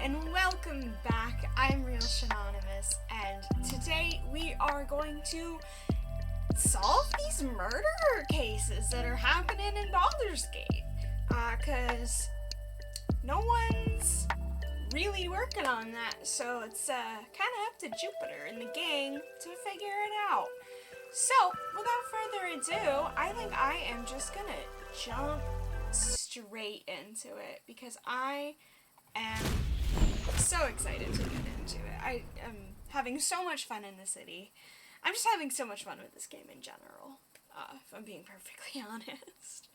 And welcome back. I'm Real Shanonymous, and today we are going to solve these murder cases that are happening in Baldur's Gate. Cause no one's really working on that, so it's kind of up to Jupiter and the gang to figure it out. So, without further ado, I think I am just gonna jump straight into it because I am so excited to get into it. I am having so much fun in the city. I'm just having so much fun with this game in general, if I'm being perfectly honest.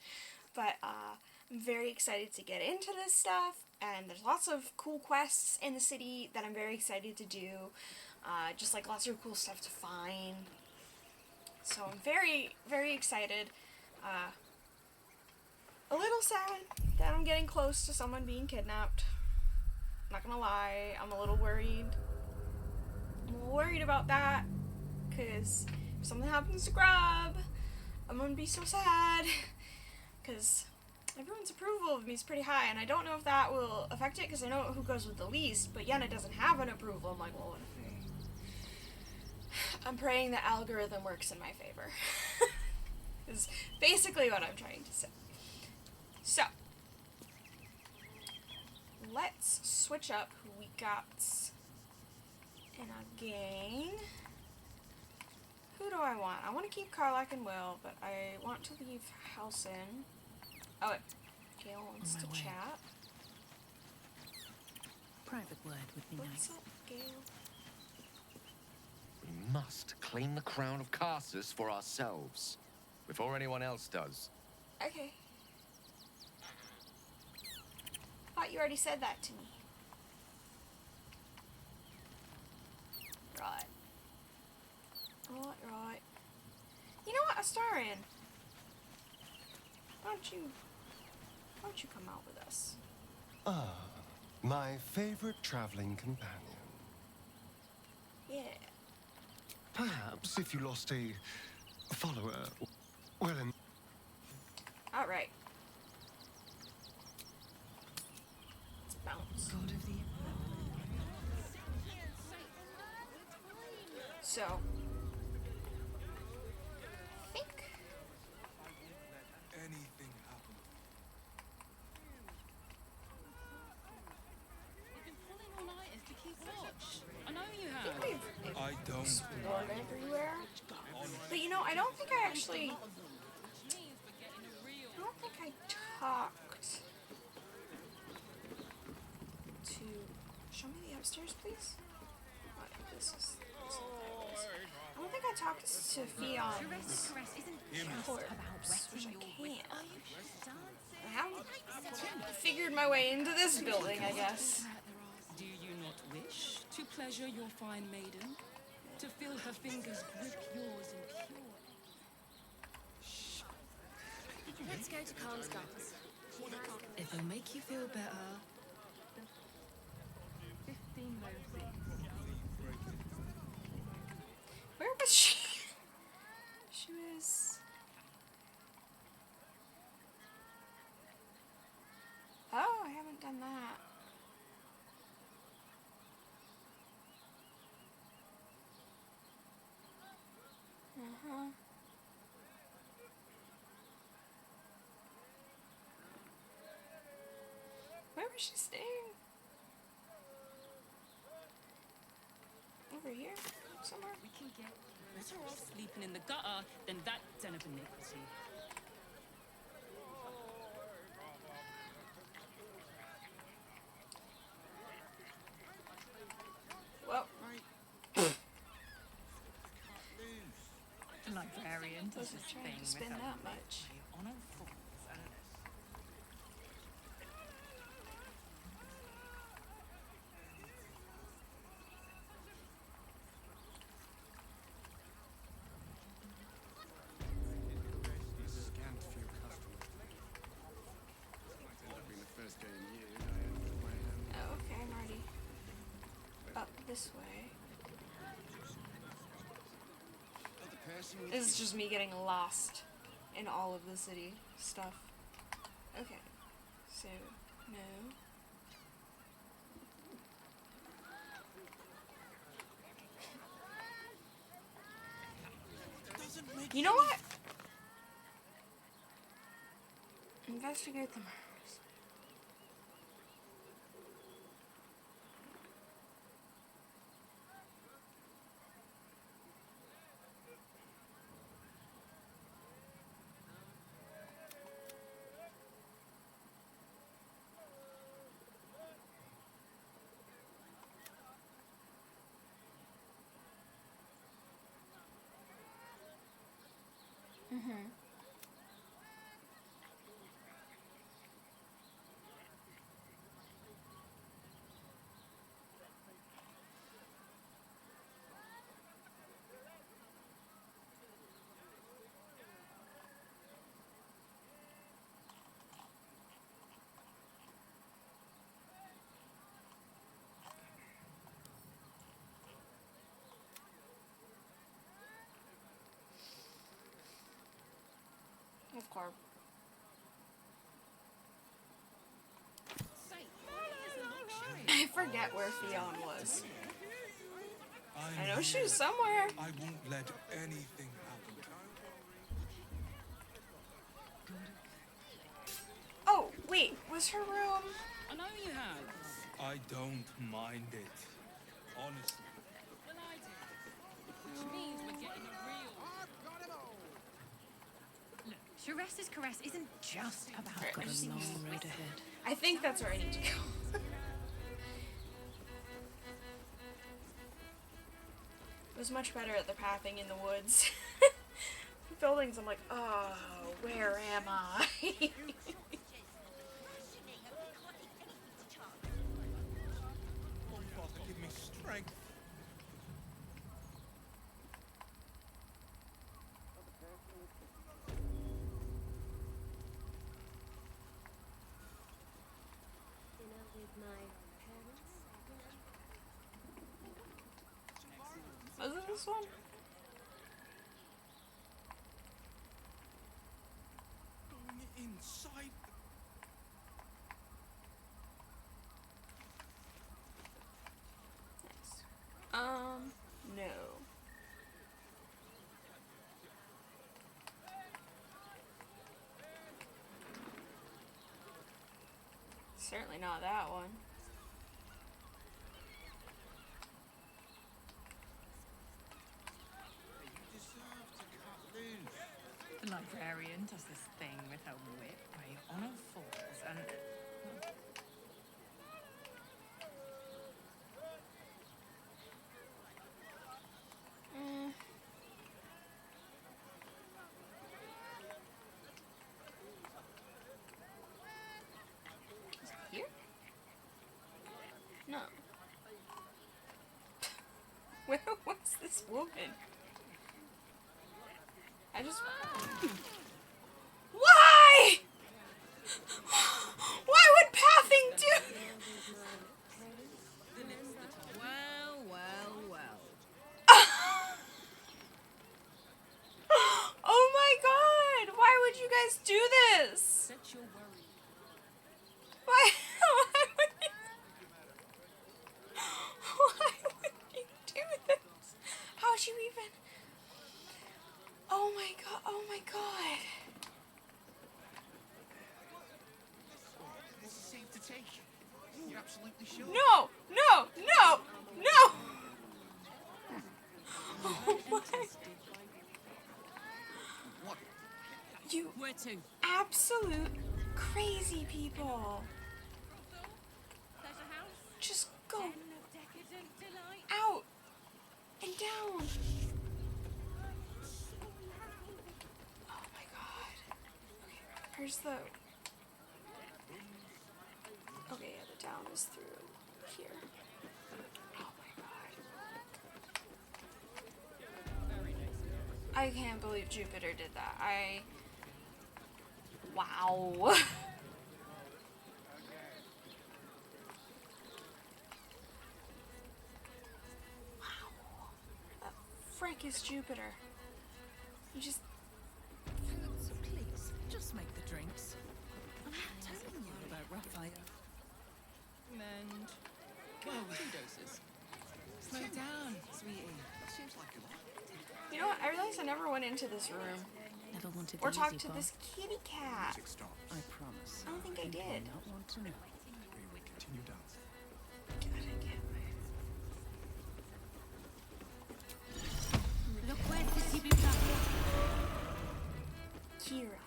But I'm very excited to get into this stuff, and there's lots of cool quests in the city that I'm very excited to do. Just like lots of cool stuff to find. So I'm very, very excited. A little sad that I'm getting close to someone being kidnapped. Not gonna lie, I'm a little worried. I'm a little worried about that, because if something happens to Grub, I'm gonna be so sad, because everyone's approval of me is pretty high, and I don't know if that will affect it, because I know who goes with the least, but Yenna doesn't have an approval. I'm like, well, what if I'm praying the algorithm works in my favor, is basically what I'm trying to say. So, let's switch up who we got in our gang. Who do I want? I want to keep Karlak and Will, but I want to leave Halsin. Oh, wait. Gale wants to chat. Private word would be nice. What's up, Gale? We must claim the crown of Karsus for ourselves, before anyone else does. Okay. Thought you already said that to me. Right. Right. You know what, Astarion? Why don't you come out with us? Ah, my favorite traveling companion. Yeah. Perhaps if you lost a follower, well, Alright. Let's bounce. God of the So, I think Anything happen? You've been pulling all-nighters to keep watch. I know you have. we've I don't. explored everywhere. But you know, I don't think I actually... I don't think I talked to... Show me the upstairs, please. Oh, this is I don't think I talked to Fion's corpse, which I can. I haven't figured my way into this building, I guess. Do you not wish to pleasure your fine maiden? To feel her fingers grip yours in pure... Let's go to Karlsgard's. If it'll make you feel better. 15 roses. Where was she? She was... Oh, I haven't done that. Uh-huh. Where was she staying? Over here? Somewhere? We can get better off sleeping in the gutter than that den of iniquity. Well, The librarian does wasn't this trying thing to spend with that much. on all fours. this way. This is just me getting lost in all of the city stuff. Okay, so no. You know what? Investigate the murders. Mm-hmm. Of course. I forget where Fionn was. I know she was somewhere. I won't let anything happen. Oh, wait, was her room? I know you have. I don't mind it. Honestly. Well, I do. Which means we're getting a real. Look, Sharess's caress isn't just about Got a long road ahead. I think that's where I need to go. It was much better at the pathing in the woods. Buildings, I'm like, oh, where am I? Oh, Father, give me strength. Dinner with my parents. Was it this one? Going inside. No. Certainly not that one. The librarian does this thing with her whip where you honor falls and... Is it here? No. Where was this woman? I just... Why? Why would pathing do... Well, well, well. Oh my god! Why would you guys do this? Set your worry. Why would you... Why would you do this? How'd you even... Oh my god, oh my god. This is safe to take. You're absolutely sure? No! No! No! No! Oh my... What? You Where to? absolute crazy people. Pleasure house? Just go Den of decadent delight. out and down. Oh my god. Okay, where's the... Okay, yeah, the down is through here. Oh my god. I can't believe Jupiter did that. Wow. heck is Jupiter? You just... So please, just make the drinks. I'm not telling you about Raphael. And... Well, 2 doses. Slow down, sweetie. Seems like a lot. You know what? I realized I never went into this room. Never wanted Or the talked easy to path. this kitty cat. Music stops. I promise. I don't think I You did. do not want to know. We continue dancing. God, I can't wait. Look where the Sibylla. Kira.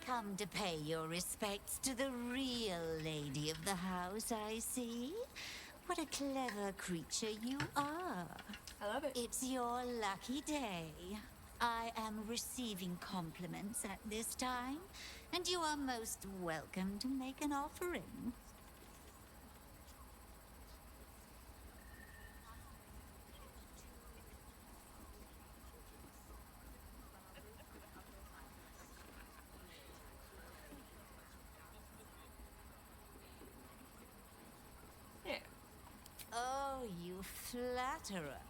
Come to pay your respects to the real lady of the house, I see. What a clever creature you are. I love it. It's your lucky day. I am receiving compliments at this time, and you are most welcome to make an offering. Yeah. Oh, you flatterer.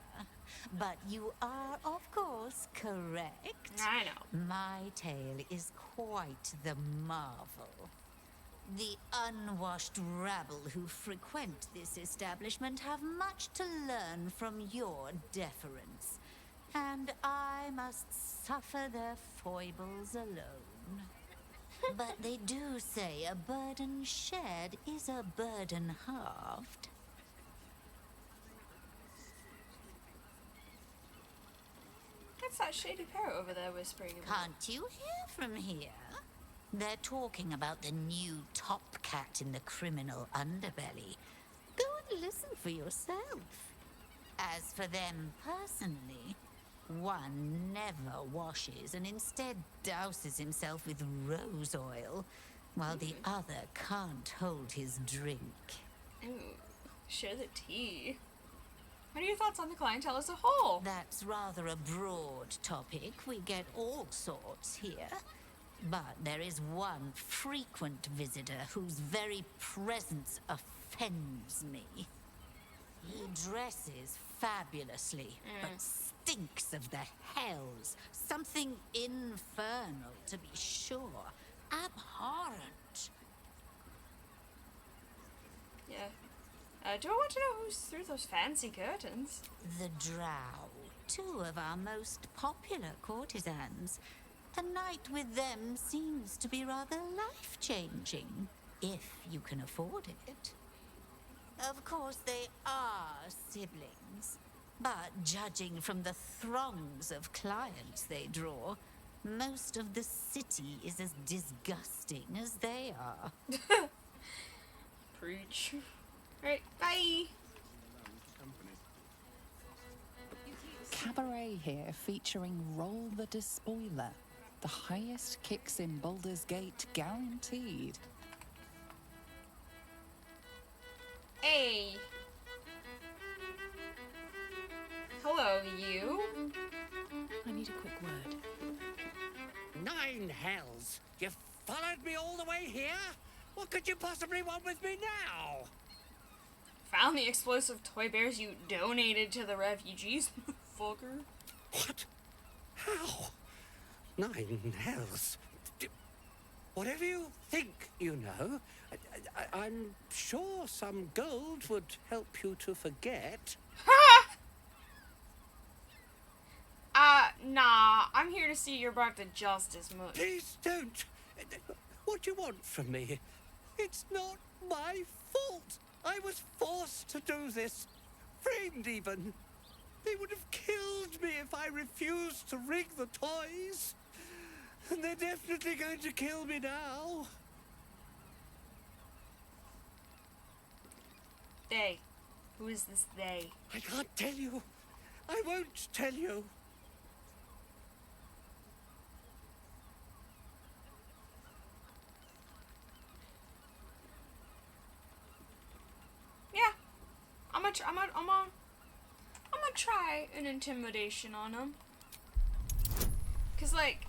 But you are, of course, correct. I know. My tale is quite the marvel. The unwashed rabble who frequent this establishment have much to learn from your deference, and I must suffer their foibles alone. But they do say a burden shared is a burden halved. That's that shady parrot over there whispering about. Can't you hear from here? They're talking about the new top cat in the criminal underbelly. Go and listen for yourself. As for them personally, one never washes and instead douses himself with rose oil, while the other can't hold his drink. Ooh, share the tea. What are your thoughts on the clientele as a whole? That's rather a broad topic. We get all sorts here. But there is one frequent visitor whose very presence offends me. He dresses fabulously, but stinks of the hells. Something infernal, to be sure. Abhorrent. Yeah. Do I want to know who's through those fancy curtains? The Drow, 2 of our most popular courtesans. A night with them seems to be rather life-changing, if you can afford it. Of course, they are siblings, but judging from the throngs of clients they draw, most of the city is as disgusting as they are. Preach. Alright, bye! Cabaret here featuring Roll the Despoiler. The highest kicks in Baldur's Gate guaranteed. Hey! Hello, you. I need a quick word. 9 hells! You followed me all the way here? What could you possibly want with me now? Found the explosive toy bears you donated to the refugees, fucker. What? How? 9 hells? Whatever you think you know, I'm sure some gold would help you to forget. Nah, I'm here to see you're brought to justice, Mutt. Please don't. What do you want from me? It's not my fault. I was forced to do this. Framed even. They would have killed me if I refused to rig the toys. And they're definitely going to kill me now. They. Who is this they? I can't tell you. I won't tell you. Yeah. I'm gonna try an intimidation on him. 'Cause like,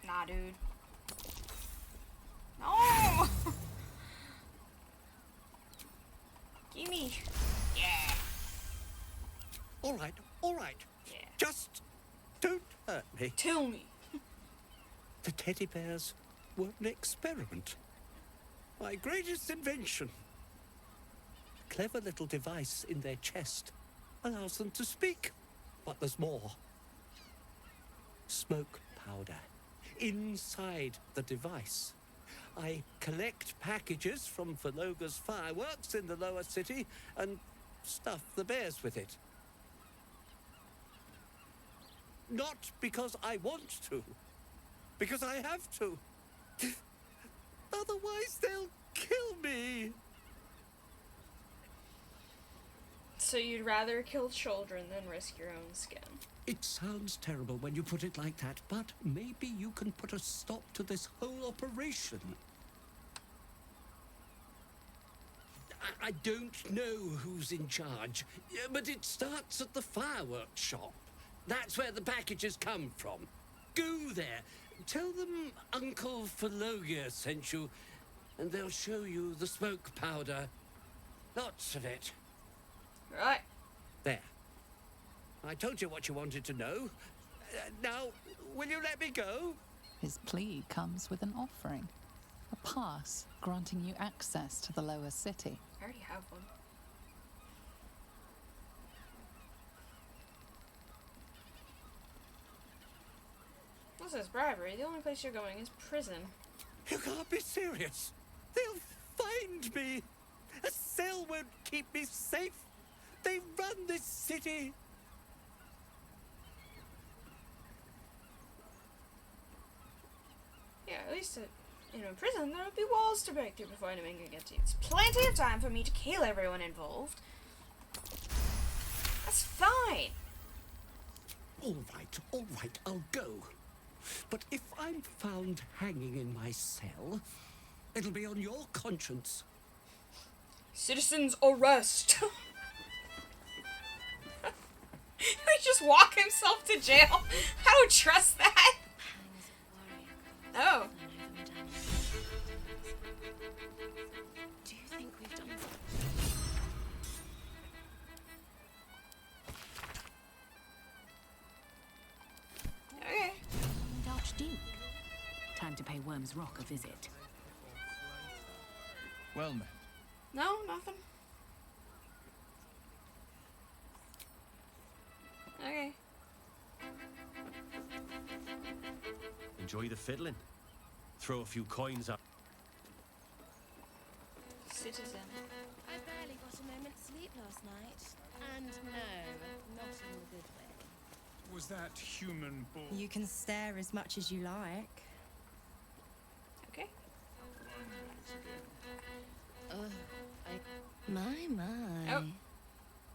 nah, dude. No. Gimme. Yeah. All right. hurt me. Tell me. The teddy bears were an experiment. My greatest invention. A clever little device in their chest allows them to speak. But there's more. Smoke powder inside the device. I collect packages from Verloga's fireworks in the lower city and stuff the bears with it. Not because I want to, because I have to. Otherwise, they'll kill me. So you'd rather kill children than risk your own skin? It sounds terrible when you put it like that, but maybe you can put a stop to this whole operation. I don't know who's in charge, but it starts at the fireworks shop. That's where the packages come from. Go there. Tell them Uncle Verloga sent you, and they'll show you the smoke powder. Lots of it. Right. There. I told you what you wanted to know. Now, will you let me go? His plea comes with an offering. A pass granting you access to the lower city. I already have one. What's this bribery? The only place you're going is prison. You can't be serious. They'll find me. A cell won't keep me safe. They run this city. Yeah, at least in a prison there would be walls to break through before anyone can get to you. It's plenty of time for me to kill everyone involved. That's fine. All right, I'll go. But if I'm found hanging in my cell, it'll be on your conscience. Citizens arrest. He just walk himself to jail. I don't trust that. Oh. Do you think we've done Okay. Archduke. Time to pay Worm's Rock a visit. Well met. No, nothing. Okay. Enjoy the fiddling. Throw a few coins up. Citizen. I barely got a moment's sleep last night. And no, not in the good way. Was that human bull? You can stare as much as you like. Okay. My. Oh.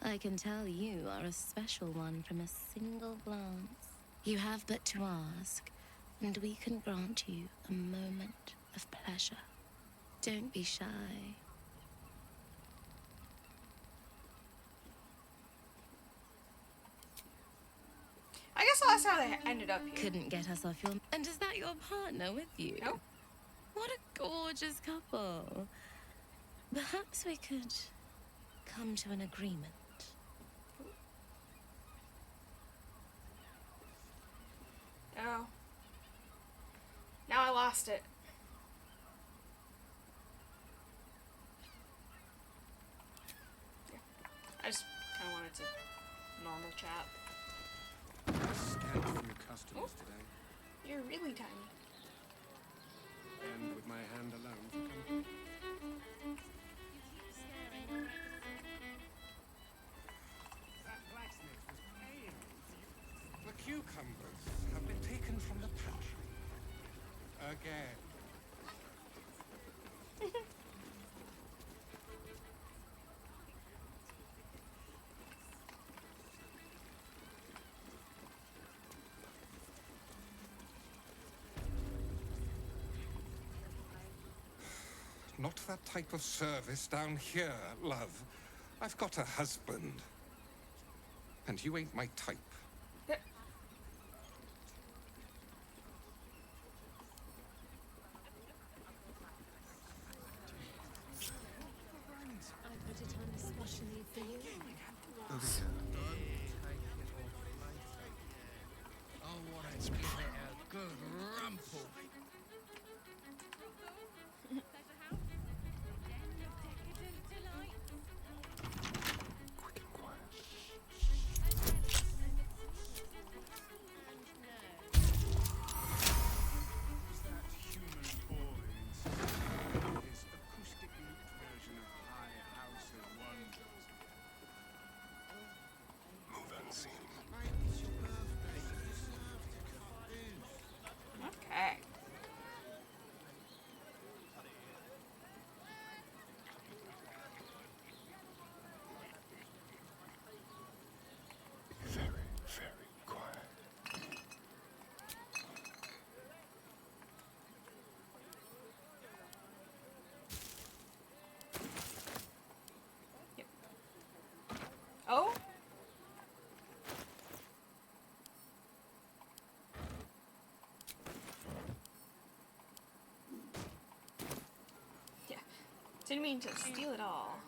I can tell you are a special one from a single glance. You have but to ask, and we can grant you a moment of pleasure. Don't be shy. I guess that's how they ended up here. Couldn't get us off your... And is that your partner with you? No. What a gorgeous couple. Perhaps we could come to an agreement. Oh. Now I lost it. Yeah. I just kind of wanted to normal chat. Scant few customers today, You're really tiny. and with my hand alone for company. That blacksmith was paying for you. The cucumbers have been taken from the pantry. Again. Not that type of service down here, love. I've got a husband. And you ain't my type. I put it on especially for you. Over here. Oh, what a Paul. Is that human boy insisting on his acoustic looped version of High House of Wonders? Move unseen. Mate, it's your birthday. You deserve to cut loose. Okay. Very, very quiet. Yep. Oh. Yeah. Didn't mean to steal it all.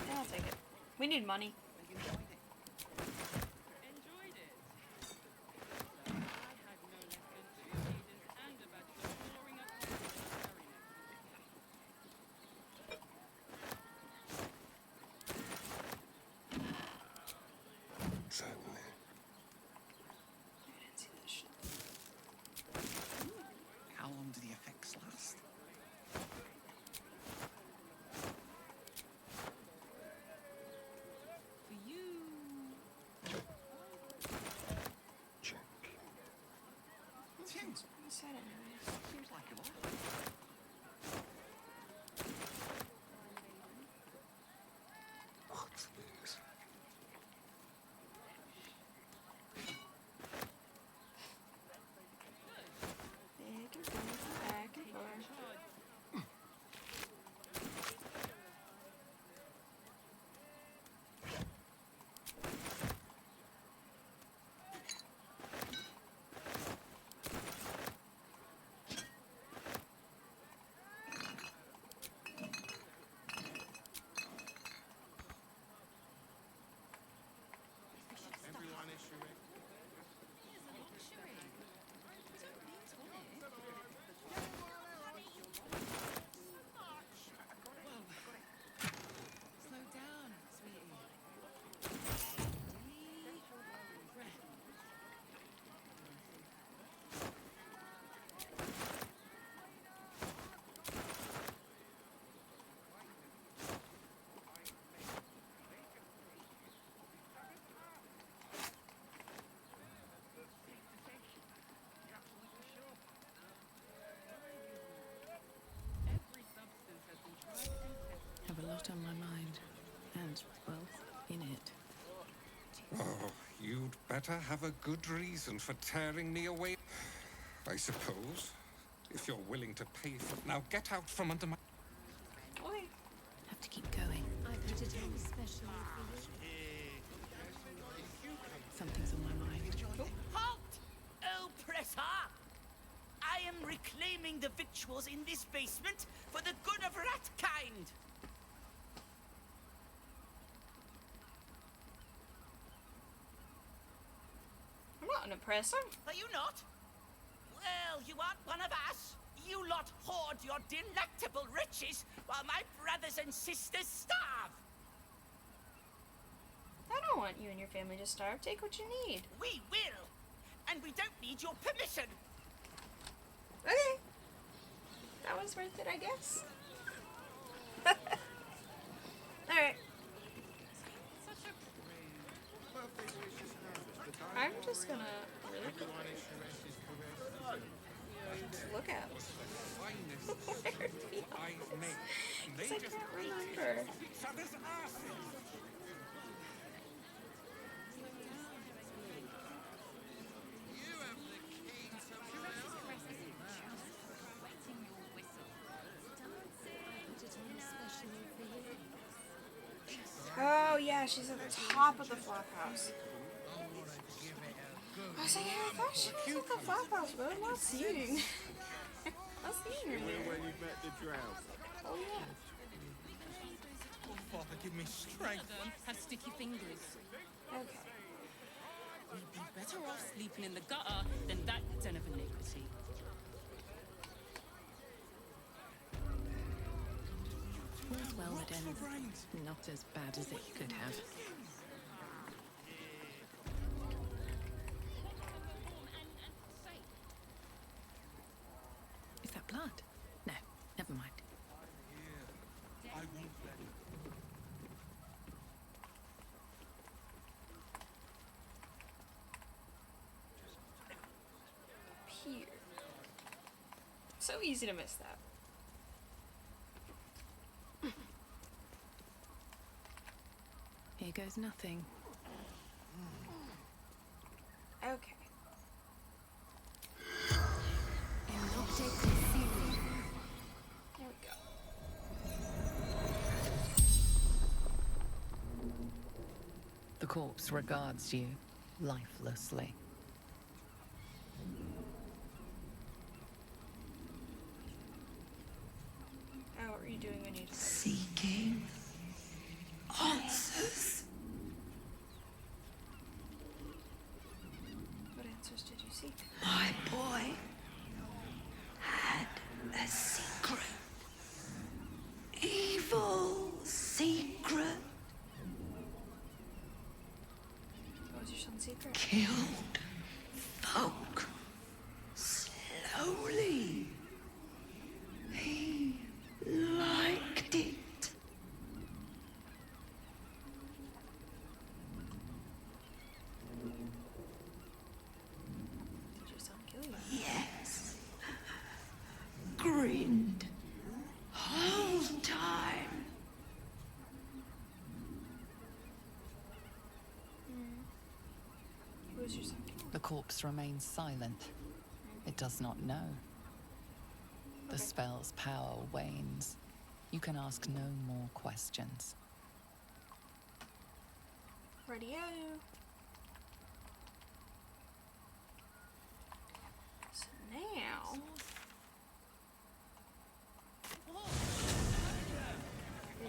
Yeah, I'll take it. We need money. Enjoyed it. I had no less than 2 maidens and a bachelor pouring up the very Certainly. I didn't see that shit. How long do the effects last? for you. Gently. Seems pretty sad anyways. Seems like a lot. What's this? Back and forth. Everyone is sure. Slow down, sweetie. Deep breath. Every substance has been tried and tested. Have a lot on my mind. And, well, in it. Oh, you'd better have a good reason for tearing me away. I suppose. If you're willing to pay for it. Now get out from under my... Oi. Have to keep going. Something's on my mind. Halt! Oppressor! I am reclaiming the victuals in this basement for the good of rat kind. I'm not an oppressor. Are you not? Well, you aren't one of us. You lot hoard your delectable riches while my brothers and sisters starve. I don't want you and your family to starve. Take what you need. We will. And we don't need your permission. Okay. That was worth it, I guess. Alright. I'm just gonna really quickly look at where it feels. Because I can't remember. Each other's asses. Oh yeah, she's at the top of the flop house. I was like, yeah, I thought she was at the flop house, but I'm not seeing. I'm not seeing her there. Where you met the drought. Oh yeah. Father, give me One strength. of them has sticky fingers. Okay. We'd be better off sleeping in the gutter than that den of iniquity. All's well that ends. Not as bad as it could have. Is that blood? No, never mind. I won't let it. Here. So easy to miss that. Here goes nothing. Okay. There we go. The corpse regards you lifelessly. Oh, what were you doing when you Seeking answers. What answers did you seek? My boy had a secret. Evil secret. What was your son's secret? Killed folk slowly. He liked it. Did your son kill you? Yes. Grinned. Whole time. Who was your son? The corpse remains silent. It does not know. The spell's power wanes. You can ask no more questions. Radio. So now.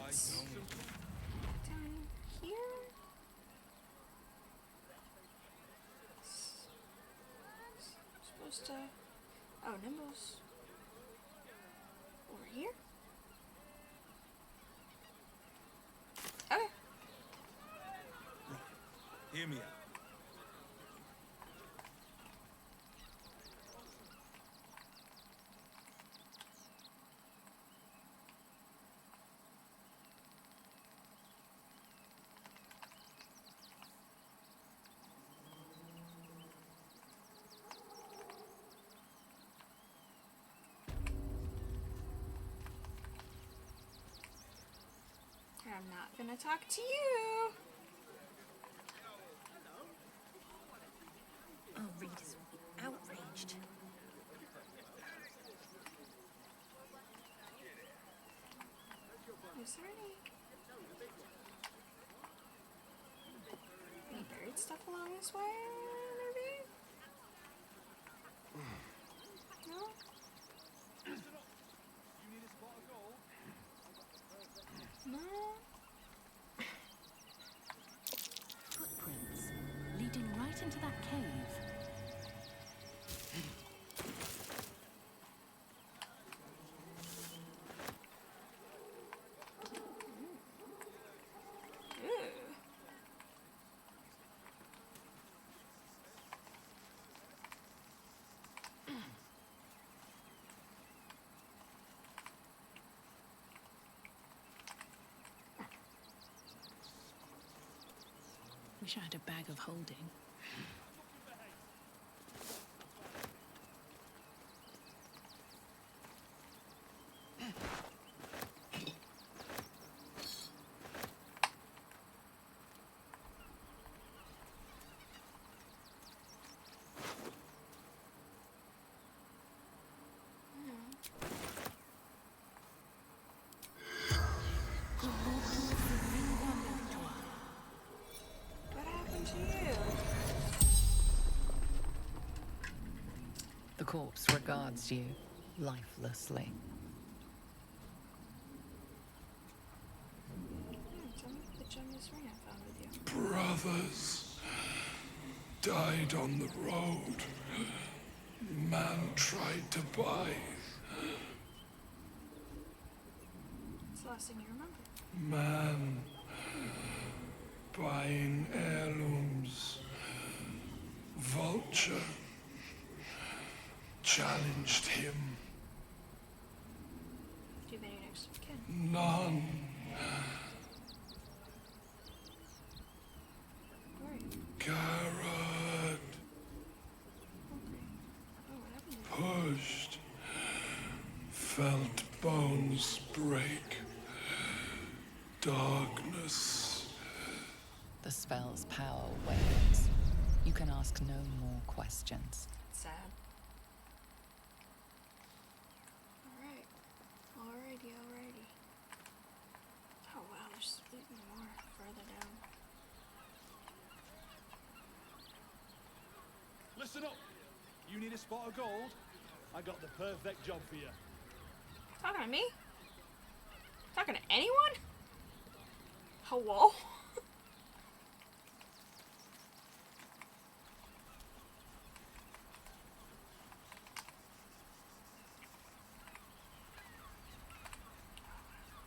It's down here. Supposed to. Oh, Nimble's over here. Okay. Hear me out. I'm not gonna talk to you. Oh, readers will be outraged. Is there any buried stuff along this way, maybe? No? No? Footprints leading right into that cave. Ew. Wish I had a bag of holding. What happened to you? The corpse regards you lifelessly. screen I found with you. Brothers died on the road. Man tried to buy. What's the last thing you remember? Man buying heirlooms. Vulture challenged him. Do you have any next of kin? None. Where are you? Garrett Okay. Oh, what happened to you? pushed. Felt bones break. Darkness. The spell's power wanes. You can ask no more questions. Sad. Alright. Alrighty. Oh wow, there's even more further down. Listen up! You need a spot of gold? I got the perfect job for you. Talking to me? Talking to anyone? Hello?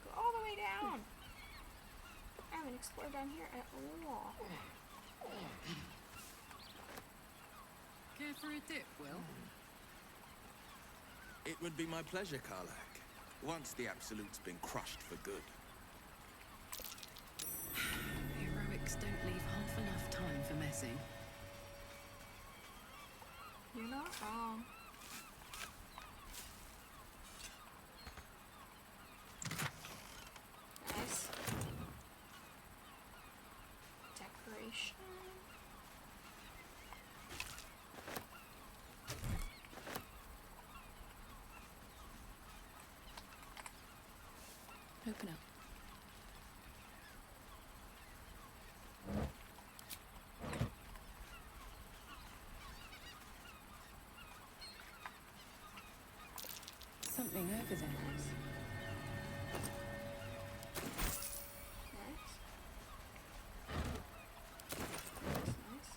Go all the way down. I haven't explored down here at all. Care for a dip, Will? It would be my pleasure, Karlak. Once the Absolute's been crushed for good. Heroics don't leave half enough time for messing. You're not wrong. Nice. Decoration. Open up. Something over there. Nice. Nice.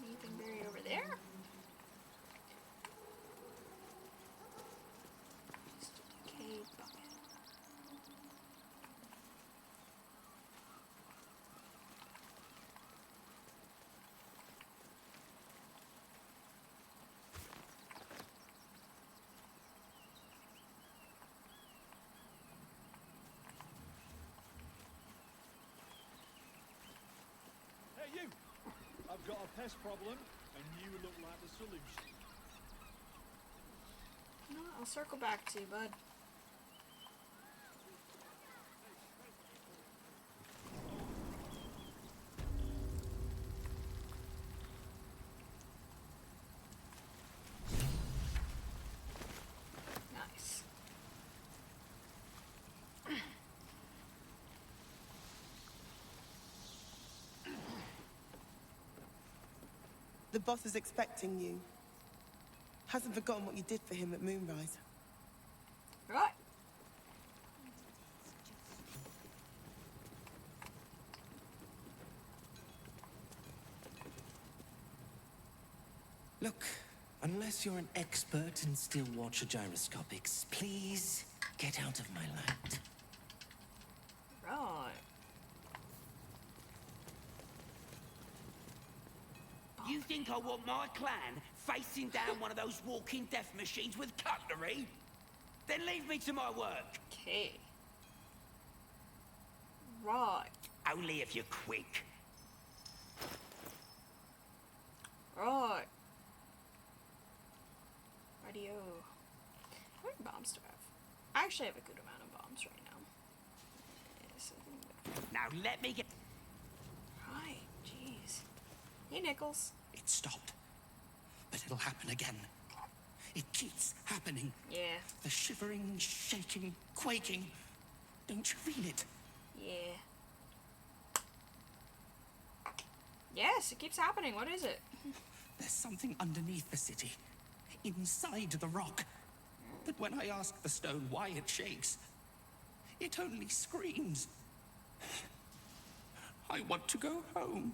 Anything buried over there? Just a decayed bucket. Hey, you! I've got a pest problem, and you look like the solution. No, I'll circle back to you, bud. Nice. The boss is expecting you. Hasn't forgotten what you did for him at Moonrise. Right. Look, unless you're an expert in still watch or gyroscopics, please get out of my light. Right. You think I want my clan facing down one of those walking death machines with cutlery? Then leave me to my work. Okay. Right. Only if you're quick. Right. Radio. How many bombs do I have? I actually have a good amount of bombs right now. Yes, I think Now let me get... Right, jeez. Hey, Nichols. It stopped. But it'll happen again. It keeps happening. Yeah. The shivering, shaking, quaking. Don't you feel it? Yeah. Yes, it keeps happening. What is it? There's something underneath the city. Inside the rock. But when I ask the stone why it shakes, it only screams. I want to go home.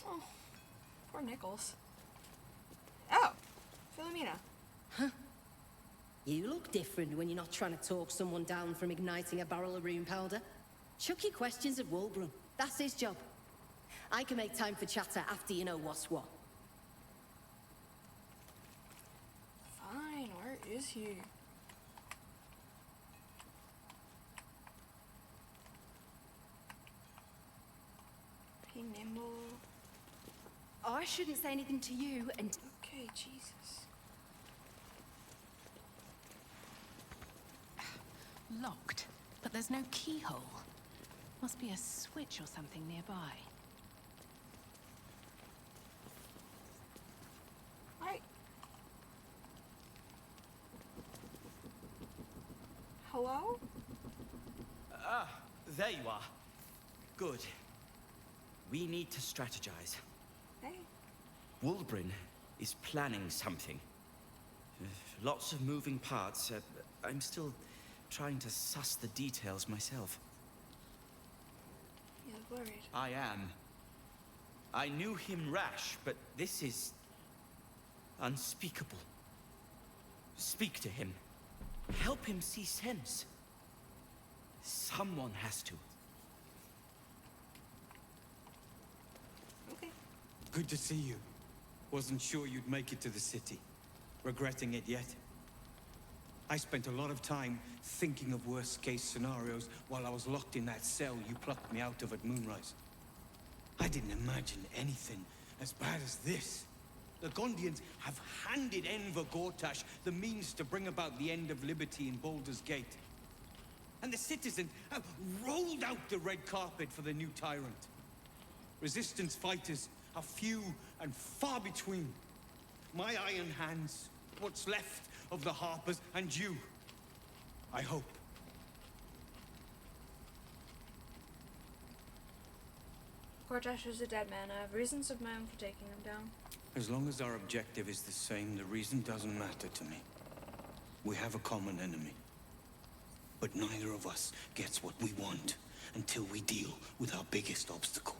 Oh, poor Nichols. Oh, Philomena. Huh? You look different when you're not trying to talk someone down from igniting a barrel of rune powder. Chuck your questions at Wulbrun. That's his job. I can make time for chatter after you know what's what. Fine, where is he? Be nimble. I shouldn't say anything to you and... Okay, Jesus. Locked, but there's no keyhole. Must be a switch or something nearby. Right. Hello? Ah, there you are. Good. We need to strategize. Hey. Wulbrun is planning something. Lots of moving parts. I'm still trying to suss the details myself. You're worried. I am. I knew him rash, but this is unspeakable. Speak to him. Help him see sense. Someone has to. Okay. Good to see you. Wasn't sure you'd make it to the city. Regretting it yet? I spent a lot of time thinking of worst-case scenarios while I was locked in that cell you plucked me out of at Moonrise. I didn't imagine anything as bad as this. The Gondians have handed Enver Gortash the means to bring about the end of liberty in Baldur's Gate. And the citizens have rolled out the red carpet for the new tyrant. Resistance fighters are few and far between. My iron hands, what's left of the Harpers, and you. I hope. Gortash is a dead man. I have reasons of my own for taking him down. As long as our objective is the same, the reason doesn't matter to me. We have a common enemy. But neither of us gets what we want until we deal with our biggest obstacle.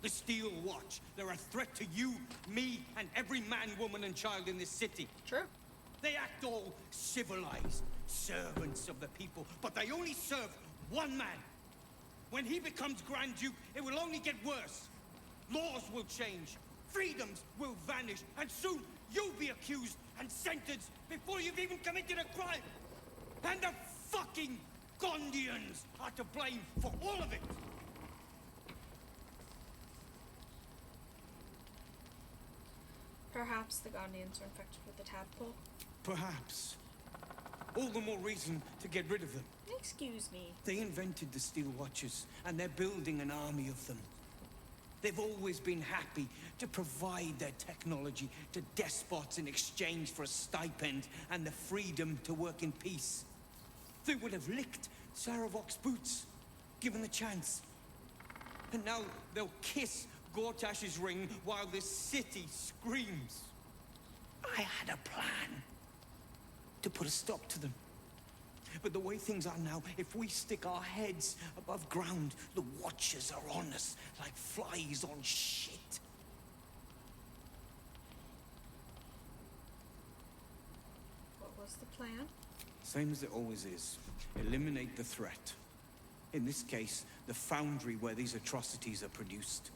The Steel Watch. They're a threat to you, me, and every man, woman, and child in this city. True. They act all civilized, servants of the people, but they only serve one man. When he becomes Grand Duke, it will only get worse. Laws will change, freedoms will vanish, and soon you'll be accused and sentenced before you've even committed a crime. And the fucking Gondians are to blame for all of it. Perhaps the Gondians were infected with the tadpole. Perhaps. All the more reason to get rid of them. Excuse me. They invented the Steel Watchers, and they're building an army of them. They've always been happy to provide their technology to despots in exchange for a stipend and the freedom to work in peace. They would have licked Saravok's boots, given the chance. And now they'll kiss Gortash's ring while this city screams. I had a plan to put a stop to them. But the way things are now, if we stick our heads above ground, the Watchers are on us like flies on shit. What was the plan? Same as it always is. Eliminate the threat. In this case, the foundry where these atrocities are produced.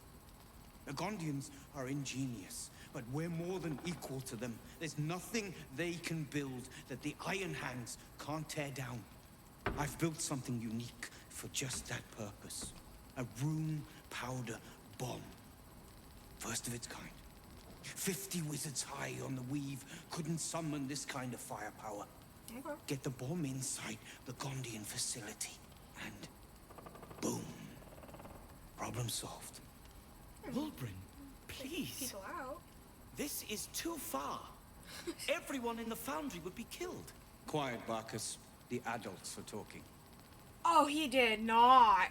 The Gondians are ingenious, but we're more than equal to them. There's nothing they can build that the Iron Hands can't tear down. I've built something unique for just that purpose. A rune powder bomb. First of its kind. 50 wizards high on the weave couldn't summon this kind of firepower. Okay. Get the bomb inside the Gondian facility, and boom. Problem solved. Wulbrin, please. People out. This is too far. Everyone in the foundry would be killed. Quiet, Barkus. The adults are talking. Oh, he did not.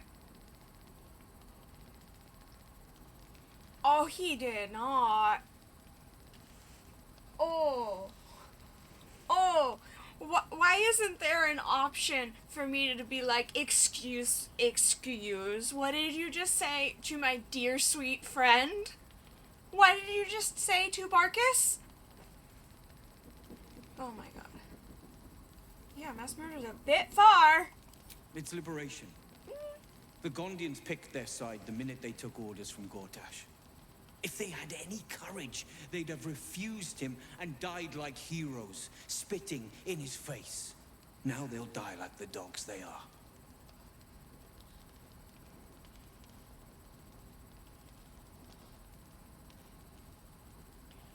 Oh, he did not. Oh. Oh. Why isn't there an option for me to be like, excuse, what did you just say to my dear sweet friend? What did you just say to Barkus? Oh my god. Yeah, mass murder's a bit far. It's liberation. The Gondians picked their side the minute they took orders from Gortash. If they had any courage, they'd have refused him and died like heroes, spitting in his face. Now they'll die like the dogs they are.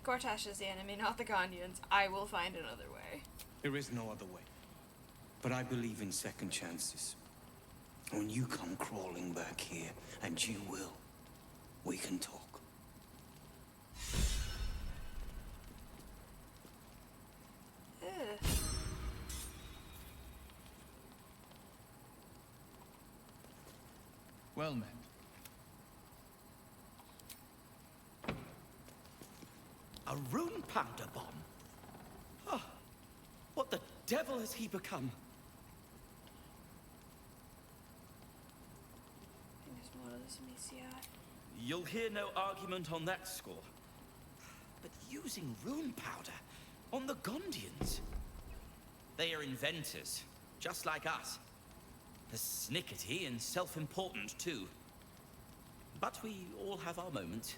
Gortash is the enemy, not the Gondians. I will find another way. There is no other way. But I believe in second chances. When you come crawling back here, and you will, we can talk. Ugh. Well met. A rune powder bomb? Oh, what the devil has he become? You'll hear no argument on that score. But using rune powder on the Gondians? They are inventors, just like us. Persnickety and self-important, too. But we all have our moments.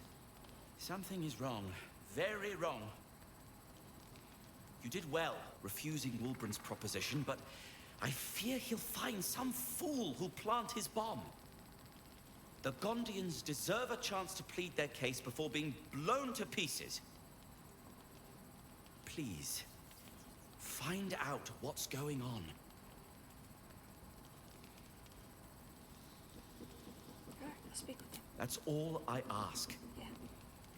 Something is wrong. Very wrong. You did well refusing Wulbrin's proposition, but I fear he'll find some fool who'll plant his bomb. The Gondians deserve a chance to plead their case before being blown to pieces. Please, find out what's going on. Alright, I'll speak with him. That's all I ask. Yeah.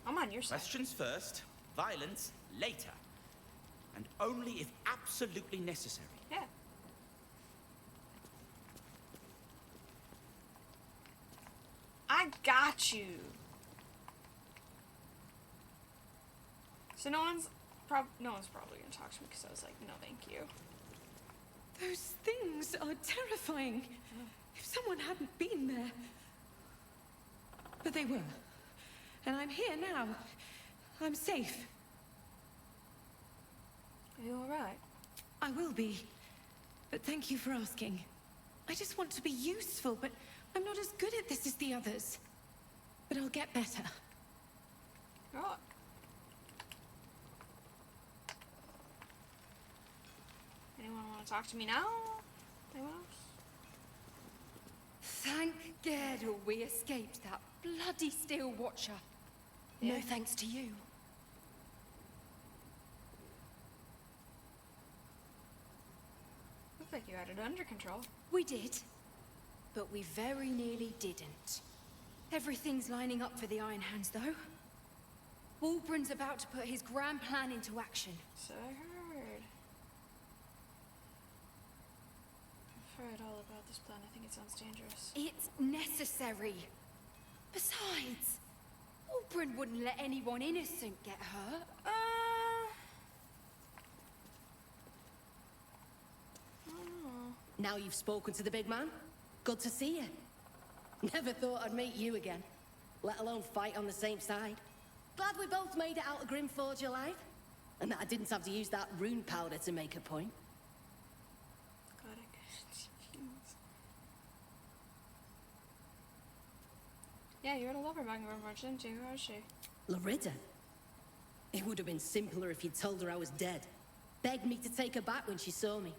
I'm on your side. Questions first, violence later. And only if absolutely necessary. Yeah. I got you. So no one's probably gonna talk to me because I was like, no, thank you. Those things are terrifying. If someone hadn't been there. But they were. And I'm here now. I'm safe. Are you alright? I will be. But thank you for asking. I just want to be useful, but I'm not as good at this as the others. But I'll get better. Right. Anyone want to talk to me now? Anyone else? Thank Gerdle we escaped that bloody Steel Watcher. Yeah. No thanks to you. Looks like you had it under control. We did. But we very nearly didn't. Everything's lining up for the Iron Hands, though. Wulbrin's about to put his grand plan into action. So I heard. I've heard all about this plan. I think it sounds dangerous. It's necessary. Besides, Wulbrin wouldn't let anyone innocent get hurt. Now you've spoken to the big man? Good to see you. Never thought I'd meet you again, let alone fight on the same side. Glad we both made it out of Grimforge alive, and that I didn't have to use that rune powder to make a point. God, I get confused. Yeah, you had a lover back in Grimforge, didn't you? Who was she? Larida? It would have been simpler if you'd told her I was dead. Begged me to take her back when she saw me.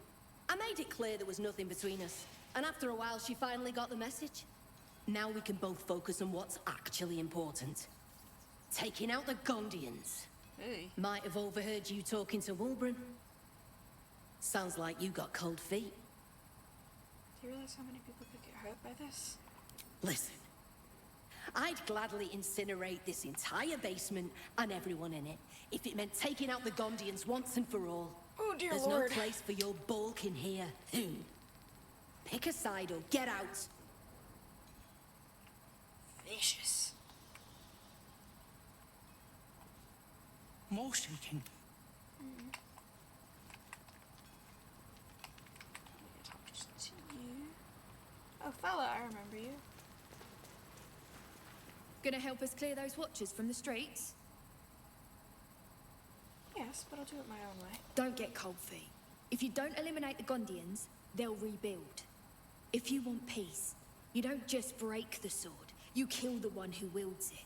I made it clear there was nothing between us. And after a while, she finally got the message. Now we can both focus on what's actually important. Taking out the Gondians. Hey. Might have overheard you talking to Wulbren. Sounds like you got cold feet. Do you realize how many people could get hurt by this? Listen. I'd gladly incinerate this entire basement and everyone in it if it meant taking out the Gondians once and for all. Oh, dear There's Lord. no place for your bulk in here. Pick a side or get out. Vicious. Motion King. To you. Oh, fella, I remember you. Gonna help us clear those watchers from the streets? Yes, but I'll do it my own way. Don't get cold feet. If you don't eliminate the Gondians, they'll rebuild. If you want peace, you don't just break the sword, you kill the one who wields it.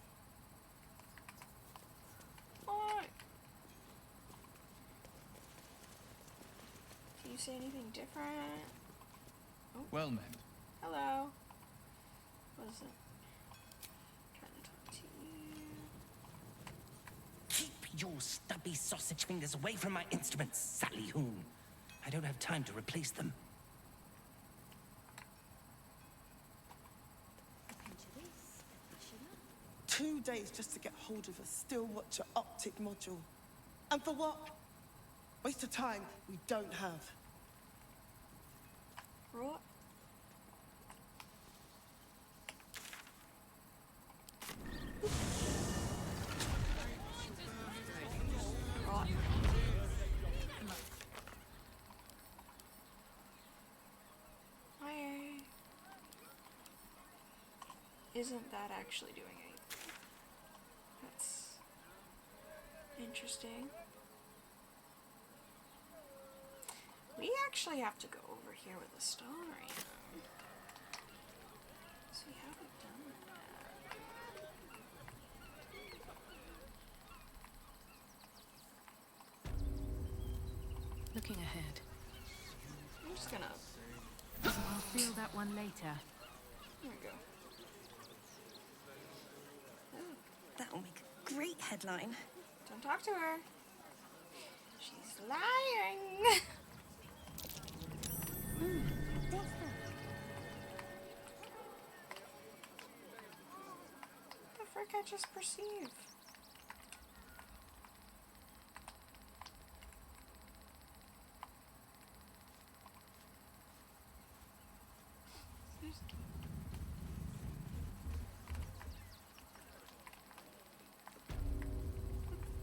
Alright. Can you say anything different? Oh. Well met. Hello. What is it? Trying to talk to you. Keep your stubby sausage fingers away from my instruments, Sally Hoon. I don't have time to replace them. 2 days just to get hold of a still watcher optic module. And for what? Waste of time we don't have. Right. Right. Hi. Isn't that actually doing anything? That's interesting. We actually have to go over here with the star right now. So we haven't done that. Looking ahead. I'm just gonna... I'll feel that one later. There we go. That'll make a great headline. Don't talk to her. She's lying. The frick I just perceived.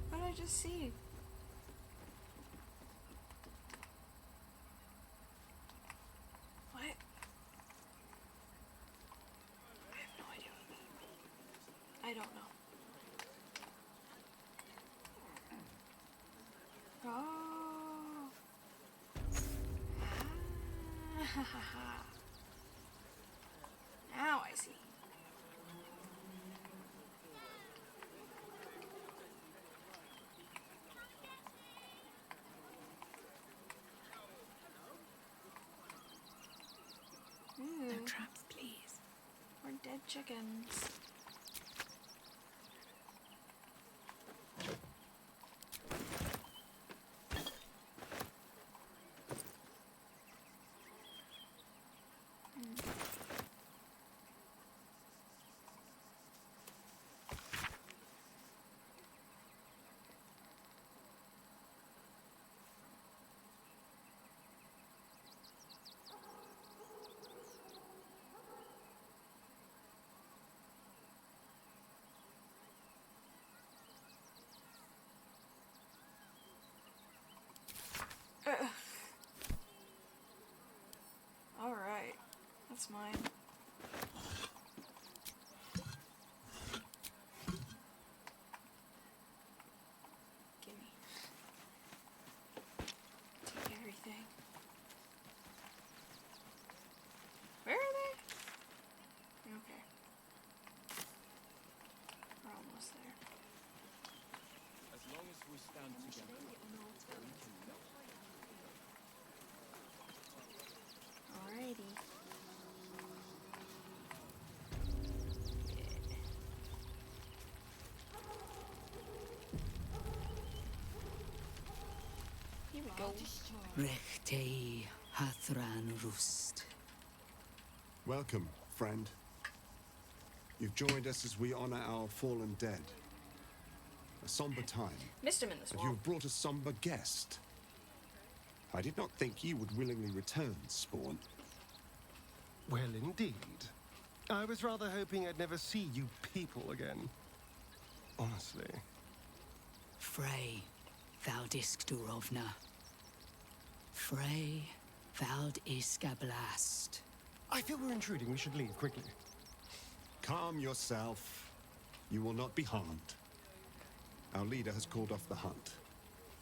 What did I just see? What? I have no idea what that means. I don't know. Oh. Ha ha ha. Now I see. No traps, please. Or dead chickens. Alright, that's mine. Gimme. Take everything. Where are they? Okay. We're almost there. As long as band together. Alrighty. Here we go. Rechtei Hathran Rust. Welcome, friend. You've joined us as we honor our fallen dead. A somber time. Missed him in the And swamp. you have brought a somber guest. I did not think you would willingly return, Spawn. Well, indeed. I was rather hoping I'd never see you people again. Honestly. Frey, Valdisk Durovna. Frey, Valdiskablast. I feel we're intruding. We should leave quickly. Calm yourself. You will not be harmed. Our leader has called off the hunt.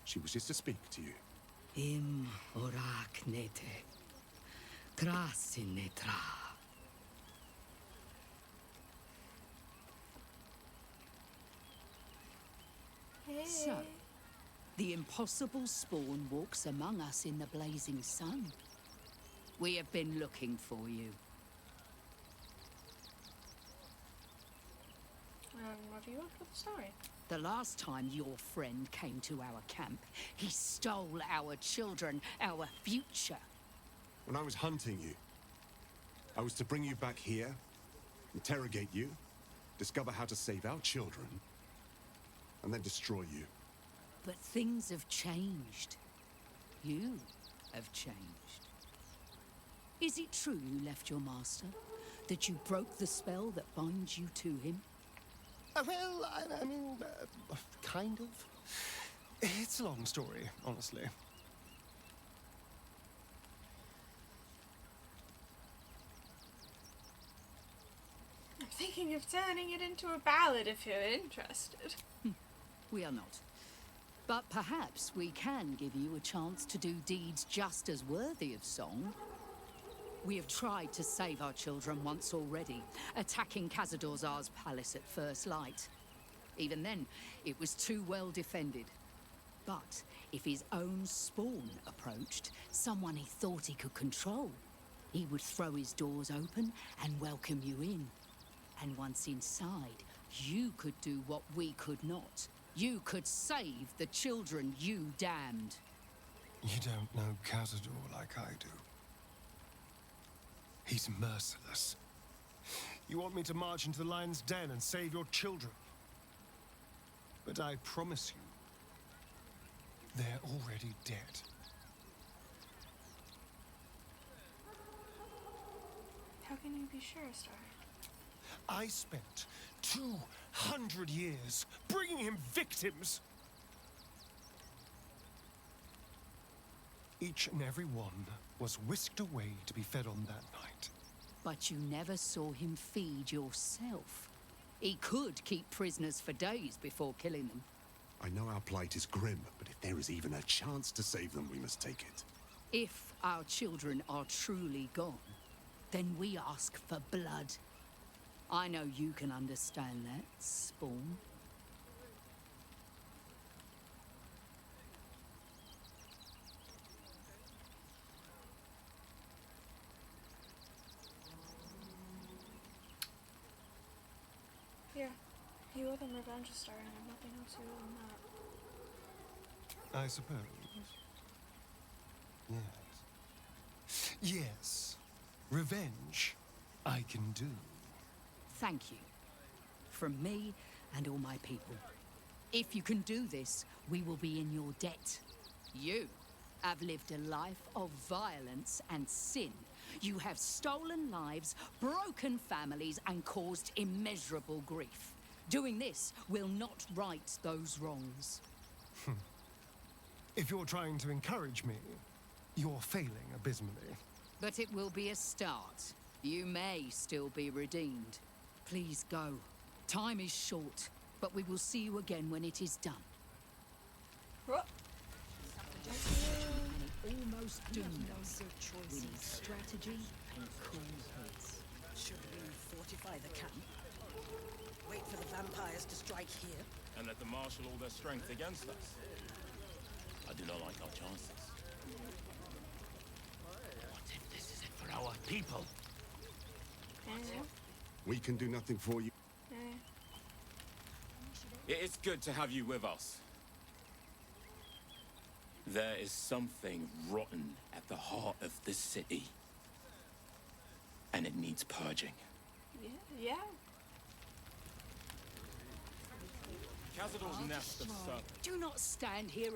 She wishes to speak to you. Im orak nete. Krasin netra. So, the impossible Spawn walks among us in the blazing sun. We have been looking for you. What do you want with the story? The last time your friend came to our camp, he stole our children, our future. When I was hunting you, I was to bring you back here, interrogate you, discover how to save our children, and then destroy you. But things have changed. You have changed. Is it true you left your master? That you broke the spell that binds you to him? Well, I mean, kind of. It's a long story, honestly. I'm thinking of turning it into a ballad if you're interested. We are not. But perhaps we can give you a chance to do deeds just as worthy of song. We have tried to save our children once already, attacking Khazad-dûr's palace at first light. Even then, it was too well defended. But if his own Spawn approached, someone he thought he could control, he would throw his doors open and welcome you in. And once inside, you could do what we could not. You could save the children you damned. You don't know Khazad-dûr like I do. He's merciless. You want me to march into the lion's den and save your children? But I promise you, they're already dead. How can you be sure, Star? I spent 200 years bringing him victims. Each and every one was whisked away to be fed on that night. But you never saw him feed yourself. He could keep prisoners for days before killing them. I know our plight is grim, but if there is even a chance to save them, we must take it. If our children are truly gone, then we ask for blood. I know you can understand that, Spawn. Yeah, you owe them revenge, Star, and there's nothing else you owe them that. I suppose. Yes. Yes. Revenge, I can do. Thank you. From me and all my people. If you can do this, we will be in your debt. You have lived a life of violence and sin. You have stolen lives, broken families, and caused immeasurable grief. Doing this will not right those wrongs. If you're trying to encourage me, you're failing abysmally. But it will be a start. You may still be redeemed. Please go. Time is short, but we will see you again when it is done. What? Almost doomed us. We need strategy and cool heads. Should we fortify the camp? Wait for the vampires to strike here? And let them marshal all their strength against us. do not like our chances. What if this is it for our people? We can do nothing for you. It is good to have you with us. There is something rotten at the heart of this city. And it needs purging. Yeah. Cazador's nest of serpents. Do not stand here.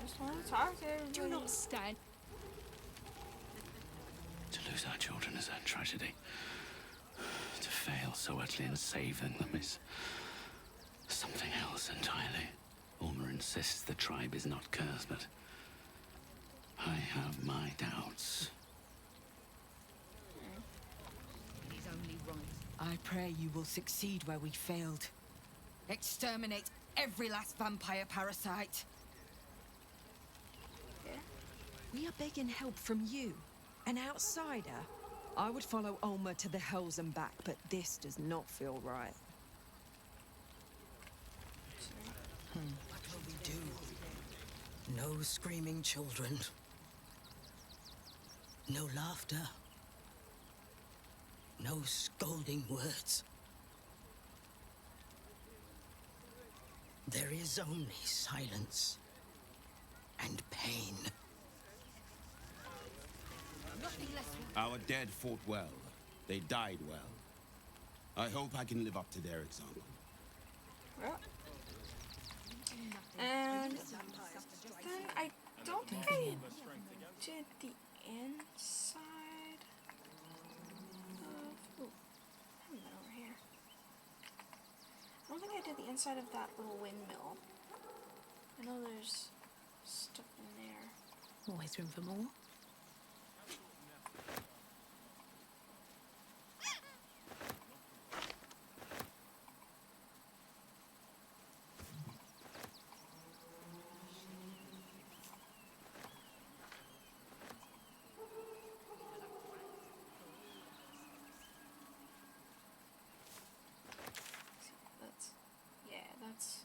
Just want to talk to everybody. Do not stand. To lose our children is a tragedy. To fail so utterly in saving them is something else entirely. Ulmer insists the tribe is not cursed, but I have my doubts. He's only right. I pray you will succeed where we failed. Exterminate every last vampire parasite. We are begging help from you, an outsider. I would follow Ulmer to the Hells and back, but this does not feel right. What will we do? No screaming children. No laughter. No scolding words. There is only silence and pain. Our dead fought well. They died well. I hope I can live up to their example. Well. And then I don't think I did the inside of... Ooh, I haven't been over here. I don't think I did the inside of that little windmill. I know there's stuff in there. Always room for more. That's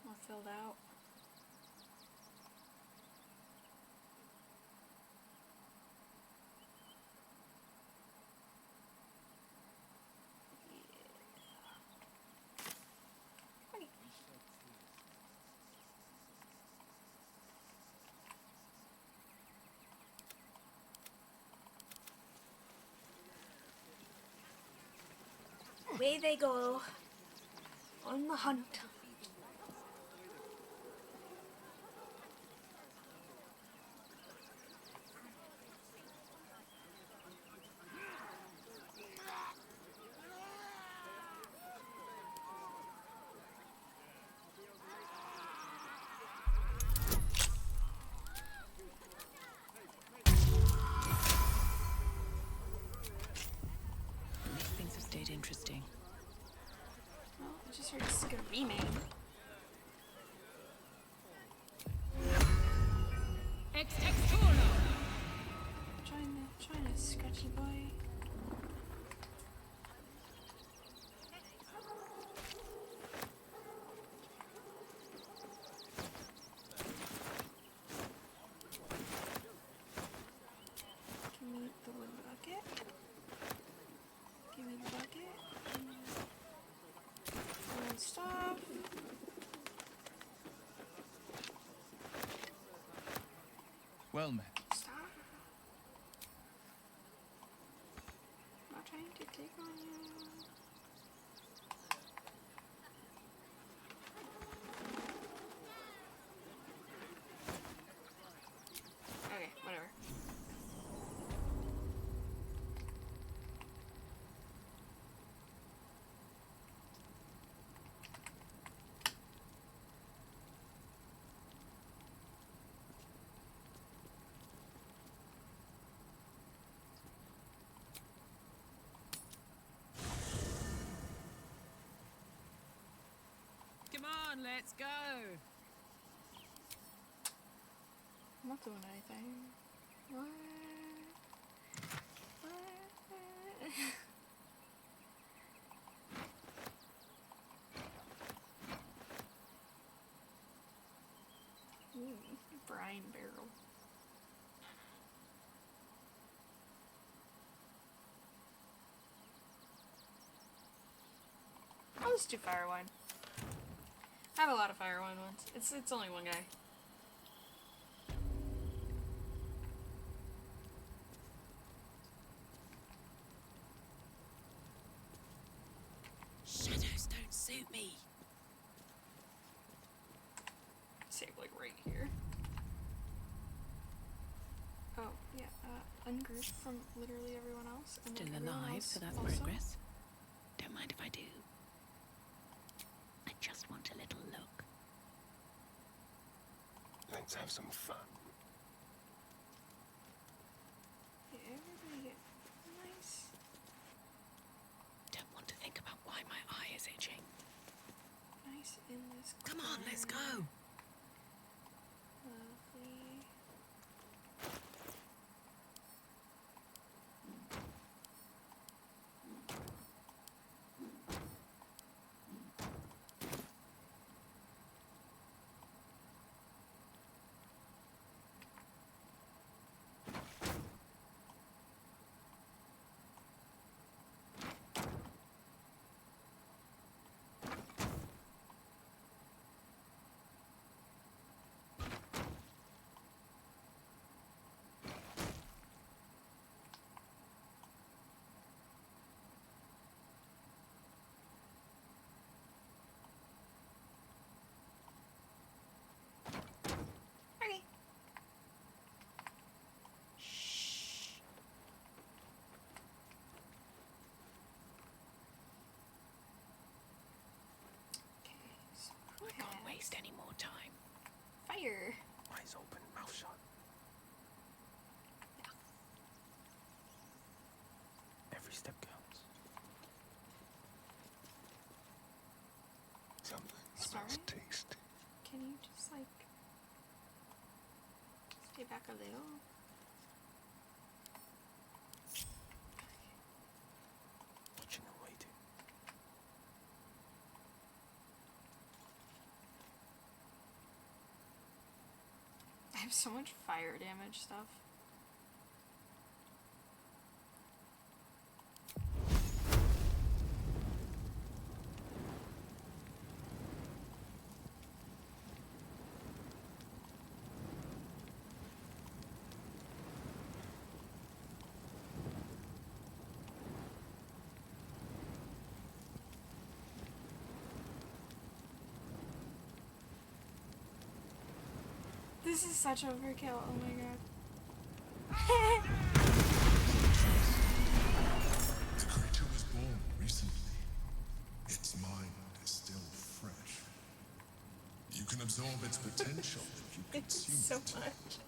more filled out. Away they go, on the hunt. Things have stayed interesting. Oh, I just heard screaming. Trying to sketchy boy. Give me the wood bucket. Give me the bucket. And stop. Well met. Stop. I'm not trying to take on you. Okay, whatever. Come on, let's go. I'm not doing anything. What? What? wine barrel. I'll just do fire wine. I have a lot of fire wine ones. It's only one guy. Shadows don't suit me. Save like right here. Oh yeah, ungroup from literally everyone else. And Still then everyone alive, else so that's also. progress. Don't mind if I do. I just want a little look. Let's have some fun. Yeah, everybody get nice. Don't want to think about why my eye is itching. Nice in this Come on, let's go. Lovely. Okay. I can't waste any more time. Fire. Eyes open, mouth shut. Every step counts. Something smells Sorry? tasty. Can you just like stay back a little? Watching and waiting. I have so much fire damage stuff. This is such overkill, oh my god. The creature was born recently. Its mind is still fresh. You can absorb its potential if you consume So it. much.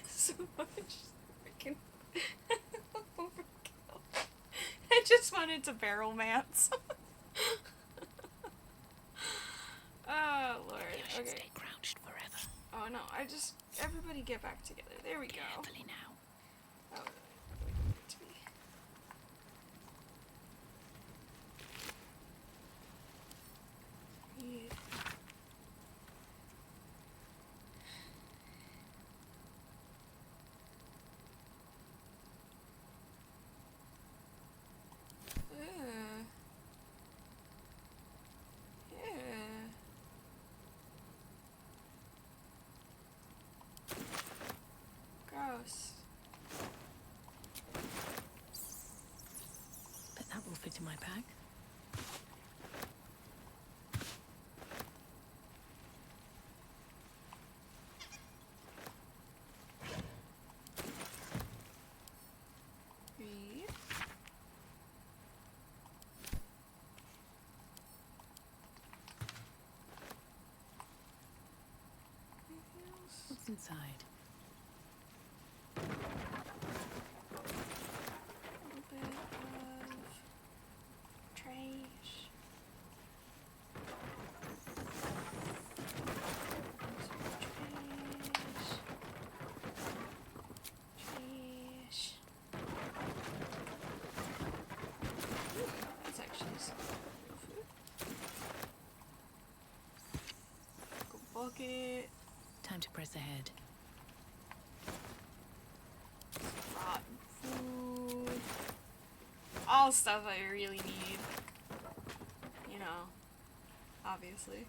So much freaking overkill. I just wanted to barrel mats. Oh lord, okay. Stay crouched forever. Oh no, everybody get back together. There we go. Carefully now. Oh, to me. Yeah. Yeah. Gross. But that will fit in my bag. Read. Anything else? What's inside? A little bit of trash. Trash. Ooh, that's actually some real food. Go bucket. Time to press ahead. all stuff I really need. You know, obviously.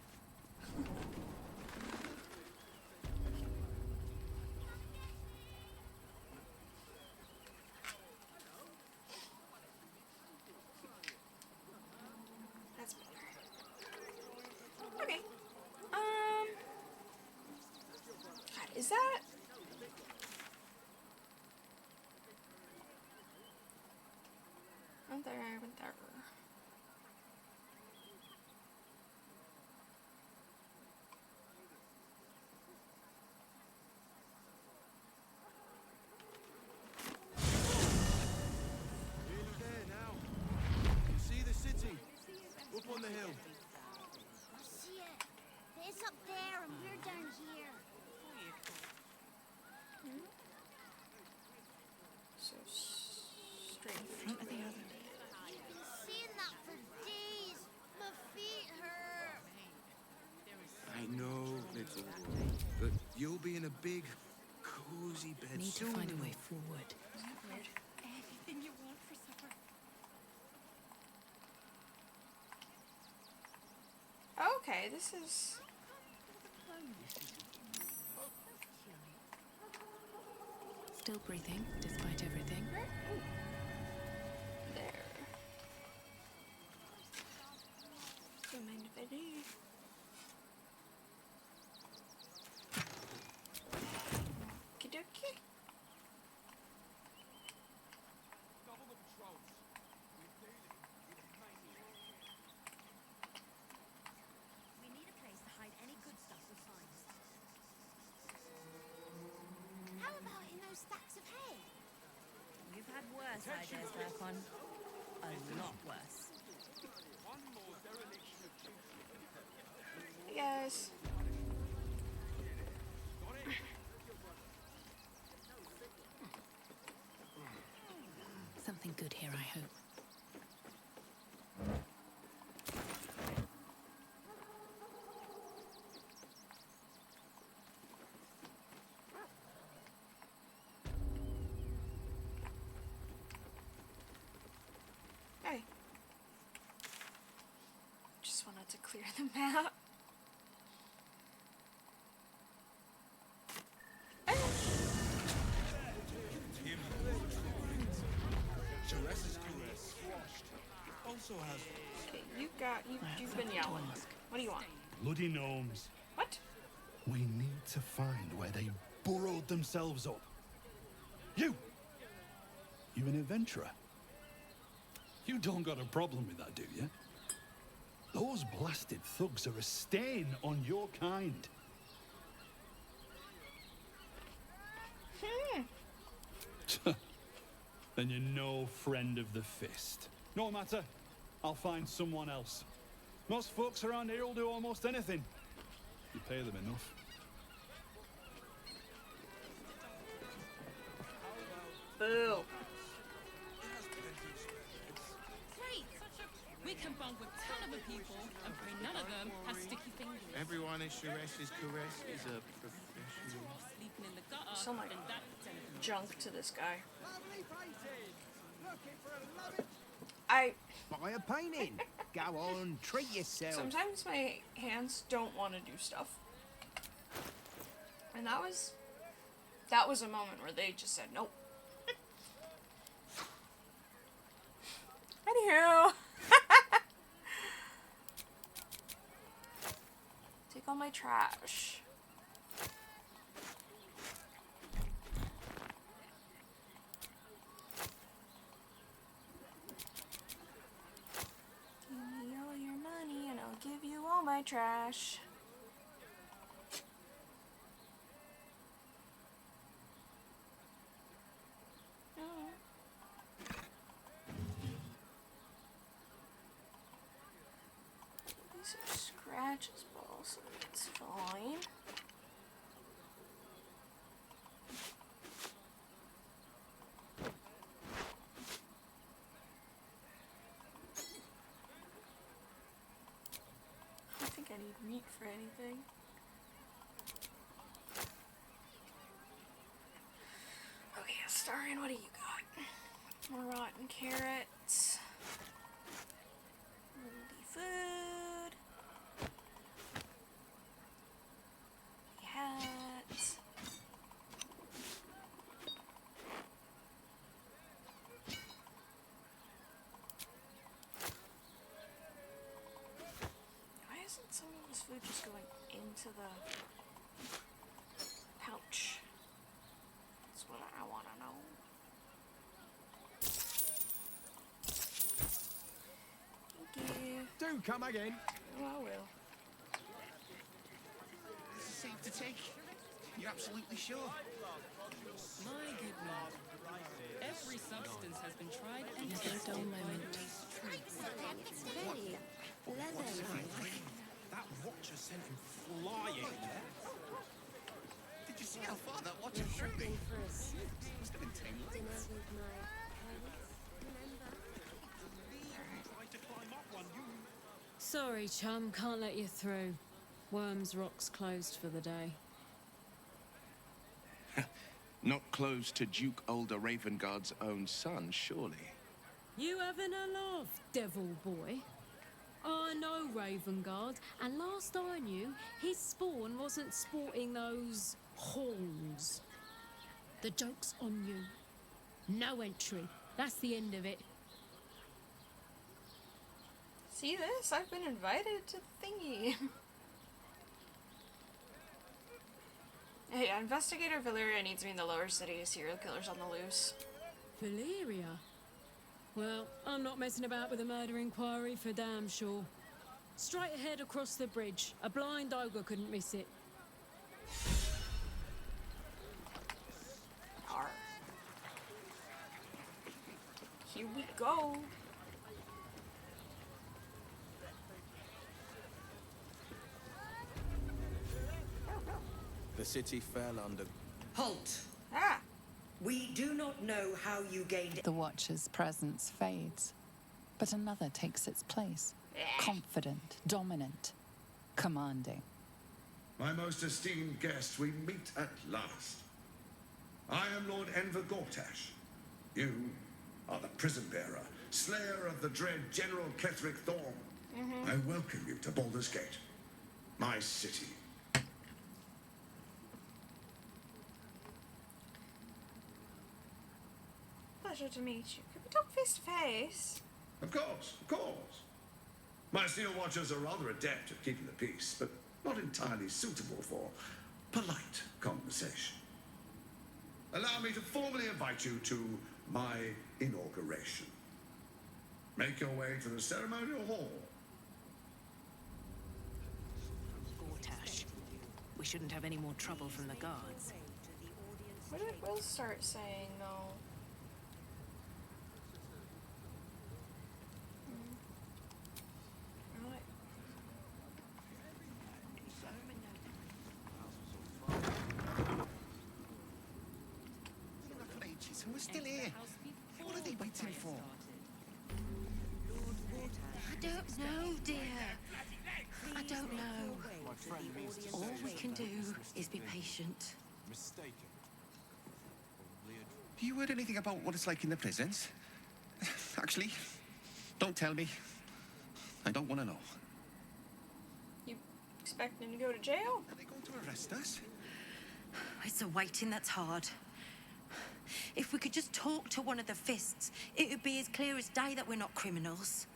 That's better. Okay. God, is that? Went there, went there. Nearly there now. You see the city? Up on the hill. I see it. It's up there and we're down here. So straight in front of the other. I've been seeing that for days. My feet hurt. I know, little one, but you'll be in a big, cozy bed Need soon. to find a way forward. Anything you want for supper. Okay, this is. Still breathing, despite everything. There. Don't mind if I do. Okey-dokey. We need a place to hide any good stuff we find. How about in those stacks of hay? We've had worse ideas to work on. A lot worse. Hey guys. Something good here, I hope. Hey. Just wanted to clear the map. Also has. Okay, you've been yelling. What do you want? Bloody gnomes. What? We need to find where they burrowed themselves up. You an adventurer? You don't got a problem with that, do you? Those blasted thugs are a stain on your kind. Then you're no friend of the fist. No matter, I'll find someone else. Most folks around here will do almost anything. You pay them enough. Boo. Great! We can bond with 10 other people and pray none of them have sticky fingers. Everyone is Sures's caress is a professional. Sleeping in the gutter, So much and that's anything. junk to this guy. Buy a painting. Go on, treat yourself. Sometimes my hands don't want to do stuff. And that was a moment where they just said nope. Anywho. Take all my trash. Give me all your money and I'll give you all my trash. These are scratches, balls, so it's fine. I don't think I need meat for anything. Okay, Starian, what do you got? More rotten carrots. food. Hat. Why isn't some of this food just going into the pouch? That's what I want to know. Thank you. Do come again. Oh, I will. Safe to take? You're absolutely sure? My goodness. Every substance has been tried and tested. Dull moment. That watcher sent him flying. Did you see how far that watcher threw me? Must have been 10 legs. Tried to climb up one, you... Sorry, chum, can't let you through. Worms Rock's closed for the day. Not close to Duke Older Ravengard's own son, surely. You having a laugh, devil boy? I know Ravengard, and last I knew, his spawn wasn't sporting those horns. The joke's on you. No entry. That's the end of it. See this? I've been invited to the thingy. Hey, Investigator Valeria needs me in the lower city. Serial killers on the loose. Valeria? Well, I'm not messing about with a murder inquiry for damn sure. Straight ahead across the bridge. A blind ogre couldn't miss it. Arr. Here we go. The city fell under... Halt! Ah! We do not know how you gained... The Watcher's presence fades, but another takes its place. Confident, dominant, commanding. My most esteemed guest, we meet at last. I am Lord Enver Gortash. You are the prison bearer, slayer of the dread General Ketheric Thorn. I welcome you to Baldur's Gate, my city. Pleasure to meet you. Could we talk face to face? Of course, of course. My Steel Watchers are rather adept at keeping the peace, but not entirely suitable for polite conversation. Allow me to formally invite you to my inauguration. Make your way to the ceremonial hall. Gortash. We shouldn't have any more trouble from the guards. What did Will start saying, though? Right. For ages, and we're still here. What are they waiting for? I don't know, dear. I don't know. All we can do is be patient. Mistaken. Have you heard anything about what it's like in the prisons? Actually, don't tell me. I don't want to know. You expecting to go to jail? Are they going to arrest us? It's the waiting that's hard. If we could just talk to one of the fists, it would be as clear as day that we're not criminals.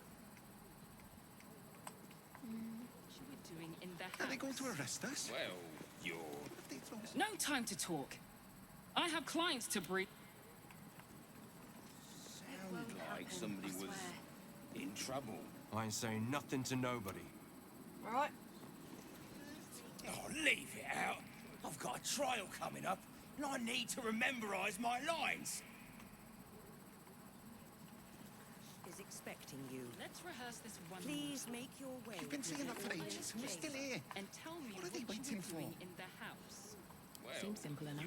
Are they going to arrest us? Well, you're... No time to talk. I have clients to brief. Sounded like somebody was in trouble. I ain't saying nothing to nobody. Right. Oh, leave it out. I've got a trial coming up, and I need to rememberize my lines. Is expecting you. Let's rehearse this one. Please make your way. You've been saying that for ages, and we're still here. And tell me What are they waiting for? in the house. Well, Seems simple enough.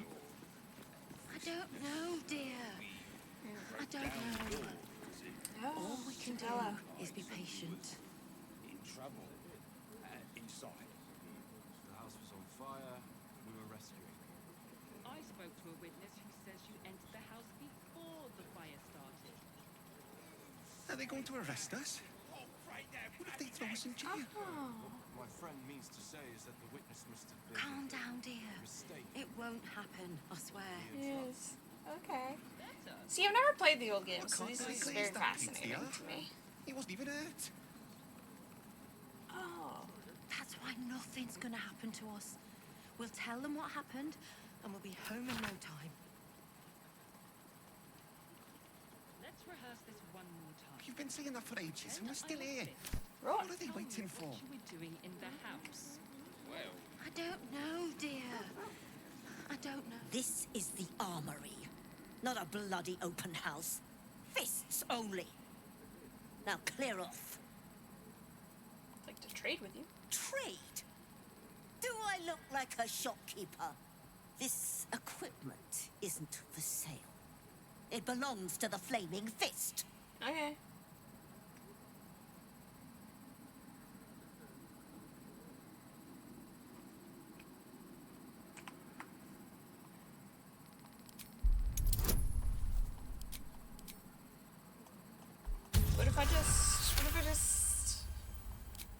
I don't know, dear. I don't know. All we can do is be patient. in trouble. Inside. The house was on fire. We were rescuing. I spoke to a witness who says you entered the house before the fire started. Are they going to arrest us? Oh, right now. What if they wasn't you? Oh. What my friend means to say is that the witness must have been... Calm down, dear. Mistake. It won't happen, I swear. Yes. Okay. See, I've never played the old games, so this is very fascinating to me. He wasn't even hurt. Oh. That's why nothing's gonna happen to us. We'll tell them what happened, and we'll be home in no time. Let's rehearse this one more time. You've been saying that for ages, and we're still here. Right. What are they waiting for? What you were doing in the house? Well... I don't know, dear. I don't know. This is the armory, not a bloody open house. Fists only. Now clear off. I'd like to trade with you. Trade? Do I look like a shopkeeper? This equipment isn't for sale. It belongs to the Flaming Fist. Okay. What if I just...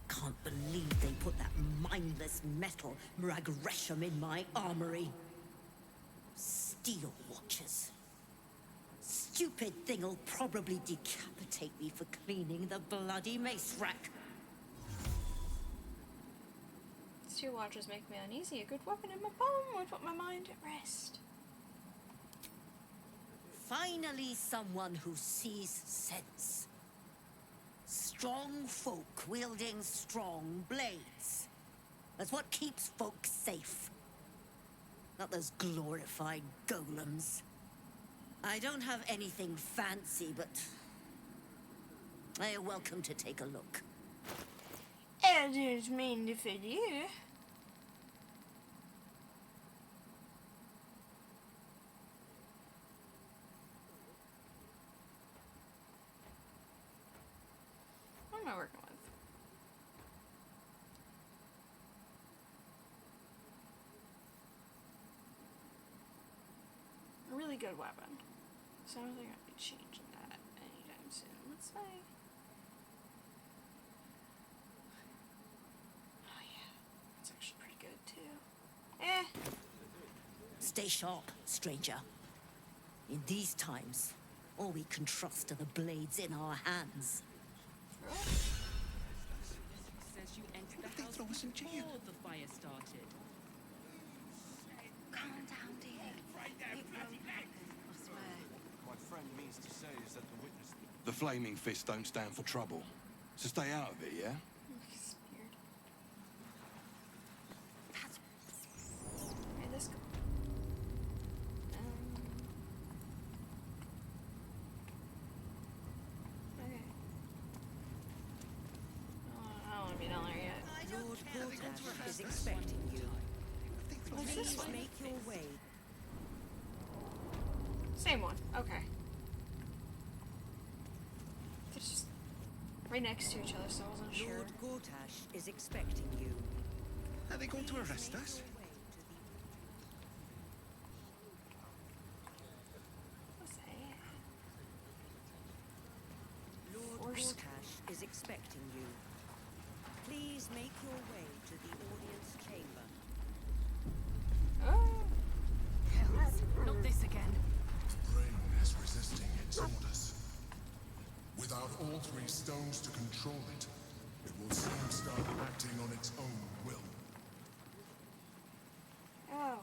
Can't believe they put that mindless metal Mragresham in my armory. Steel watchers. Stupid thing'll probably decapitate me for cleaning the bloody mace rack. Steel watches make me uneasy. A good weapon in my palm would put my mind at rest. Finally, someone who sees sense. Strong folk wielding strong blades. That's what keeps folk safe. Not those glorified golems. I don't have anything fancy, but you're welcome to take a look. I didn't mean to fit you. What am I working with? A really good weapon. So I don't think I'll be changing that anytime soon. Let's say. Oh yeah, it's actually pretty good too. Stay sharp, stranger. In these times, all we can trust are the blades in our hands. Says you entered the house before the fire started. Calm down, dear. It won't happen, I swear. My friend means to say is that the witness... The Flaming Fist don't stand for trouble. So stay out of it, yeah? Okay, let's go. Okay. I don't want to be down there yet. Lord Gortash is expecting you. What's this one? Make your way. Same one. Okay. They're just right next to each other, so I wasn't sure. Lord Gortash is expecting you. Are they going to arrest us? What's that? Lord Gortash is expecting you. Please make your way to the audience chamber. Oh. Not this again. The brain is resisting its orders. Without all three stones to control it, it will soon start acting on its own will. Oh.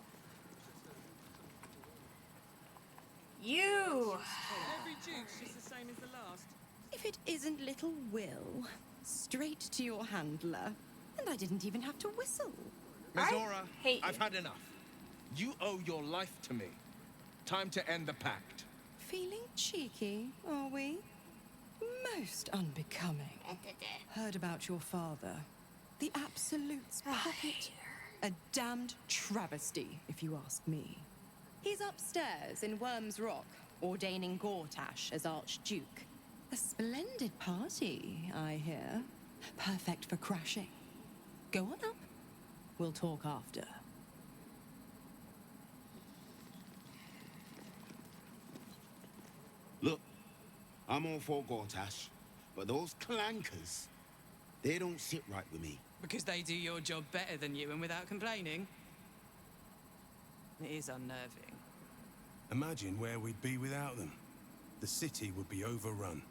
You. Every juke's just the same as the last. If it isn't little Will, straight to your handler, and I didn't even have to whistle. Mizora, hate I've had enough. You owe your life to me. Time to end the pact. Feeling cheeky, are we? Most unbecoming. Heard about your father. The Absolute's puppet. A damned travesty, if you ask me. He's upstairs in Worm's Rock, ordaining Gortash as Archduke. A splendid party, I hear. Perfect for crashing. Go on up. We'll talk after. Look, I'm all for Gortash, but those clankers, They don't sit right with me. Because they do your job better than you and without complaining. It is unnerving. Imagine where we'd be without them. The city would be overrun.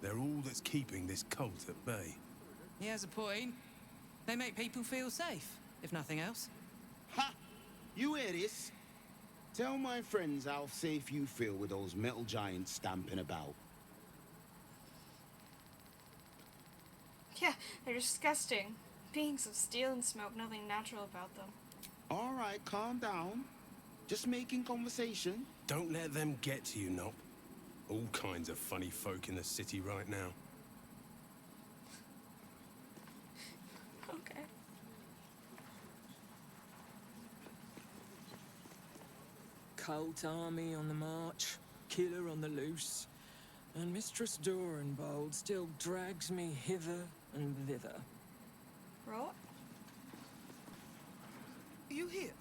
They're all that's keeping this cult at bay. He has a point. They make people feel safe, if nothing else. Ha! You hear this? Tell my friends how safe you feel with those metal giants stamping about. Yeah, they're disgusting. Beings of steel and smoke, nothing natural about them. All right, calm down. Just making conversation. Don't let them get to you, Nop. All kinds of funny folk in the city right now. Okay. Cult army on the march, killer on the loose, and Mistress Dorenbold still drags me hither and thither. Right? You hear?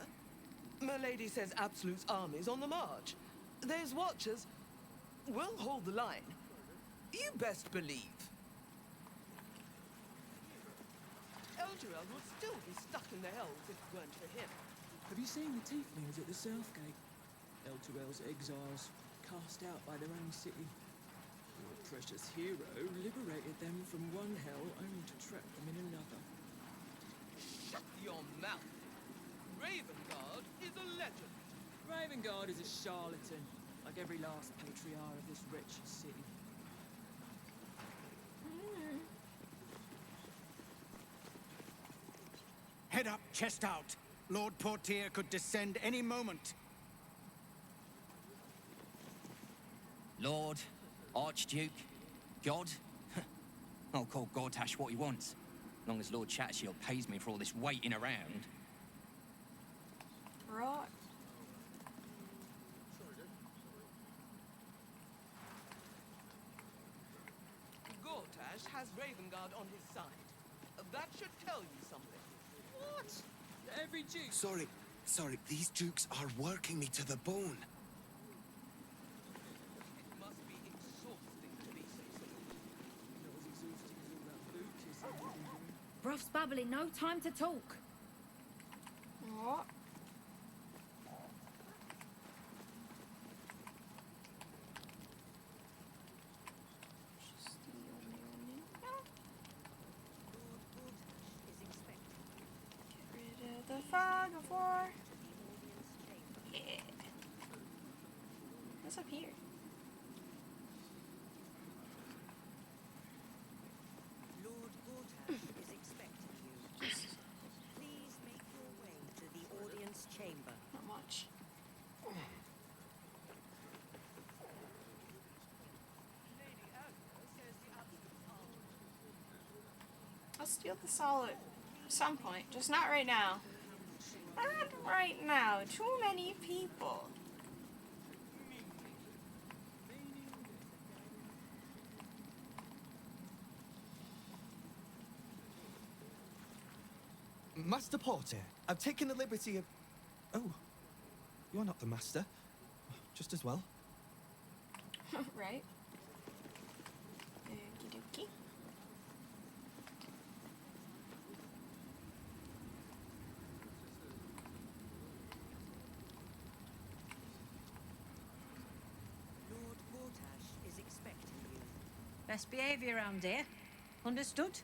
Milady says Absolute's army's on the march. There's watchers. We'll hold the line. You best believe. Eldurel would still be stuck in the hells if it weren't for him. Have you seen the tieflings at the Southgate? Eldurel's exiles, cast out by their own city. Your precious hero liberated them from one hell only to trap them in another. Shut your mouth! Ravengard is a legend. Ravengard is a charlatan, like every last patriarch of this wretched city. Head up, chest out. Lord Portier could descend any moment. Lord, Archduke, God. I'll call Gortash what he wants. As long as Lord Chattershield pays me for all this waiting around. Right. Gortash has Ravengard on his side. That should tell you something. What? Every duke... Sorry, these dukes are working me to the bone. It must be exhausting to be so Not as exhausting as all that boot is. Bruff's babbling, no time to talk. What? The fog of war. Yeah. What's up here? Lord Gortash is expecting you. Please make your way to the audience chamber. Not much. I'll steal the solid at some point, just not right now. Not right now. Too many people. Master Porter, I've taken the liberty of... Oh, you're not the master. Just as well. Right? Okie dokie. Lord Gortash is expecting you. Best behavior around here. Understood?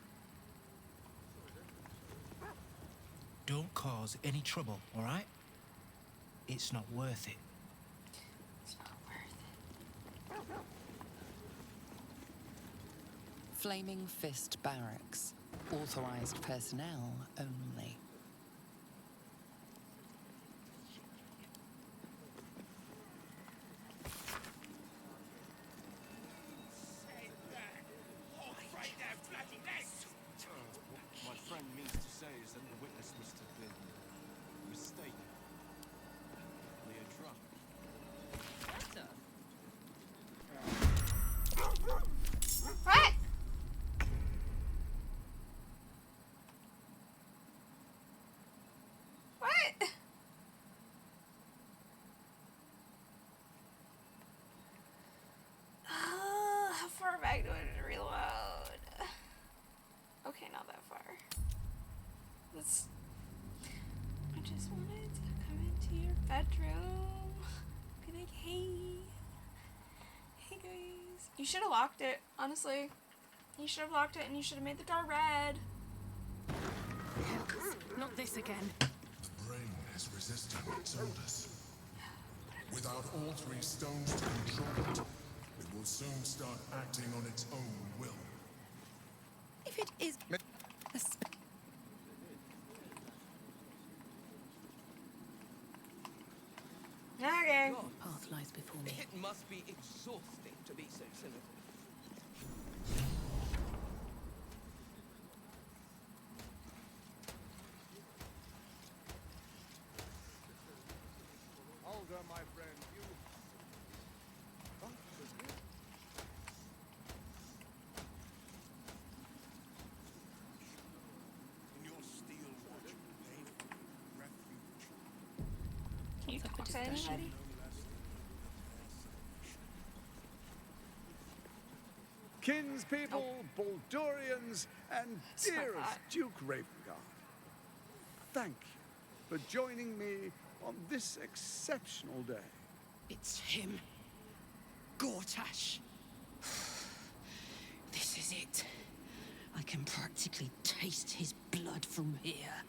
Don't cause any trouble, all right? It's not worth it. It's not worth it. Flaming Fist Barracks. Authorized personnel only. What my friend means to say is that the witness must have been mistaken. Leodra. What? You should have locked it, honestly. You should have locked it and you should have made the door red. Not this again. The brain is resisting its orders. Without all 3 stones to control it, it will soon start acting on its own will. If it is... Okay. Path lies before me. It must be exhausting to be so cynical. Olga, my friend, you... In your steel watch, painful refuge. Can you talk to anybody? Kinspeople, Baldurians, and dearest Duke Ravengard, thank you for joining me on this exceptional day. It's him. Gortash. This is it. I can practically taste his blood from here.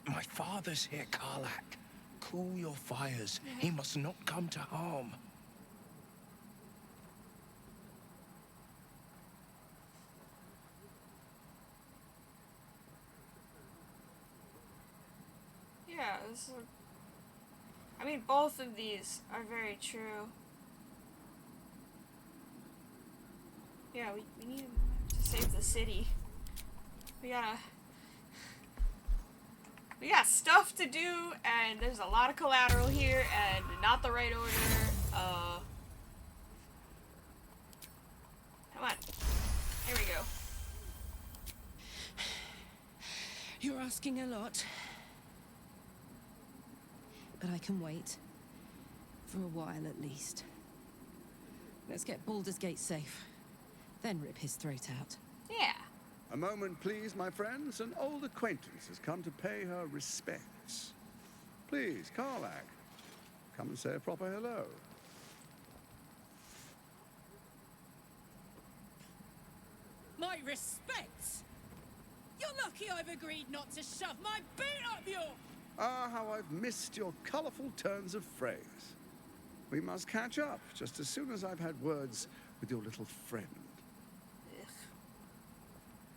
My father's here, Karlak. Cool your fires. He must not come to harm. Yeah, this is I mean, both of these are very true. Yeah, we need to save the city. We got stuff to do, and there's a lot of collateral here, and not the right order. Come on. Here we go. You're asking a lot. But I can wait. For a while, at least. Let's get Baldur's Gate safe. Then rip his throat out. Yeah. A moment, please, my friends. An old acquaintance has come to pay her respects. Please, Karlak, come and say a proper hello. My respects! You're lucky I've agreed not to shove my boot up your... Ah, how I've missed your colourful turns of phrase. We must catch up just as soon as I've had words with your little friend.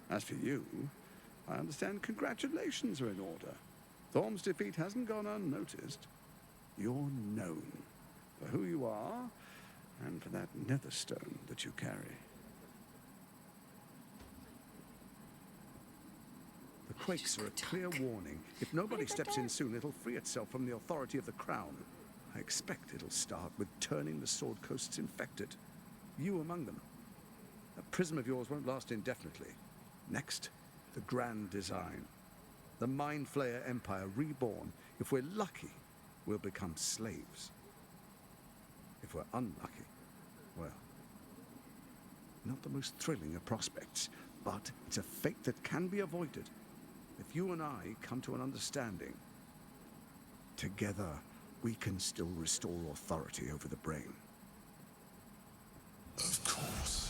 As for you, I understand congratulations are in order. Thorm's defeat hasn't gone unnoticed. You're known for who you are and for that netherstone that you carry. The quakes are a clear warning. If nobody steps in soon, it'll free itself from the authority of the crown. I expect it'll start with turning the Sword Coasts infected. You among them. A prism of yours won't last indefinitely. Next, the grand design. The Mind Flayer Empire reborn. If we're lucky, we'll become slaves. If we're unlucky, well, not the most thrilling of prospects, but it's a fate that can be avoided. If you and I come to an understanding, together we can still restore authority over the brain. Of course.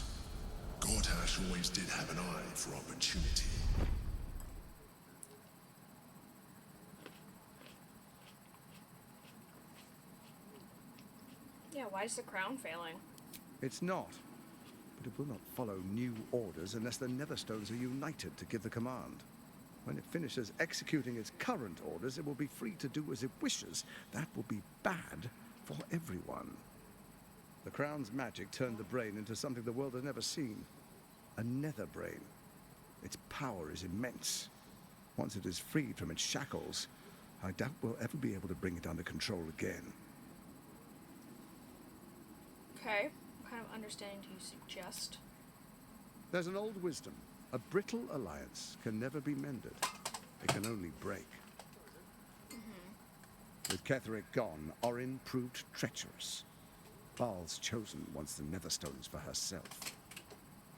Gortash always did have an eye for opportunity. Yeah, why is the crown failing? It's not, but it will not follow new orders unless the Netherstones are united to give the command. When it finishes executing its current orders, it will be free to do as it wishes. That will be bad for everyone. The Crown's magic turned the brain into something the world has never seen. A nether brain. Its power is immense. Once it is freed from its shackles, I doubt we'll ever be able to bring it under control again. Okay. What kind of understanding do you suggest? There's an old wisdom. A brittle alliance can never be mended. It can only break. With Ketheric gone, Orin proved treacherous. Val's chosen wants the Netherstones for herself.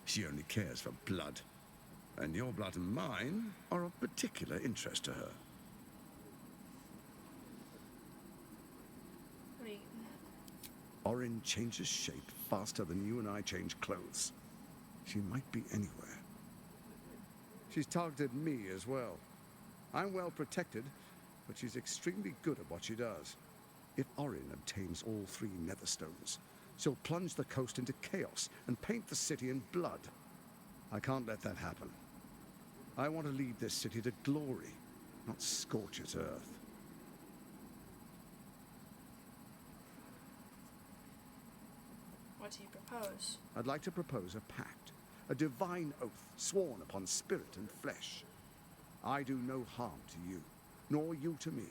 She only cares for blood. And your blood and mine are of particular interest to her. Orin changes shape faster than you and I change clothes. She might be anywhere. She's targeted me as well. I'm well protected, but she's extremely good at what she does. If Orin obtains all 3 Netherstones, she'll plunge the coast into chaos and paint the city in blood. I can't let that happen. I want to lead this city to glory, not scorch its earth. What do you propose? I'd like to propose a pact, a divine oath sworn upon spirit and flesh. I do no harm to you, nor you to me.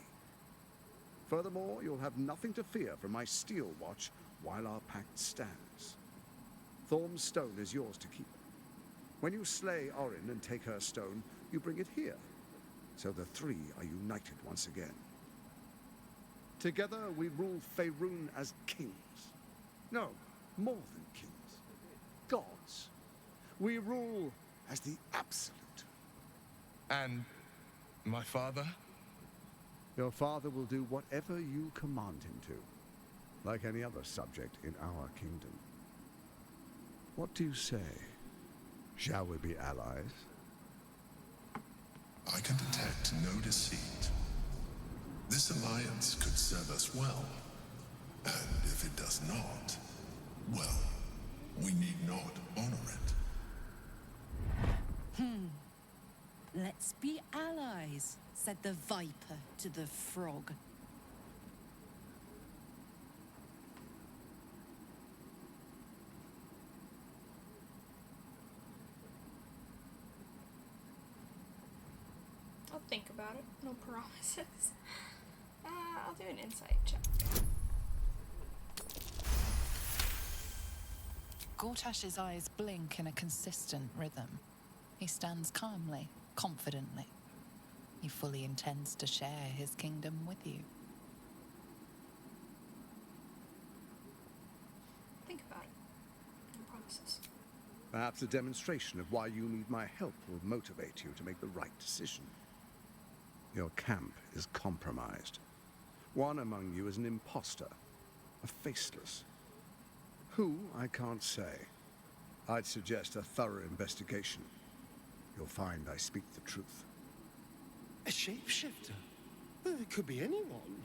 Furthermore, you'll have nothing to fear from my steel watch while our pact stands. Thorm's stone is yours to keep. When you slay Orin and take her stone, you bring it here, so the 3 are united once again. Together we rule Faerun as kings. No, more than kings. Gods. We rule as the Absolute. And my father? Your father will do whatever you command him to, like any other subject in our kingdom. What do you say? Shall we be allies? I can detect no deceit. This alliance could serve us well. And if it does not, well, we need not honor it. Let's be allies, said the viper to the frog. I'll think about it. No promises. I'll do an insight check. Gortash's eyes blink in a consistent rhythm. He stands calmly, confidently. He fully intends to share his kingdom with you. Think about it. No promises. Perhaps a demonstration of why you need my help will motivate you to make the right decision. Your camp is compromised. One among you is an imposter, a faceless. Who, I can't say. I'd suggest a thorough investigation. You'll find I speak the truth. A shapeshifter? It could be anyone.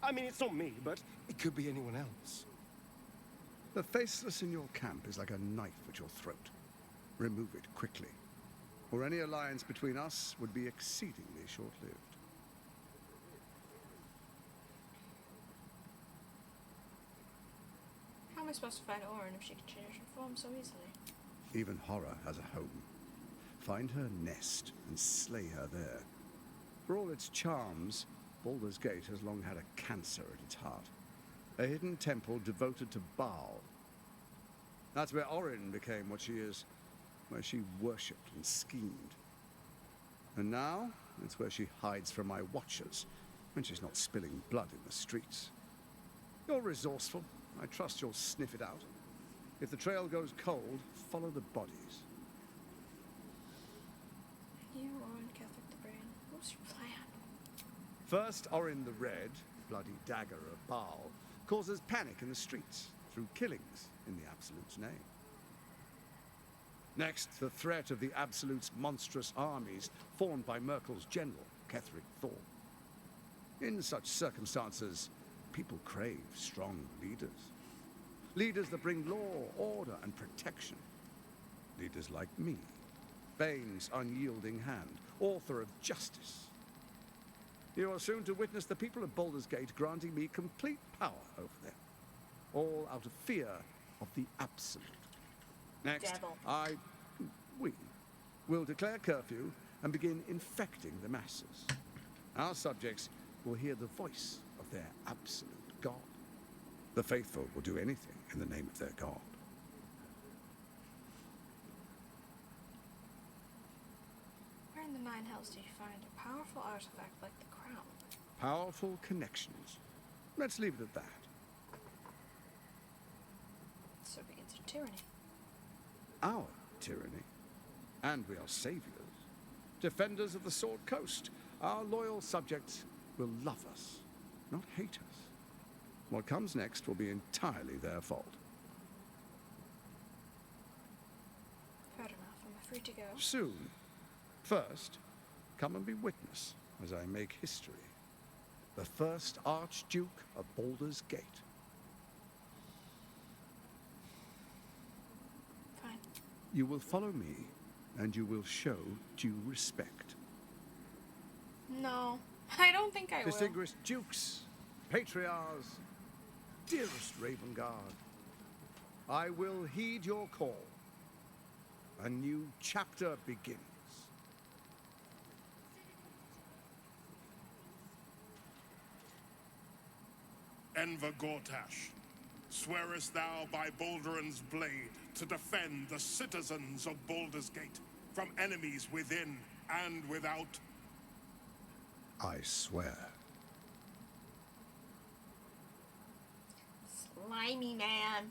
I mean, it's not me, but it could be anyone else. The faceless in your camp is like a knife at your throat. Remove it quickly, or any alliance between us would be exceedingly short-lived. How am I supposed to find Orin if she can change her form so easily? Even horror has a home. Find her nest and slay her there. For all its charms, Baldur's Gate has long had a cancer at its heart. A hidden temple devoted to Baal. That's where Orin became what she is, where she worshipped and schemed. And now, it's where she hides from my watchers, when she's not spilling blood in the streets. You're resourceful. I trust you'll sniff it out. If the trail goes cold, follow the bodies. You, Orin, Catholic the Brain. What's your plan? First, Orin the Red, bloody dagger of Baal, causes panic in the streets through killings in the Absolute's name. Next, the threat of the Absolute's monstrous armies formed by Merkel's general, Ketheric Thorm. In such circumstances, people crave strong leaders. Leaders that bring law, order, and protection. Leaders like me, Bane's unyielding hand, author of justice. You are soon to witness the people of Baldur's Gate granting me complete power over them, all out of fear of the Absolute. Next, Devil. we will declare curfew and begin infecting the masses. Our subjects will hear the voice of their absolute God. The faithful will do anything in the name of their God. Where in the Nine Hells do you find a powerful artifact like the crown? Powerful connections. Let's leave it at that. So begins your tyranny. Our tyranny. And we are saviors. Defenders of the Sword Coast. Our loyal subjects will love us, not hate us. What comes next will be entirely their fault. Fair enough, I'm free to go. Soon. First, come and be witness as I make history. The first Archduke of Baldur's Gate. Fine. You will follow me, and you will show due respect. No, I don't think I will. Distinguished dukes, patriarchs, dearest Ravengard, I will heed your call. A new chapter begins. Enver Gortash, swearest thou by Balduran's blade to defend the citizens of Baldur's Gate from enemies within and without? I swear. Slimy man.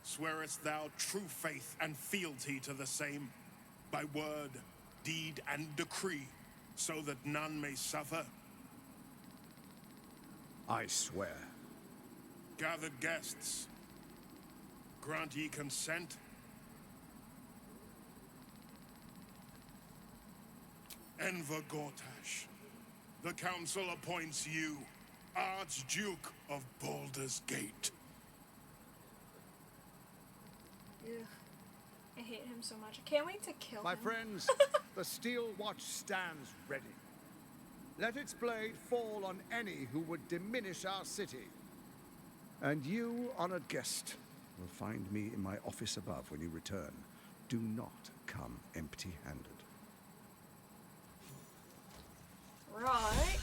Swearest thou true faith and fealty to the same, by word, deed, and decree, so that none may suffer? I swear. Gathered guests, grant ye consent? Enver Gortash, the council appoints you Archduke of Baldur's Gate. Ugh. I hate him so much. I can't wait to kill him. My friends, the steel watch stands ready. Let its blade fall on any who would diminish our city. And you, honored guest, will find me in my office above when you return. Do not come empty-handed. Right.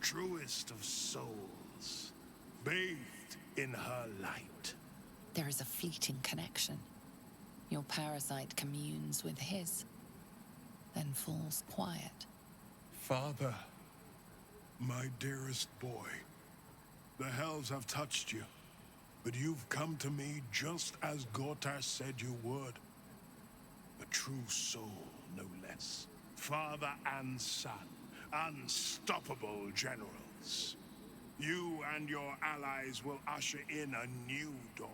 Truest of souls, bathed in her light. There is a fleeting connection. Your parasite communes with his, then falls quiet. Father, my dearest boy, the hells have touched you, but you've come to me just as Gortash said you would. A true soul, no less. Father and son, unstoppable generals. You and your allies will usher in a new dawn.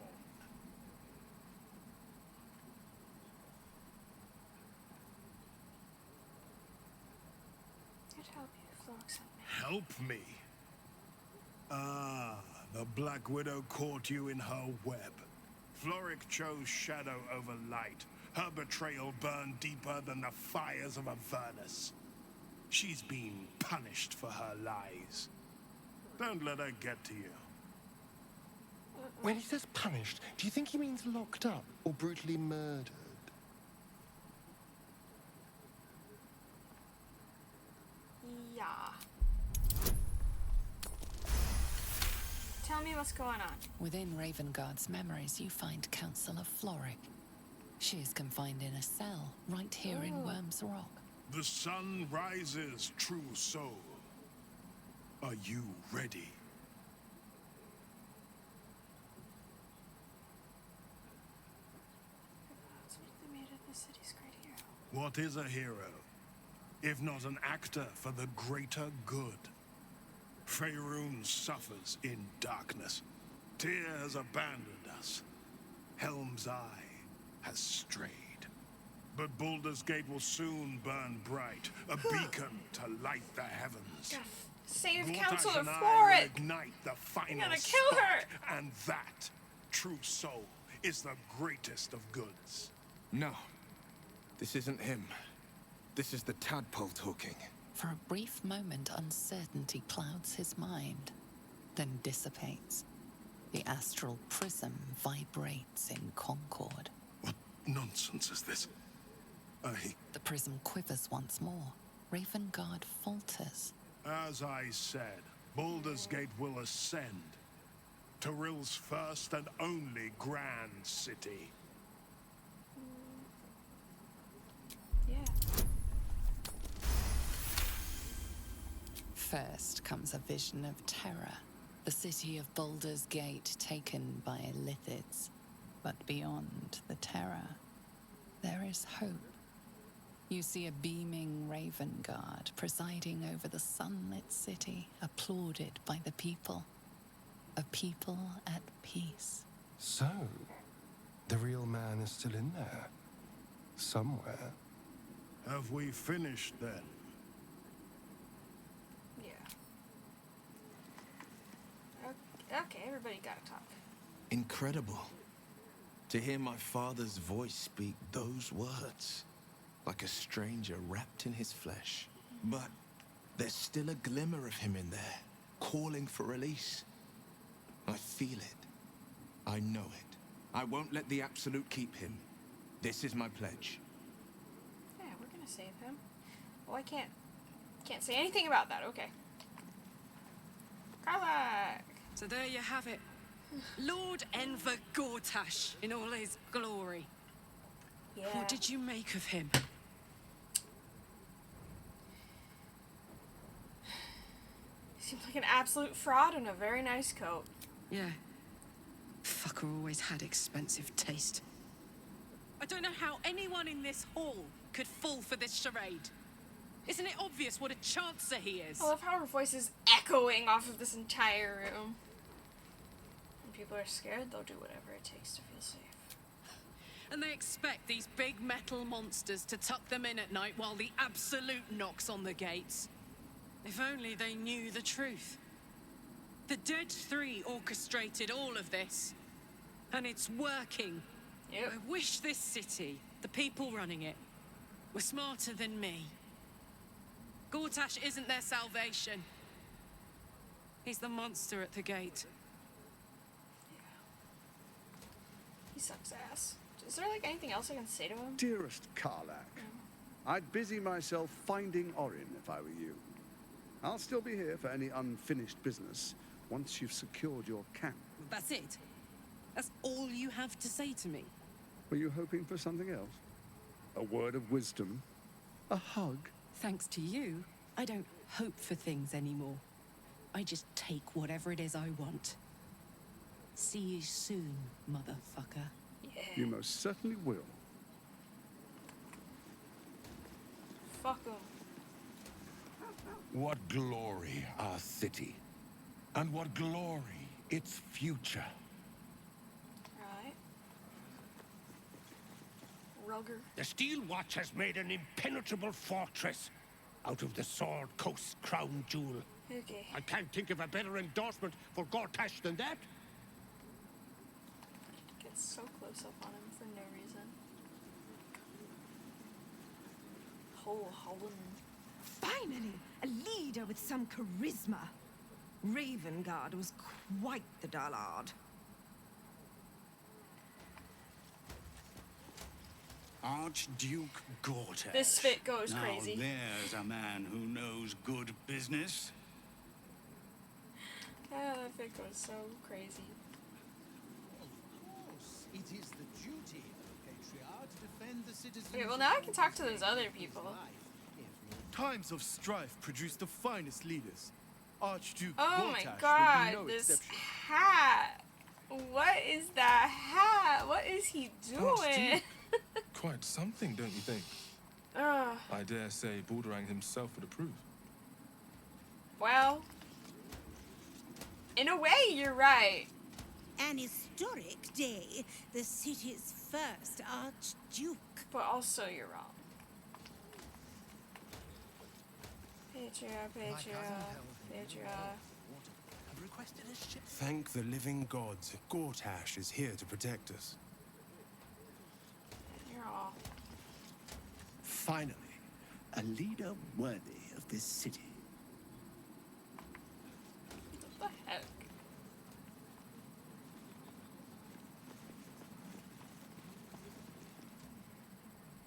I'd help you if Florrick sent me. Help me? Ah, the Black Widow caught you in her web. Florrick chose shadow over light. Her betrayal burned deeper than the fires of Avernus. She's been punished for her lies. Don't let her get to you. When he says punished, do you think he means locked up or brutally murdered? Yeah. Tell me what's going on. Within Ravengard's memories, you find Councillor Florrick. She is confined in a cell right here in Worm's Rock. The sun rises, true soul. Are you ready? That's what they made of the city's great hero. What is a hero, if not an actor for the greater good? Faerun suffers in darkness. Tyr has abandoned us. Helm's Eye has strayed. But Baldur's Gate will soon burn bright, a beacon to light the heavens. Save Gortash Councillor and I will Florrick! ignite the final gotta kill her! spark, and that, true soul, is the greatest of goods. No. This isn't him. This is the tadpole talking. For a brief moment, uncertainty clouds his mind, then dissipates. The astral prism vibrates in concord. What nonsense is this? The prism quivers once more. Ravengard falters. As I said, Baldur's Gate will ascend. Tyrill's first and only grand city. Yeah. First comes a vision of terror. The city of Baldur's Gate taken by Lithids. But beyond the terror, there is hope. You see a beaming raven guard presiding over the sunlit city, applauded by the people. A people at peace. So, the real man is still in there. Somewhere. Have we finished then? Yeah. Okay, everybody gotta talk. Incredible. To hear my father's voice speak those words. Like a stranger wrapped in his flesh. But there's still a glimmer of him in there, calling for release. I feel it. I know it. I won't let the Absolute keep him. This is my pledge. Yeah, we're gonna save him. Oh, I can't say anything about that. Okay. Karlach! So there you have it. Lord Enver Gortash in all his glory. Yeah. What did you make of him? Seems like an absolute fraud in a very nice coat. Yeah. Fucker always had expensive taste. I don't know how anyone in this hall could fall for this charade. Isn't it obvious what a chancer he is? I love how her voice is echoing off of this entire room. When people are scared, they'll do whatever it takes to feel safe. And they expect these big metal monsters to tuck them in at night while the Absolute knocks on the gates. If only they knew the truth. The Dead Three orchestrated all of this. And it's working. Yep. I wish this city, the people running it, were smarter than me. Gortash isn't their salvation. He's the monster at the gate. He sucks ass. Is there like anything else I can say to him? Dearest Karlach, I'd busy myself finding Orin if I were you. I'll still be here for any unfinished business once you've secured your camp. That's it? That's all you have to say to me? Were you hoping for something else? A word of wisdom? A hug? Thanks to you, I don't hope for things anymore. I just take whatever it is I want. See you soon, motherfucker. Yeah. You most certainly will. Fuck him. What glory our city, and what glory its future. Right. Rugger. The Steel Watch has made an impenetrable fortress out of the Sword Coast crown jewel. Okay. I can't think of a better endorsement for Gortash than that. Gets so close up on him for no reason. Whole Holland. Finally, a leader with some charisma. Ravengard was quite the dullard. Archduke Gortash. This fit goes now crazy. There's a man who knows good business. Yeah, that fit goes so crazy. It is the duty of a patriarch to defend the citizens. Okay, well now I can talk to those other people. Times of strife produce the finest leaders. Archduke Oh my Gortash god, will be no this exception. hat! What is that hat? What is he doing? Quite something, don't you think? Ugh. I dare say Balderang himself would approve. Well, in a way, you're right. An historic day, the city's first Archduke. But also, you're wrong. Patria. Thank the living gods. Gortash is here to protect us. You're all. Finally, a leader worthy of this city. What the heck?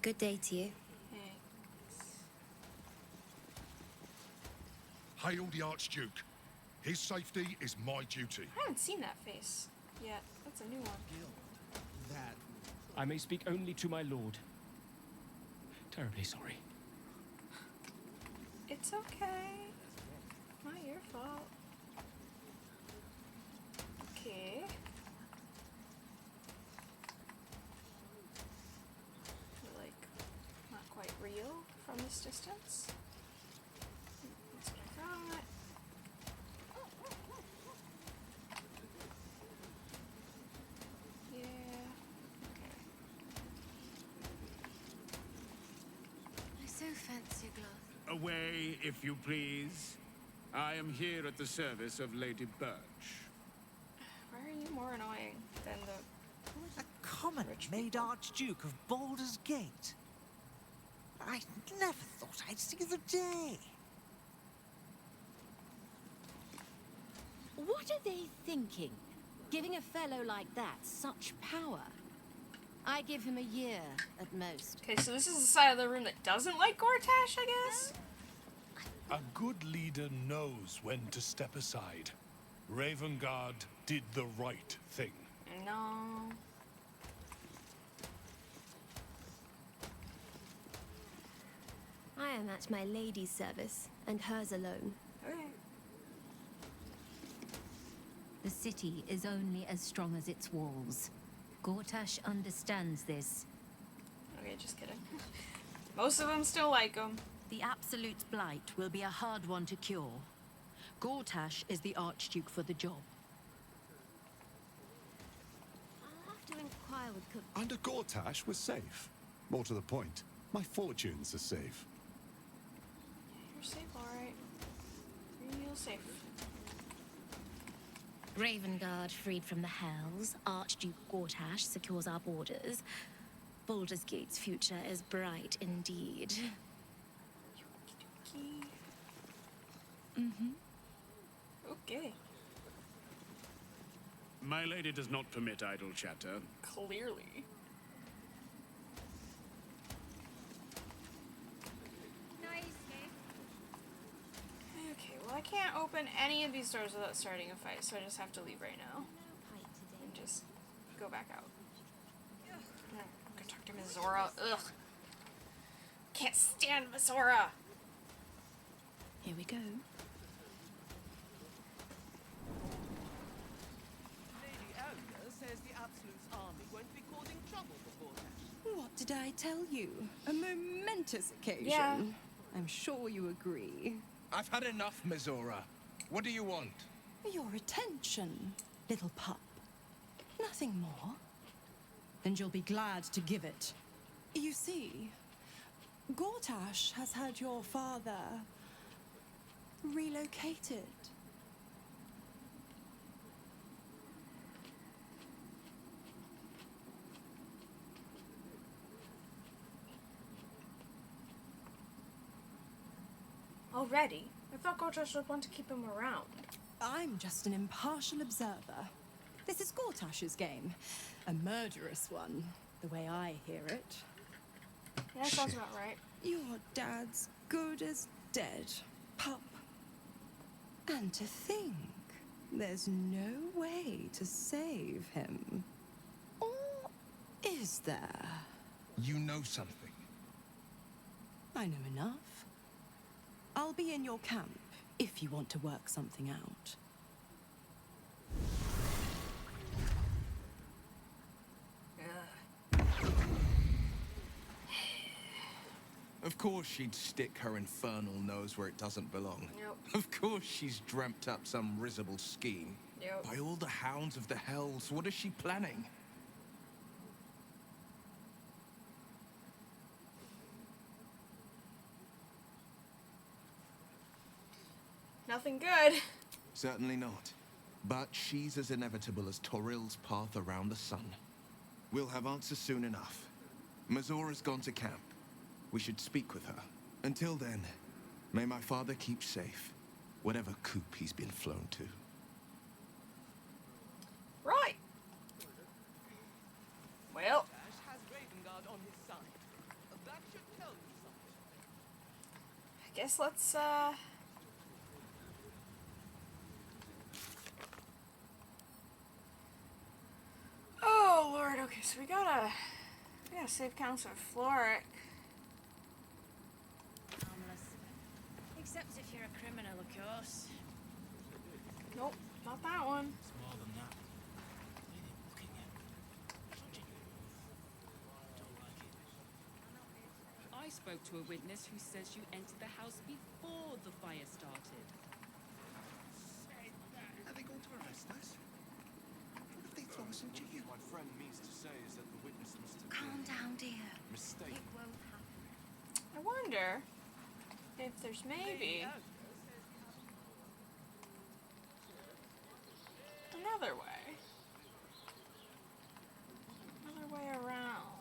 Good day to you. Hail the Archduke. His safety is my duty. I haven't seen that face yet. That's a new one. That I may speak only to my lord. Terribly sorry. It's okay. Not your fault. from this distance. That's what I got. Yeah. Okay. I so fancy a glass. Away, if you please. I am here at the service of Lady Birch. Why are you more annoying than the... A commoner made Archduke of Baldur's Gate. I never thought I'd see the day. What are they thinking? Giving a fellow like that such power? I give him a year at most. Okay, so this is the side of the room that doesn't like Gortash, I guess? A good leader knows when to step aside. Ravengard did the right thing. No. I am at my lady's service, and hers alone. Okay. The city is only as strong as its walls. Gortash understands this. Okay, just kidding. Most of them still like him. The Absolute's blight will be a hard one to cure. Gortash is the Archduke for the job. I'll have to inquire with Cook. Under Gortash, we're safe. More to the point, my fortunes are safe. You're safe, alright. Real safe. Ravengard freed from the Hells. Archduke Gortash secures our borders. Baldur's Gate's future is bright indeed. Mm-hmm. Okay. My lady does not permit idle chatter. Clearly. Okay, well I can't open any of these doors without starting a fight, so I just have to leave right now. And just go back out. I'm gonna talk to Mizora. Ugh. Can't stand Mizora. Here we go. Lady Elga says the Absolute's army won't be causing trouble for Gortash. What did I tell you? A momentous occasion. Yeah. I'm sure you agree. I've had enough, Mizora. What do you want? Your attention, little pup. Nothing more. And you'll be glad to give it. You see, Gortash has had your father relocated. Already? I thought Gortash would want to keep him around. I'm just an impartial observer. This is Gortash's game. A murderous one, the way I hear it. Yeah, that sounds about right. Your dad's good as dead, pup. And to think, there's no way to save him. Or is there? You know something. I know enough. I'll be in your camp if you want to work something out. Of course she'd stick her infernal nose where it doesn't belong. Nope. Of course she's dreamt up some risible scheme. Yep. By all the hounds of the hells, what is she planning? Nothing good. Certainly not. But she's as inevitable as Torril's path around the sun. We'll have answers soon enough. Mizora's gone to camp. We should speak with her. Until then, may my father keep safe, whatever coop he's been flown to. Right. Well. Gortash has Ravengard on his side. That should tell you something. I guess let's, Oh, Lord. Okay, so we gotta save Counselor Florrick. Harmless. Except if you're a criminal, of course. Nope, not that one. It's more than that. Really looking at judging you. Don't like it. I spoke to a witness who says you entered the house before the fire started. Are they going to arrest us? What if they throw us in jail? My friend means to say is that the witness must have Calm down, dear. Mistake. It won't happen. I wonder if there's maybe another way. Another way around.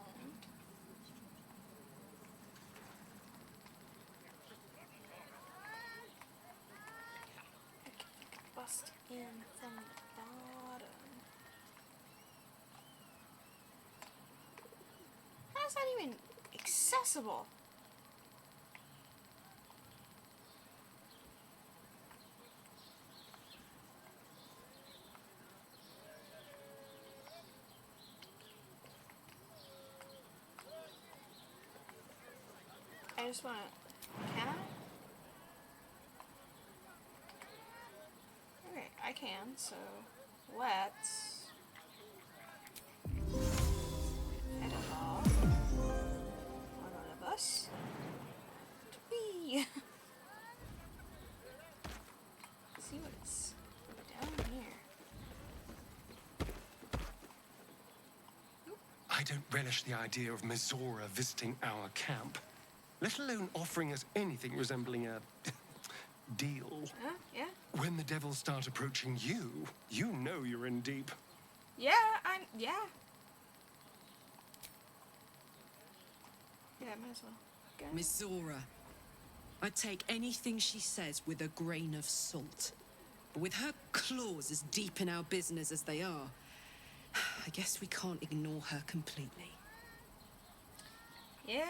I could bust in from the bottom. How's that even accessible? I just want to... Can I? Okay, I can, so let's... head off. One of us. Whee! See what's down here. I don't relish the idea of Mizora visiting our camp, let alone offering us anything resembling a deal. Yeah? When the devils start approaching you, you know you're in deep. Yeah, yeah. Yeah, might as well. Go. Miss Zora, I take anything she says with a grain of salt. But with her claws as deep in our business as they are, I guess we can't ignore her completely. Yeah.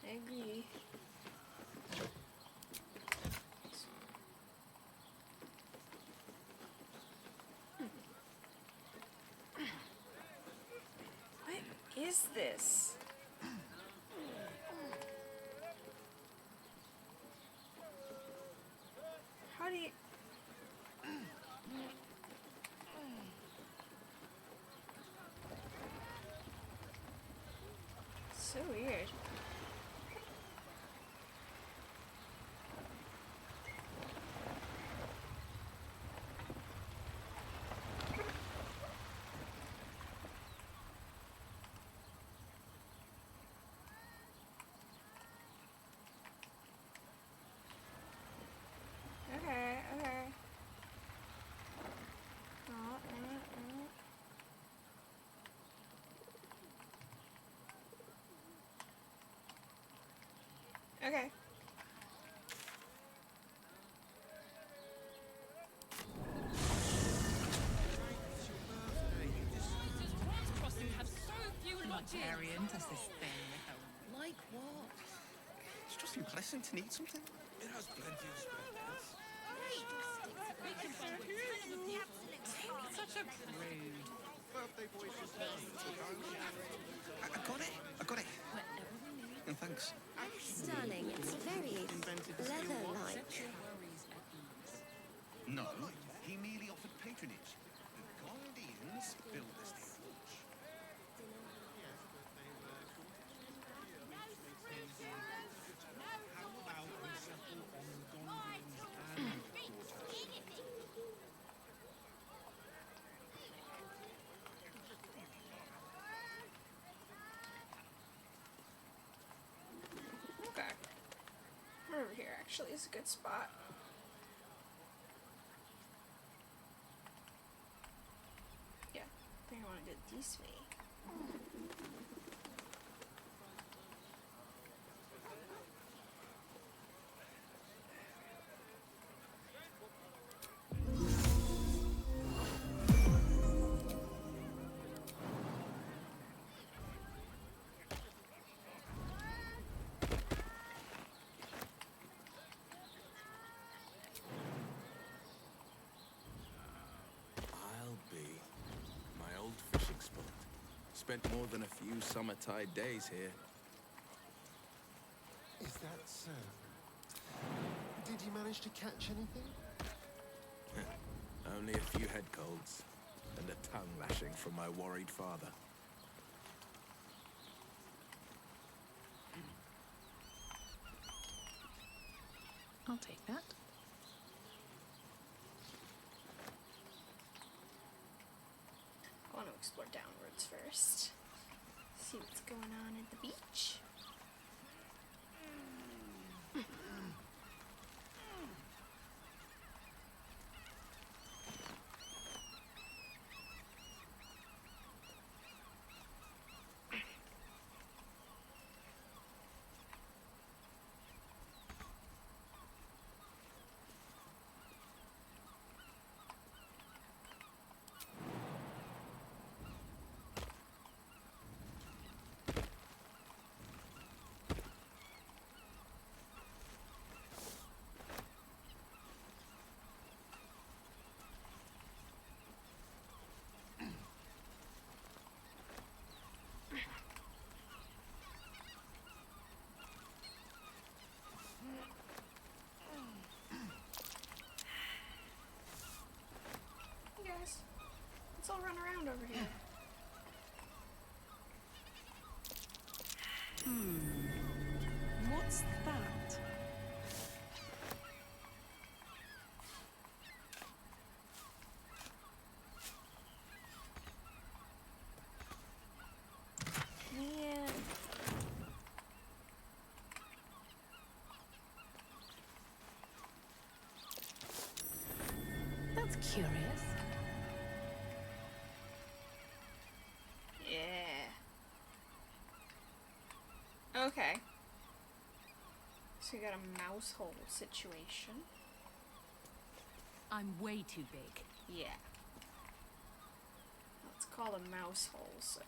I agree. What is this? How do you... So weird. Okay. Okay. Crossing have so few Targaryen does this thing with her. Like what? It's just a blessing to need something. It has plenty of space. Such a prude. I got it. And thanks. Sterling, it's very leather-like. No, he merely offered patronage. The Guardians built this forge. How about we settle on the Gondians and Gortash? Okay. Over here actually is a good spot. Yeah, I think I want to do it this way. I'll be my old fishing spot. Spent more than a few summer tide days here. Is that so? Did you manage to catch anything? Only a few head colds and a tongue lashing from my worried father. I'll take that. I want to explore downwards first. See what's going on at the beach. Let's all run around over here. What's that? Yeah. That's curious. Okay. So we got a mouse hole situation. I'm way too big. Yeah. Let's call a mouse hole, so...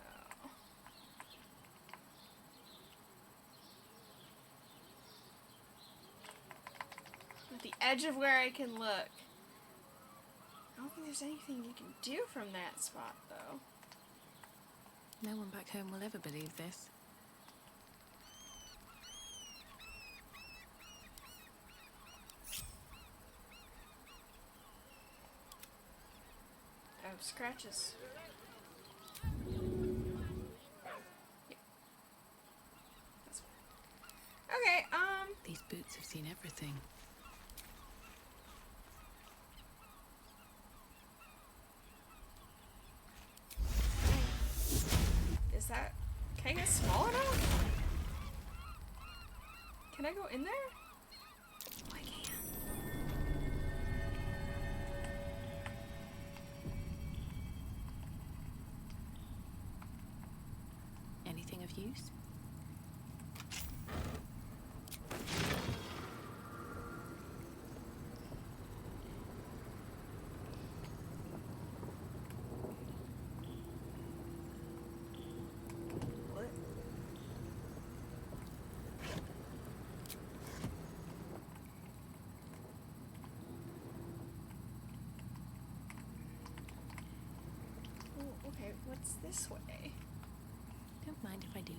At the edge of where I can look. I don't think there's anything you can do from that spot, though. No one back home will ever believe this. Oh, scratches. Okay, These boots have seen everything. Is that... Can I get small enough? Can I go in there? Oh, I can. Anything of use? What? Oh, okay, what's this way? Don't mind if I do.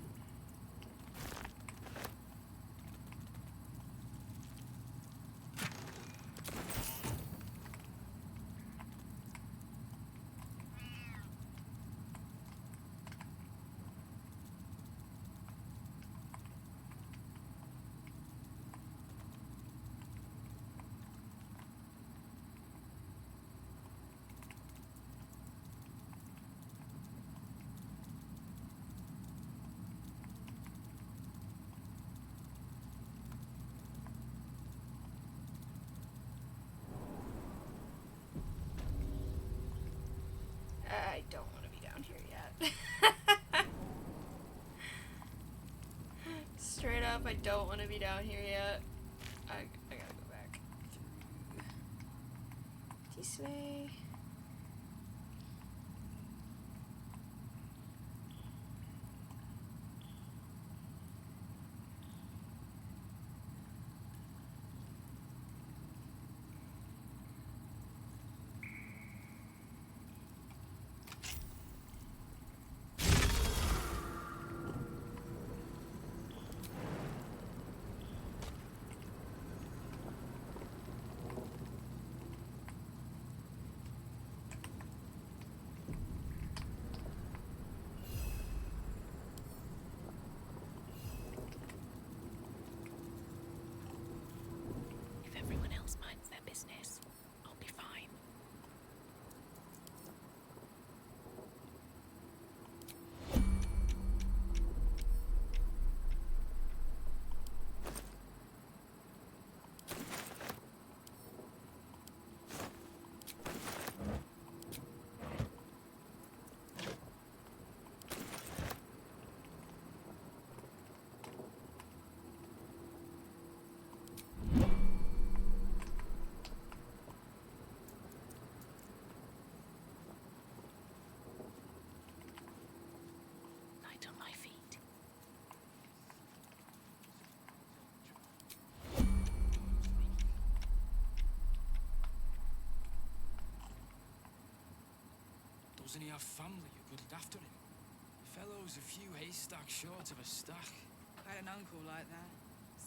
I don't want to be down here yet. Straight up, I don't want to be down here yet. I gotta go back through this way. business. I'll be fine. Light on my feet. Doesn't he have family who could look after him? The fellow's a few haystacks short of a stack. I had an uncle like that.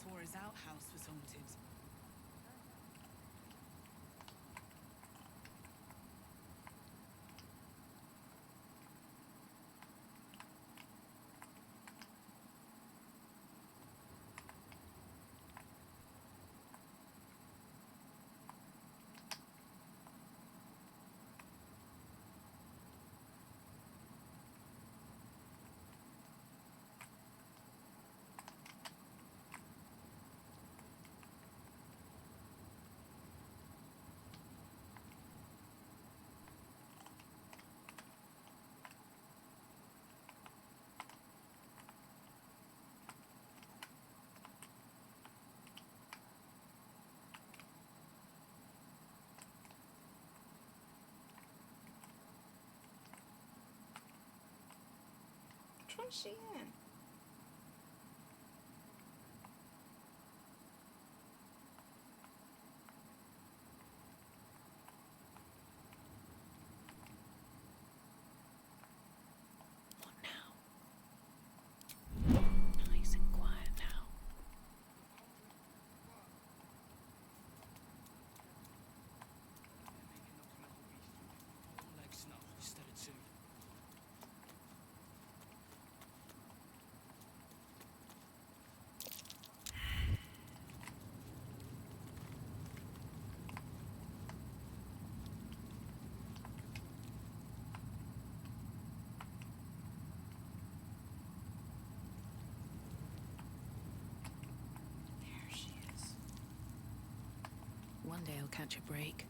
Swore his outhouse was haunted. Which one's she in? What now? Nice and quiet now. Legs now instead of two. There she is. One day I'll catch a break.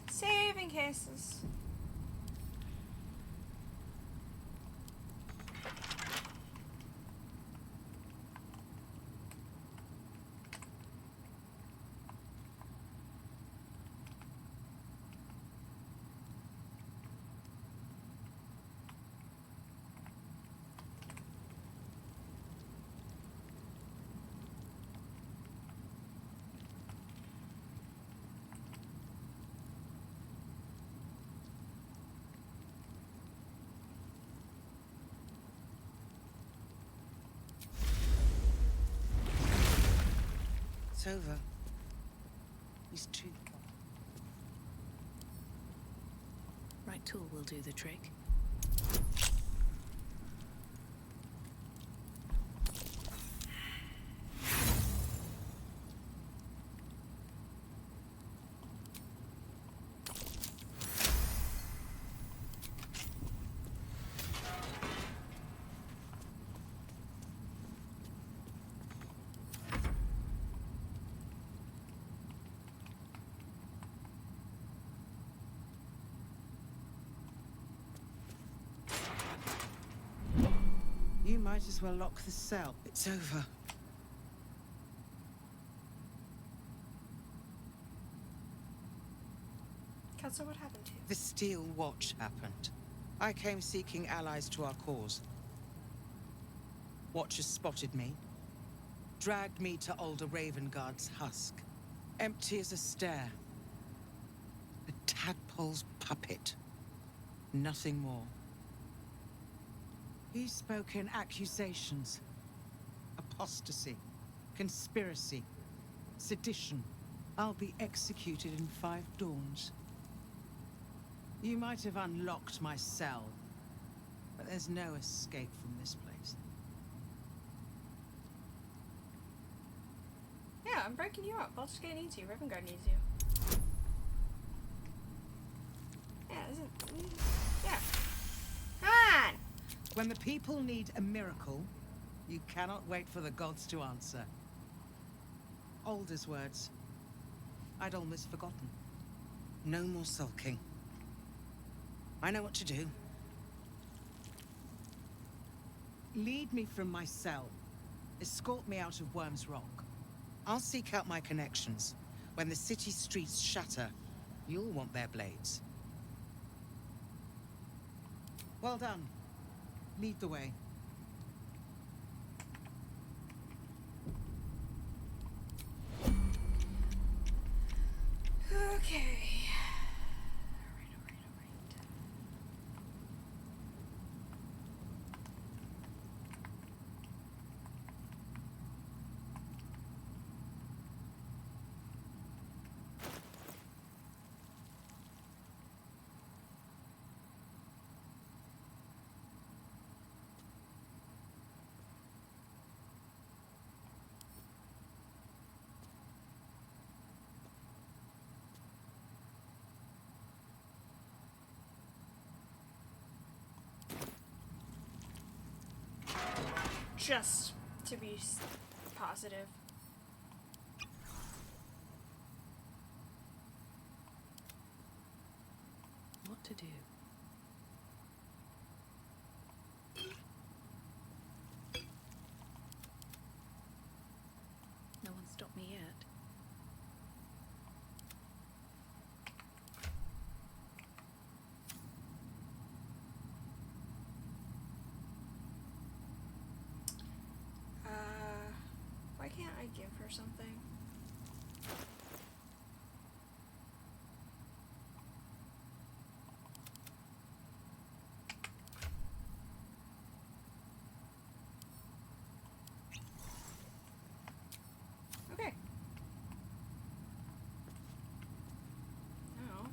Saving cases. It's over. He's too gone. Right tool will do the trick. You might as well lock the cell. It's over. Council, what happened to you? The Steel Watch happened. I came seeking allies to our cause. Watchers spotted me, dragged me to Older Ravenguard's husk. Empty as a stare. A tadpole's puppet. Nothing more. He spoke in accusations. Apostasy, conspiracy, sedition. I'll be executed in 5 dawns. You might have unlocked my cell, but there's no escape from this place. Yeah, I'm breaking you up. Baldur's Gate needs you. Ravengard needs you. Yeah, yeah. Come on! When the people need a miracle, you cannot wait for the gods to answer. Alder's words. I'd almost forgotten. No more sulking. I know what to do. Lead me from my cell. Escort me out of Worm's Rock. I'll seek out my connections. When the city streets shatter, you'll want their blades. Well done. Lead the way. Okay. Just to be positive. What to do? No one stopped me yet. Why can't I give her something? Okay. Now.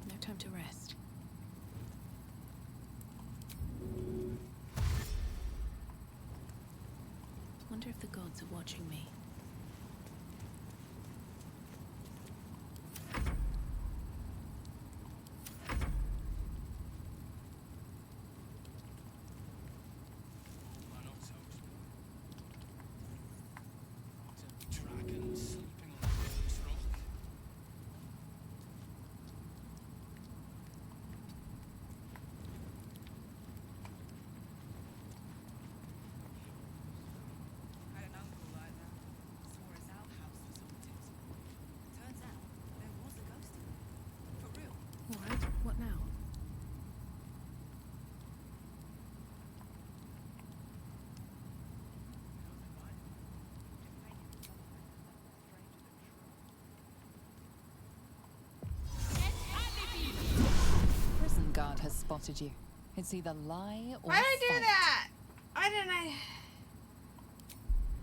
No time to rest. Wonder if the gods are watching me. Dragon sleeping on Worm's Rock. Had an uncle like that. Swore his outhouse was haunted. Turns out there was a ghost in it. For real. All right, what now? Prison guard has spotted you. It's either lie or Why did I do fight. that? Why didn't I?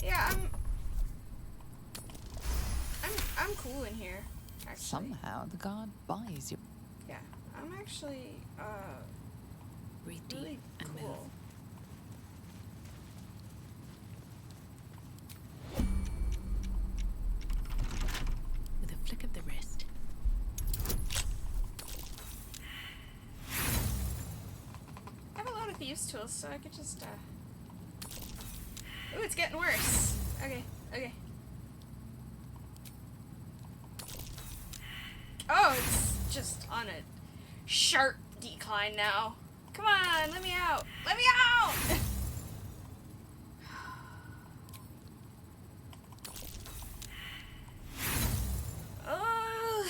Yeah, I'm cool in here. Actually. Somehow the guard buys you. Yeah, I'm actually Breathe deep really and cool. move. With a flick of the wrist. I have a lot of thieves tools, so I could just Ooh, it's getting worse. Okay, okay. Oh, it's just on a sharp decline now. Come on, let me out. Let me out! Oh.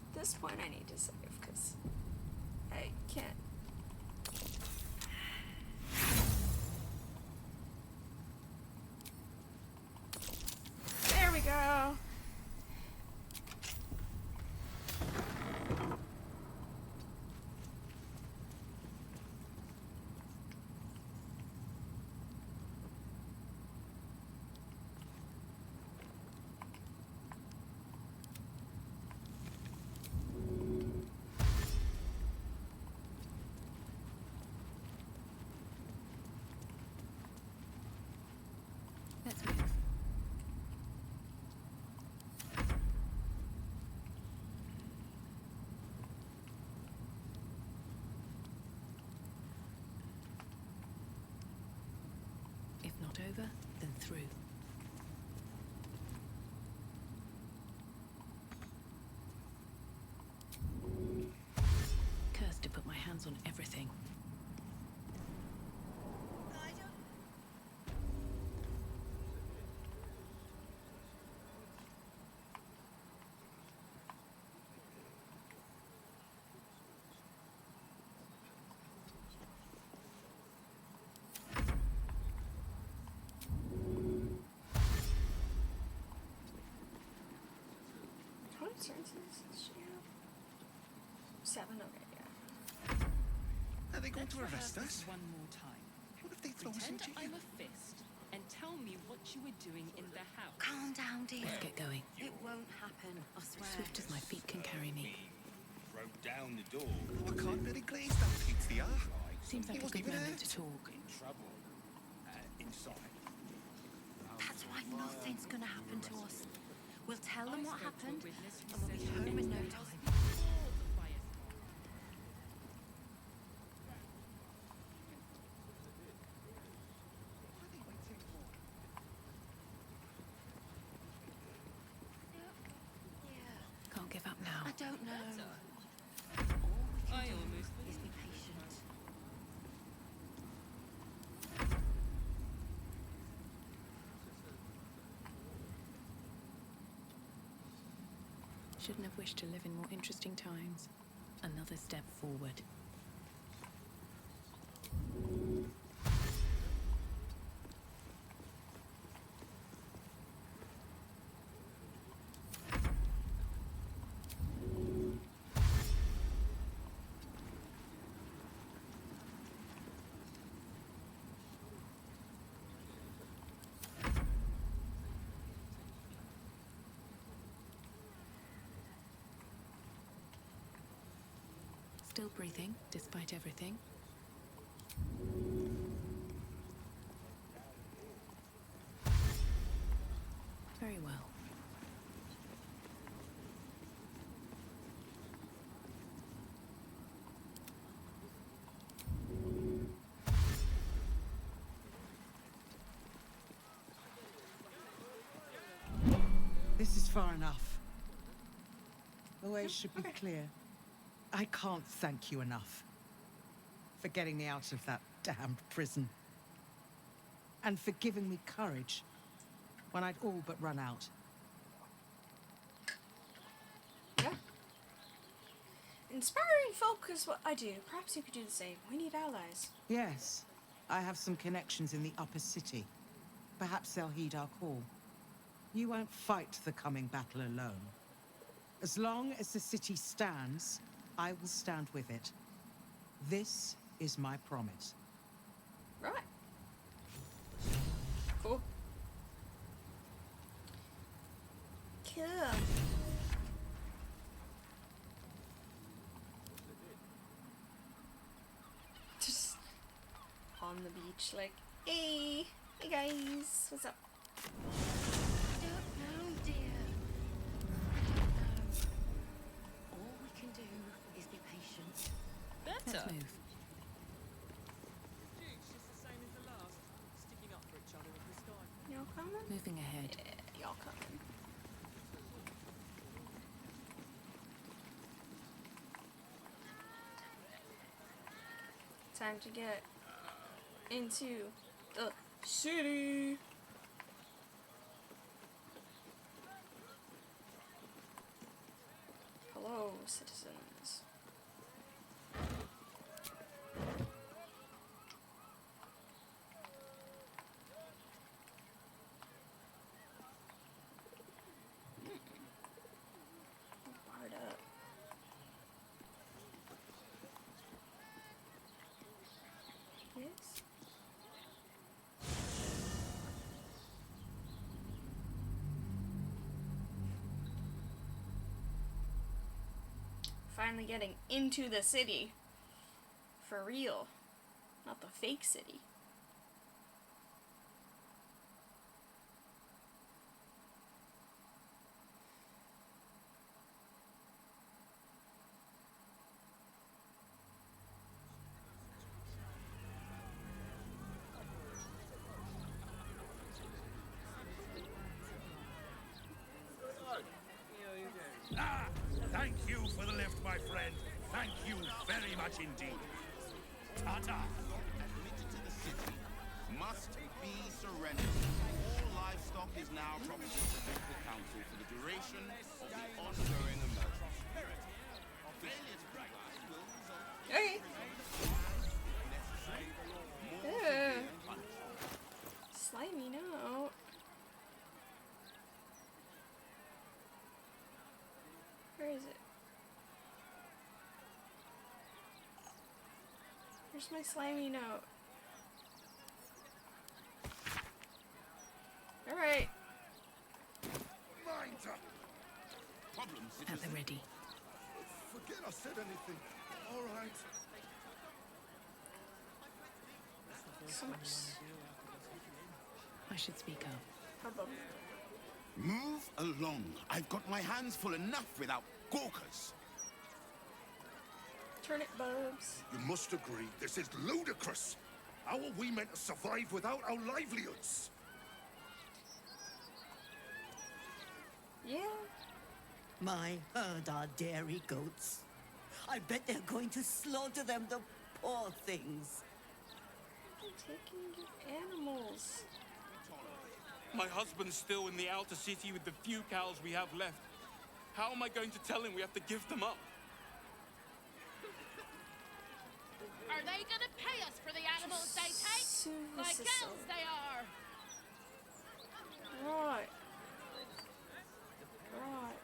At this point, I need to save because I can't. There we go. over, then through. Cursed to put my hands on everything. How many turns does she have? 7, okay, yeah. Are they going to Let's arrest rehearse us? this one more time. What if they throw us in Pretend jail? I'm a fist and tell me what you were doing in the house. Calm down, dear. Let's get going. It won't happen, I swear. Swift as my feet can carry me. Broke down the door. Oh, I can't really glaze that pizza. Seems like a wasn't good even moment hurt. to talk. In trouble. Inside. That's why nothing's gonna happen to us. We'll tell them I what spoke to a happened, witness who and we'll be says you home in entered no the house time. before the fire started. Can't give up now. I don't know. All I we can almost do is be patient. Shouldn't have wished to live in more interesting times. Another step forward. Still breathing, despite everything. Very well. This is far enough. The way should be clear. I can't thank you enough for getting me out of that damned prison. And for giving me courage when I'd all but run out. Yeah. Inspiring folk is what I do. Perhaps you could do the same. We need allies. Yes, I have some connections in the upper city. Perhaps they'll heed our call. You won't fight the coming battle alone. As long as the city stands, I will stand with it. This is my promise. Right. Cool. Cool. Just on the beach, like, hey guys, what's up? I don't know, dear. I don't know. All we can do is be patient. Let's move. Dude's just the same as the last. Sticking up for each other in the sky. Y'all coming? Moving ahead. Yeah, y'all coming. Time to get into the city. Hello, citizens. Barred up. Yes. Finally getting into the city. For real. Not the fake city. my friend. Thank you very much indeed. Ta-ta. Admitted to the city must be surrendered. All livestock is now property of the local council for the duration of the ongoing emergency. Failure to comply will result in Okay. necessary more punishment. Slimy, no. Where is it? Where's my slimy note? Alright. Problems At the ready. Forget I said anything. All right. So much. I should speak up. Problem. Move along. I've got my hands full enough without gawkers. Turnip bulbs. You must agree, this is ludicrous. How are we meant to survive without our livelihoods? Yeah. My herd are dairy goats. I bet they're going to slaughter them, the poor things. I'm taking your animals. My husband's still in the outer city with the few cows we have left. How am I going to tell him we have to give them up? Are they gonna pay us for the animals they take? Like else they are! Right. Right.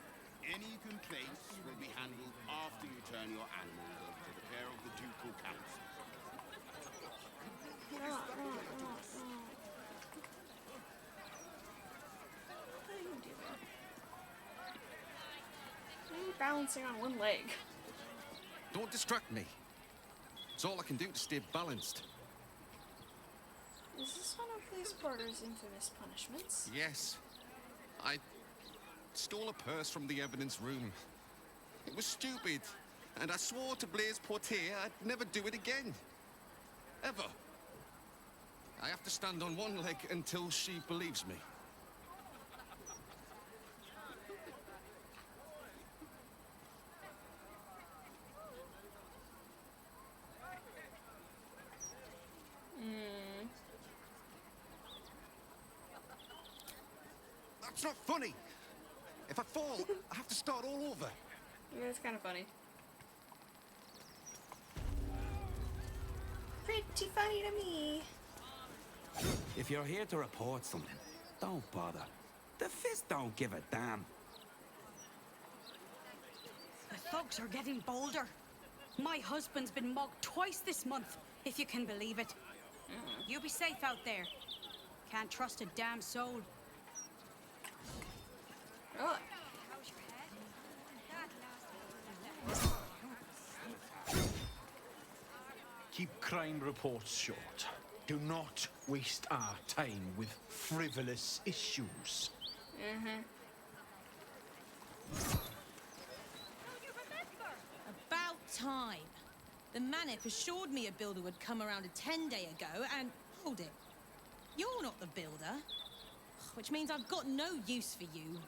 Any complaints will be handled after you turn your animals over to the care of the ducal council. Right. How are you doing? Why are you balancing on one leg? Don't distract me. It's all I can do to stay balanced. Is this one of Police Porter's infamous punishments? Yes. I stole a purse from the evidence room. It was stupid, and I swore to Blaise Portier I'd never do it again. Ever. I have to stand on one leg until she believes me. That's not funny. If I fall, I have to start all over. Yeah, it's kind of funny. Pretty funny to me. If you're here to report something, don't bother. The Fist don't give a damn. The thugs are getting bolder. My husband's been mugged twice this month, if you can believe it. You be safe out there. Can't trust a damn soul. Oh. Keep crime reports short. Do not waste our time with frivolous issues. About time. The Manip assured me a builder would come around a 10-day ago, and hold it. You're not the builder, which means I've got no use for you.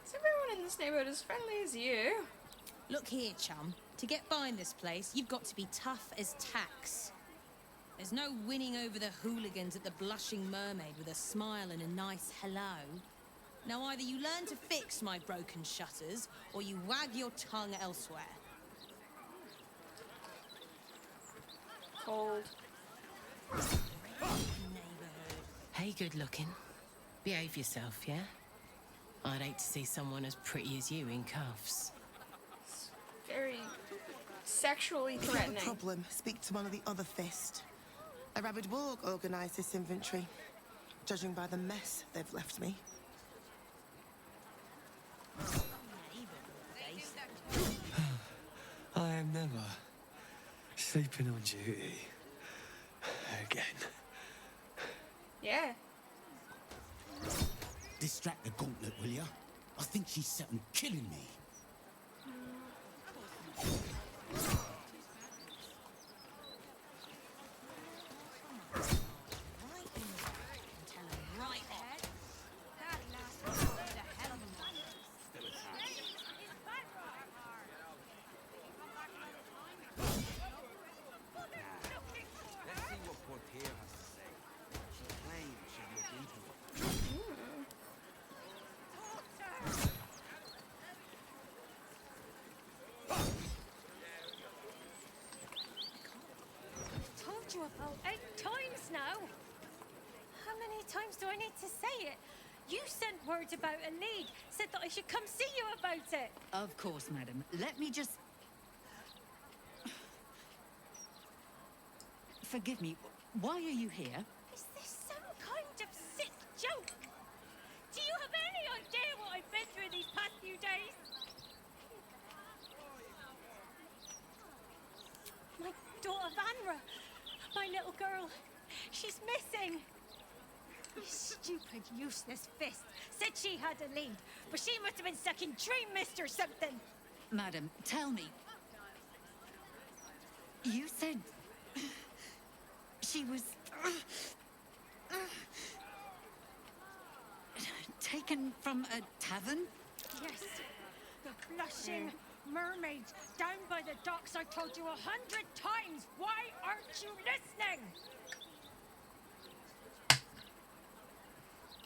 Is everyone in this neighborhood as friendly as you? Look here, chum. To get by in this place, you've got to be tough as tax. There's no winning over the hooligans at the Blushing Mermaid with a smile and a nice hello. Now either you learn to fix my broken shutters, or you wag your tongue elsewhere. Cold. Hey, good looking. Behave yourself, yeah? I'd hate to see someone as pretty as you in cuffs. Very sexually If you threatening. have a problem, speak to one of the other Fist. A rabid warg organised this inventory, judging by the mess they've left me. I am never sleeping on duty again. Yeah. Distract the gauntlet, will ya? I think she's set on killing me. told you about 8 times now. How many times do I need to say it? You sent words about a lead, said that I should come see you about it. Of course, madam. Let me just... Forgive me, why are you here? Is this some kind of sick joke? Do you have any idea what I've been through these past few days? My daughter Vanra, my little girl, she's missing. You stupid, useless fist said she had a lead, but she must have been sucking dream mist or something. Madam, tell me. You said... she was... taken from a tavern? Yes, the blushing mermaid down by the docks. I told you 100 times. Why aren't you listening?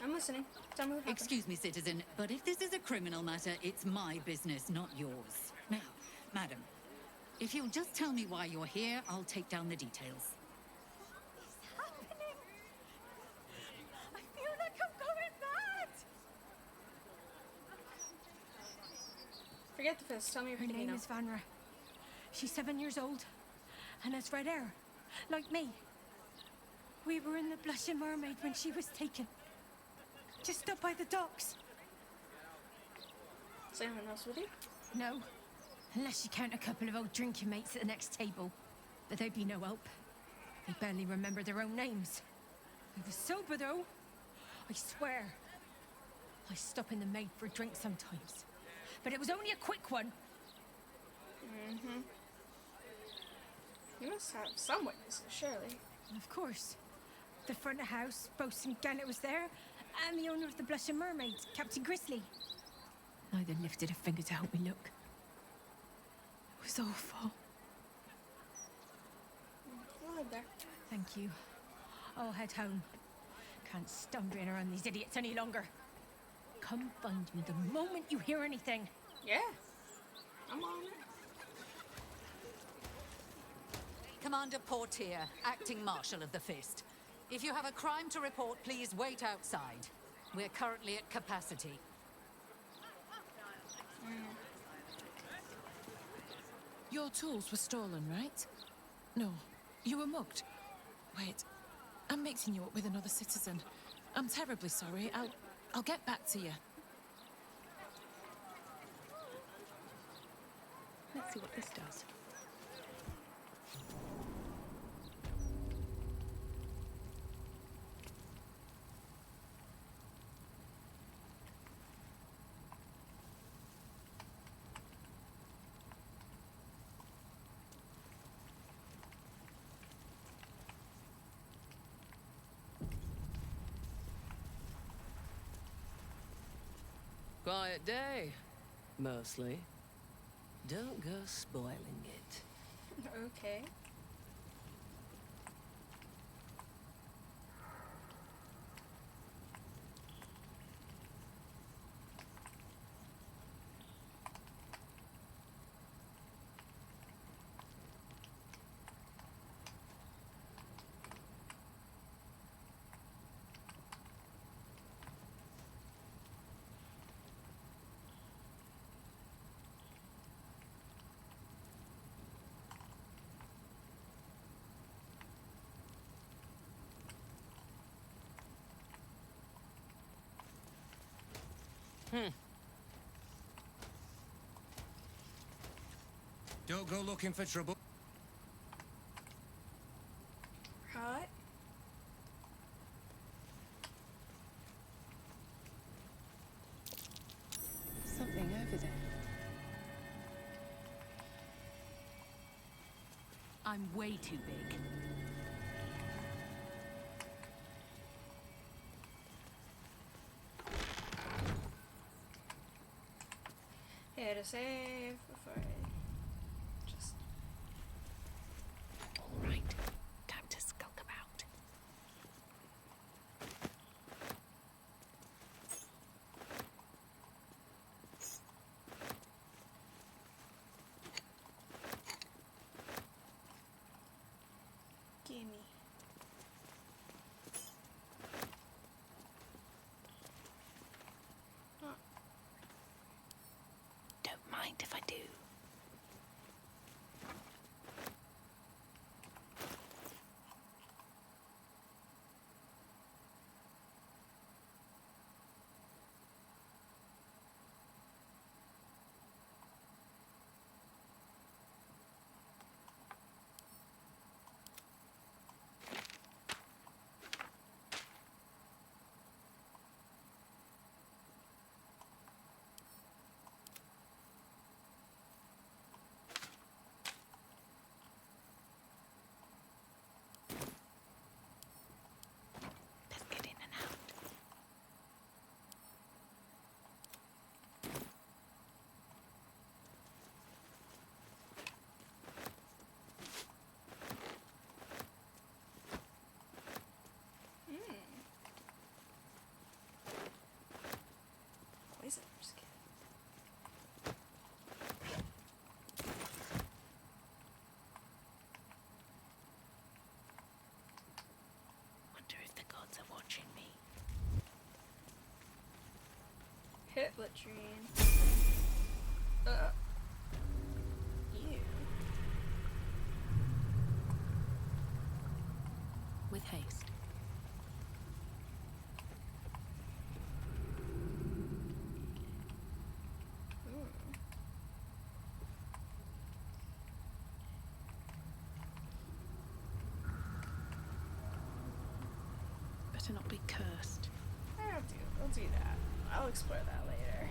I'm listening. Tell me what happened. Excuse me, citizen, but if this is a criminal matter, it's my business, not yours. Now, madam, if you'll just tell me why you're here, I'll take down the details. What's happening? I feel like I'm going mad. Forget the fist. Tell me Her everything you name know. is Vanra. She's 7 years old and has red hair, like me. We were in the Blushing Mermaid when she was taken. Just up by the docks. Is anyone else with you? No. Unless you count a couple of old drinking mates at the next table. But they'd be no help. They barely remember their own names. I was sober, though. I swear. I stop in the maid for a drink sometimes. But it was only a quick one. Mm-hmm. You must have some witnesses, surely. Of course. The front of house, Bosun Gannet was there, and the owner of the Blushing Mermaids, Captain Grizzly. Neither lifted a finger to help me look. It was awful. Go ahead there. Thank you. I'll head home. Can't stand being around these idiots any longer. Come find me the moment you hear anything. Yeah. I'm on it. Commander Portier, acting marshal of the Fist. If you have a crime to report, please wait outside. We're currently at capacity. Your tools were stolen, right? No, you were mugged. Wait, I'm mixing you up with another citizen. I'm terribly sorry. I'll get back to you. Let's see what this does. Quiet day, mostly. Don't go spoiling it. Okay. Don't go looking for trouble. Right. Something over there. I'm way too big. Here to save before I just... All right, time to skulk about. Yeah. Amy. Don't mind if I do. Poisoner's kit. Wonder if the gods are watching me. Hit latrine. Ew. With haste. Better not be cursed. I'll do that. I'll explore that later.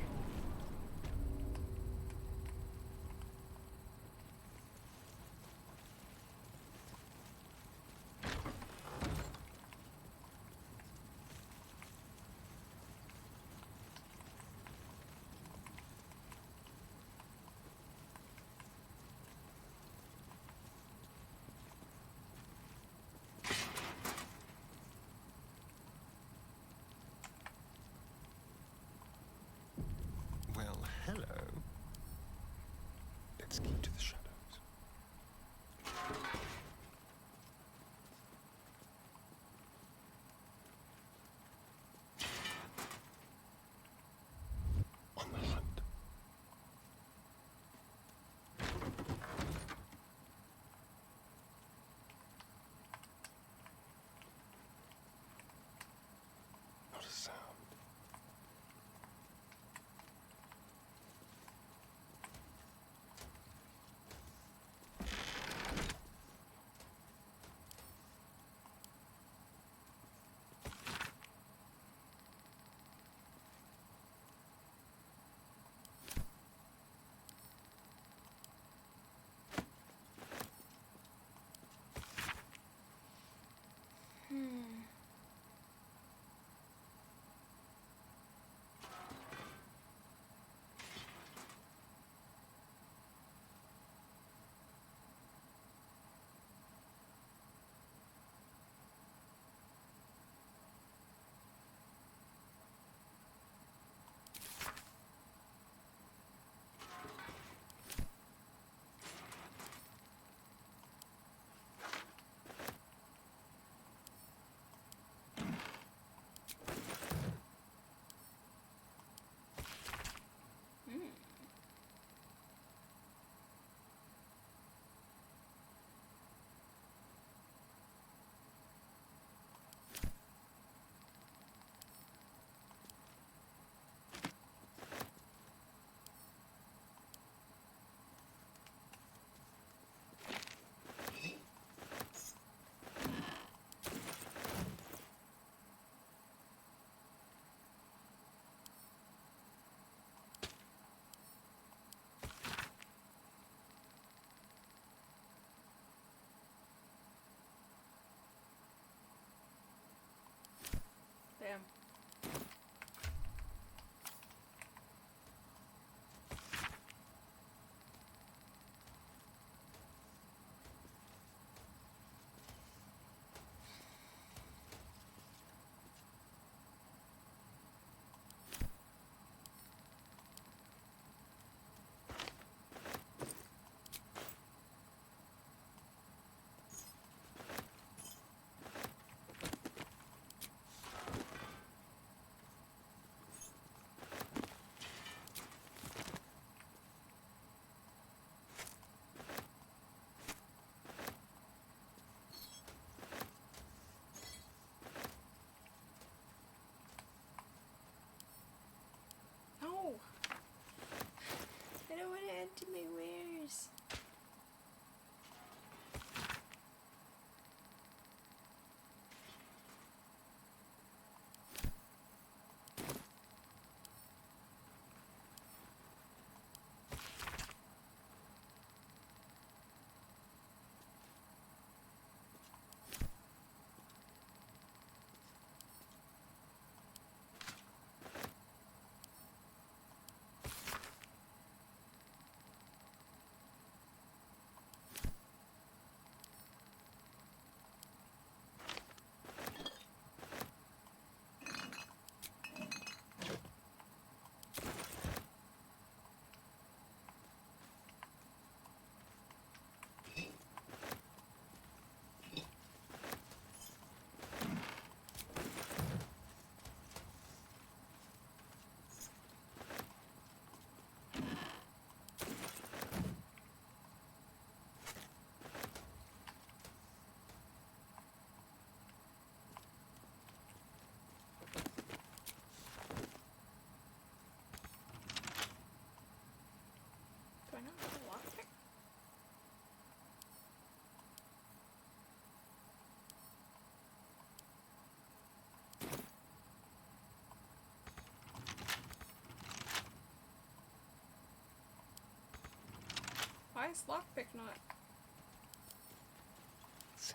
nice lockpick nut.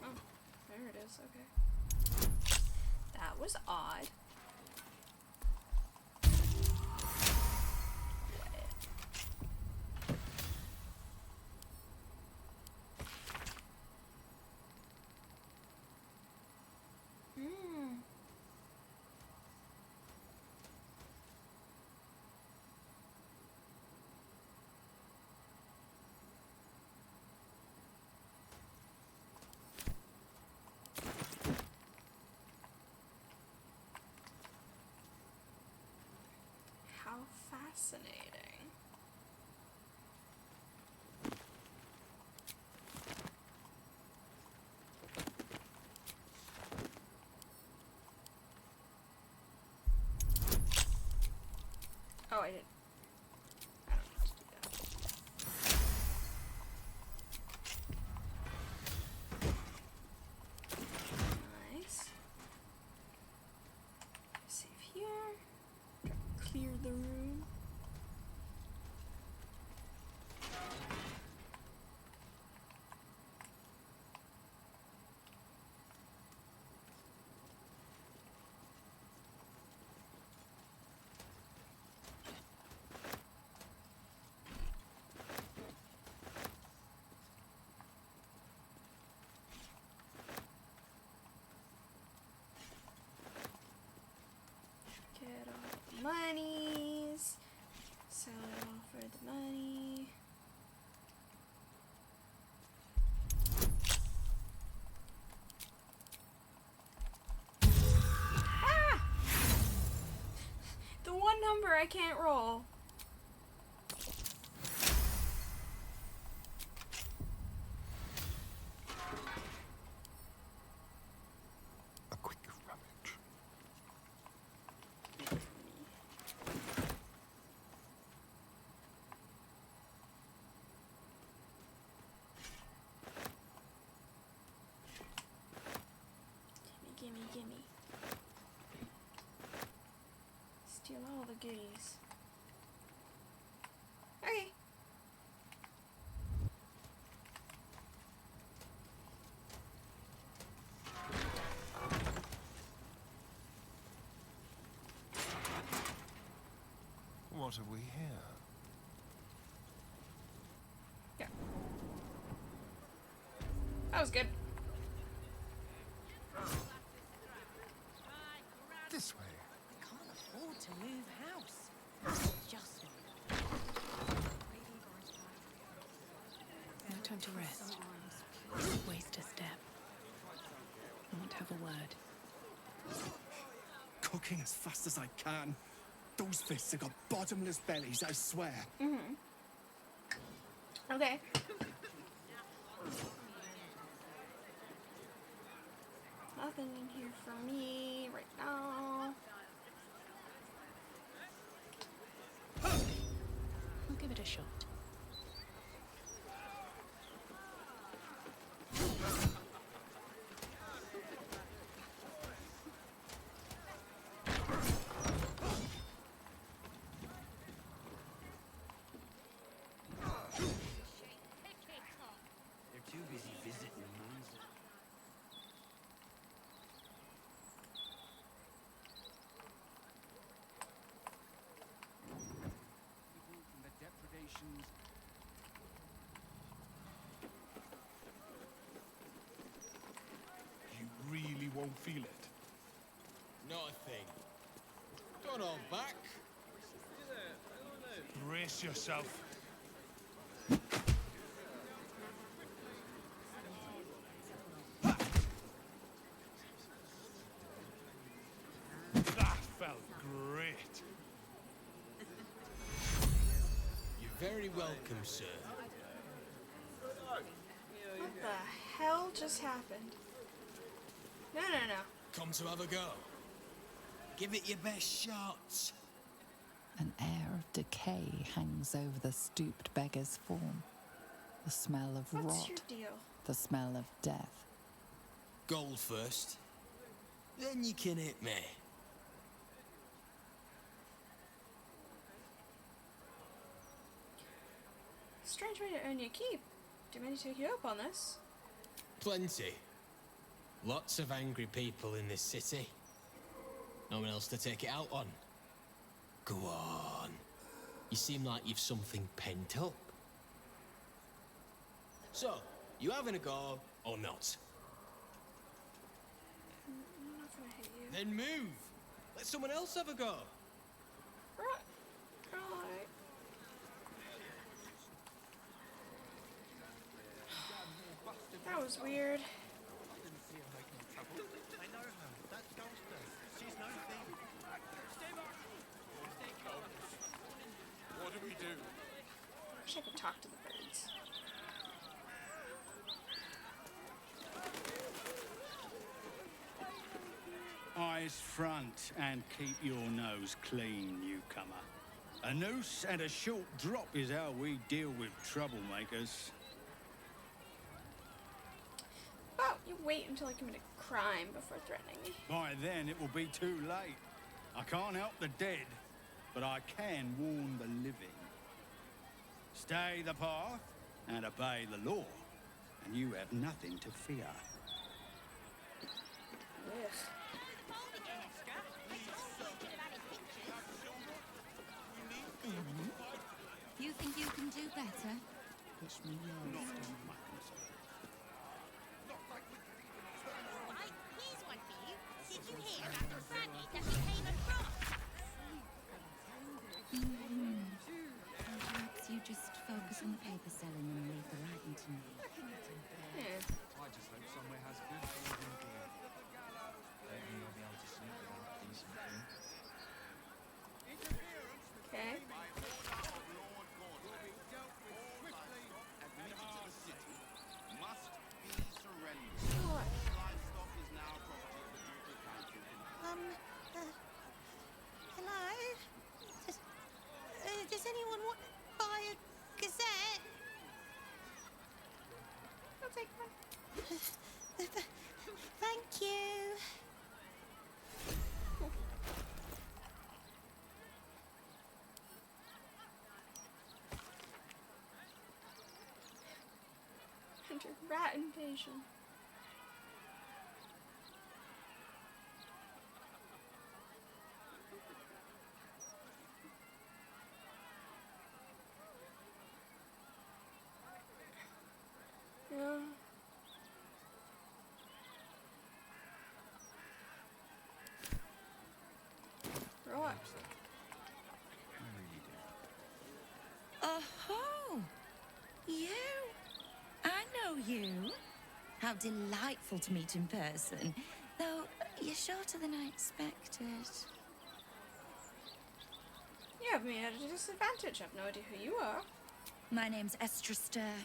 Oh, there it is, okay. That was odd. How fascinating. Oh, I didn't. I don't need to do that. Nice. Save here. Clear the room. Get all the monies. Sell it all for the money. Ah! The one number I can't roll. A quick rummage. Gimme, gimme. Steal all the goodies. Okay. What have we here? Yeah. That was good. This way. I can't afford to move house. Just No time to rest. Waste a step. I want to have a word. Cooking as fast as I can. Those fists have got bottomless bellies, I swear. Okay. Nothing in here for me right now. I'll give it a shot. They're too busy visiting the mines. From the depredations. You really won't feel it. Not a thing. Don't hold back. Brace yourself. That felt great. You're very welcome, sir. What the hell just happened? No. Come to have a go. Give it your best shot. An air of decay hangs over the stooped beggar's form. The smell of What's your rot. deal? The smell of death. Gold first. Then you can hit me. Strange nice way to earn your keep. Do you mean to take you up on this? Plenty. Lots of angry people in this city. No one else to take it out on. Go on. You seem like you've something pent up. So, you having a go or not? I'm not gonna hit you. Then move. Let someone else have a go. Right. Right. That was weird. What do we do? Wish I could talk to the birds. Eyes front and keep your nose clean, newcomer. A noose and a short drop is how we deal with troublemakers. Well, you wait until I commit a crime before threatening me. By then, it will be too late. I can't help the dead, but I can warn the living. Stay the path and obey the law, and you have nothing to fear. Ugh. You think you can do better? Wish me yours. Here's one for you. Did you hear about the brandy that became across? Perhaps you just focus on the paper selling and leave the writing to me. Yeah. I just hope somewhere has good food and beer. Don't think I'll be able to sleep without a decent drink. Okay. Hello? Does anyone want to buy a gazette? I'll take one. Thank you. Under rat invasion. Yeah. Right. Oh, you? I know you. How delightful to meet in person. Though, you're shorter than I expected. You have me at a disadvantage. I've no idea who you are. My name's Estra Stir,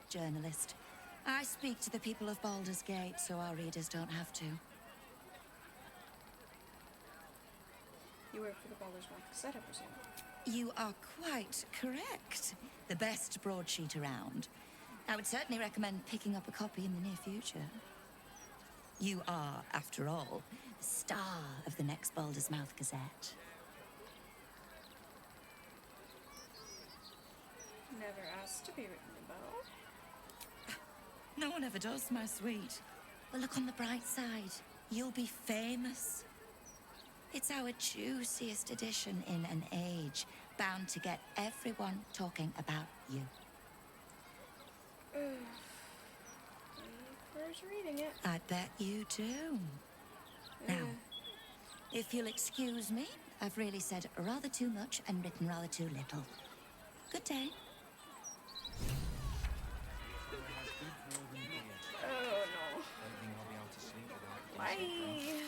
journalist. I speak to the people of Baldur's Gate so our readers don't have to. You work for the Baldur's Gate, I presume. You are quite correct. The best broadsheet around. I would certainly recommend picking up a copy in the near future. You are, after all, the star of the next Baldur's Mouth Gazette. Never asked to be written about. No one ever does, my sweet. But look on the bright side. You'll be famous. It's our juiciest edition in an age bound to get everyone talking about you. Where's reading it? I bet you do. Now, if you'll excuse me, I've really said rather too much and written rather too little. Good day. Oh no. Don't think I'll be able to sleep without a Bye. decent drink.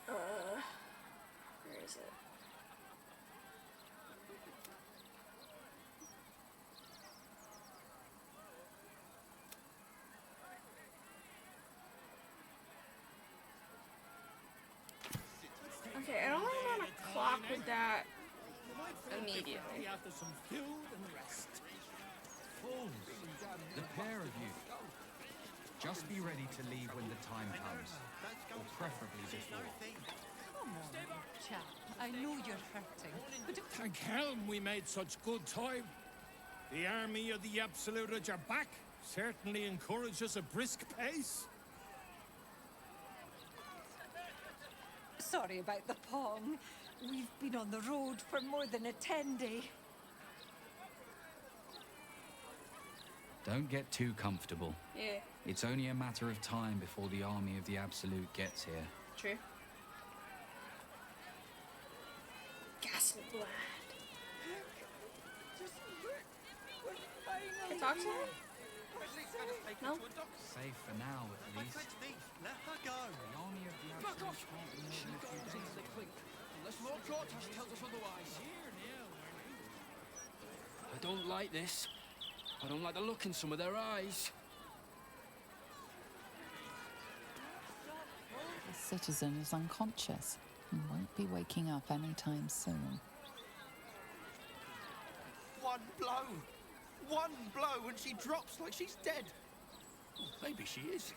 Where is it? Okay, I don't think I'm on a clock with that immediately. After some food and rest. Fools, the pair of you. Just be ready to leave when the time comes, or preferably before. Come on, chap. I know you're hurting, but Thank helm we made such good time. The army of the Absolute are back. Certainly encourages a brisk pace. sorry about the pong. We've been on the road for more than a 10-day. Don't get too comfortable. Yeah. It's only a matter of time before the army of the Absolute gets here. True. Gas and blood. Can I talk to her? No? Safe for now, at least. Let her go. The army of the Absolute can't be more than a few days away. Unless Lord Gortash tells us otherwise. I don't like this. I don't like the look in some of their eyes. The citizen is unconscious and won't be waking up anytime soon. One blow and she drops like she's dead. Maybe she is.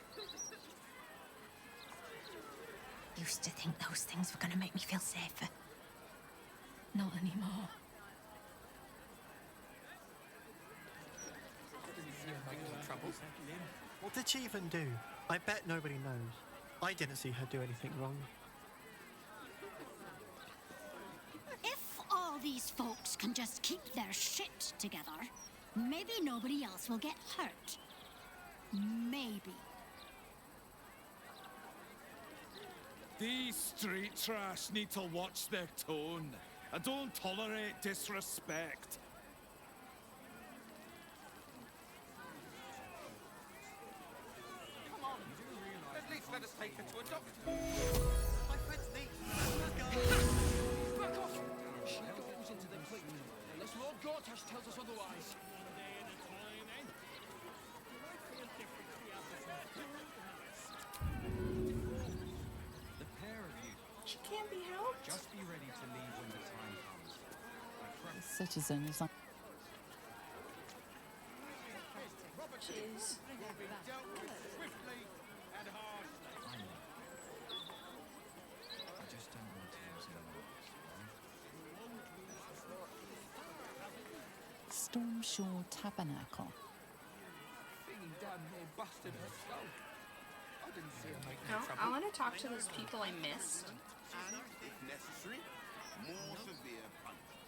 Used to think those things were gonna make me feel safer. Not anymore. What did she even do? I bet nobody knows. I didn't see her do anything wrong. If all these folks can just keep their shit together, maybe nobody else will get hurt. Maybe. These street trash need to watch their tone and don't tolerate disrespect. Come on. At least let us take her to a doctor. My friend's niece. Back off! She goes into the clique unless Lord Gortash tells us otherwise. The pair of you. She can't be helped. Just be ready to leave when the time comes. The citizen is un- Jeez. I know. I just don't want to lose anyone else, Stormshore Tabernacle. Thing damn near busted her skull. I didn't see her make No, no trouble. I want to talk to those people I missed. And, if necessary, more severe punishment.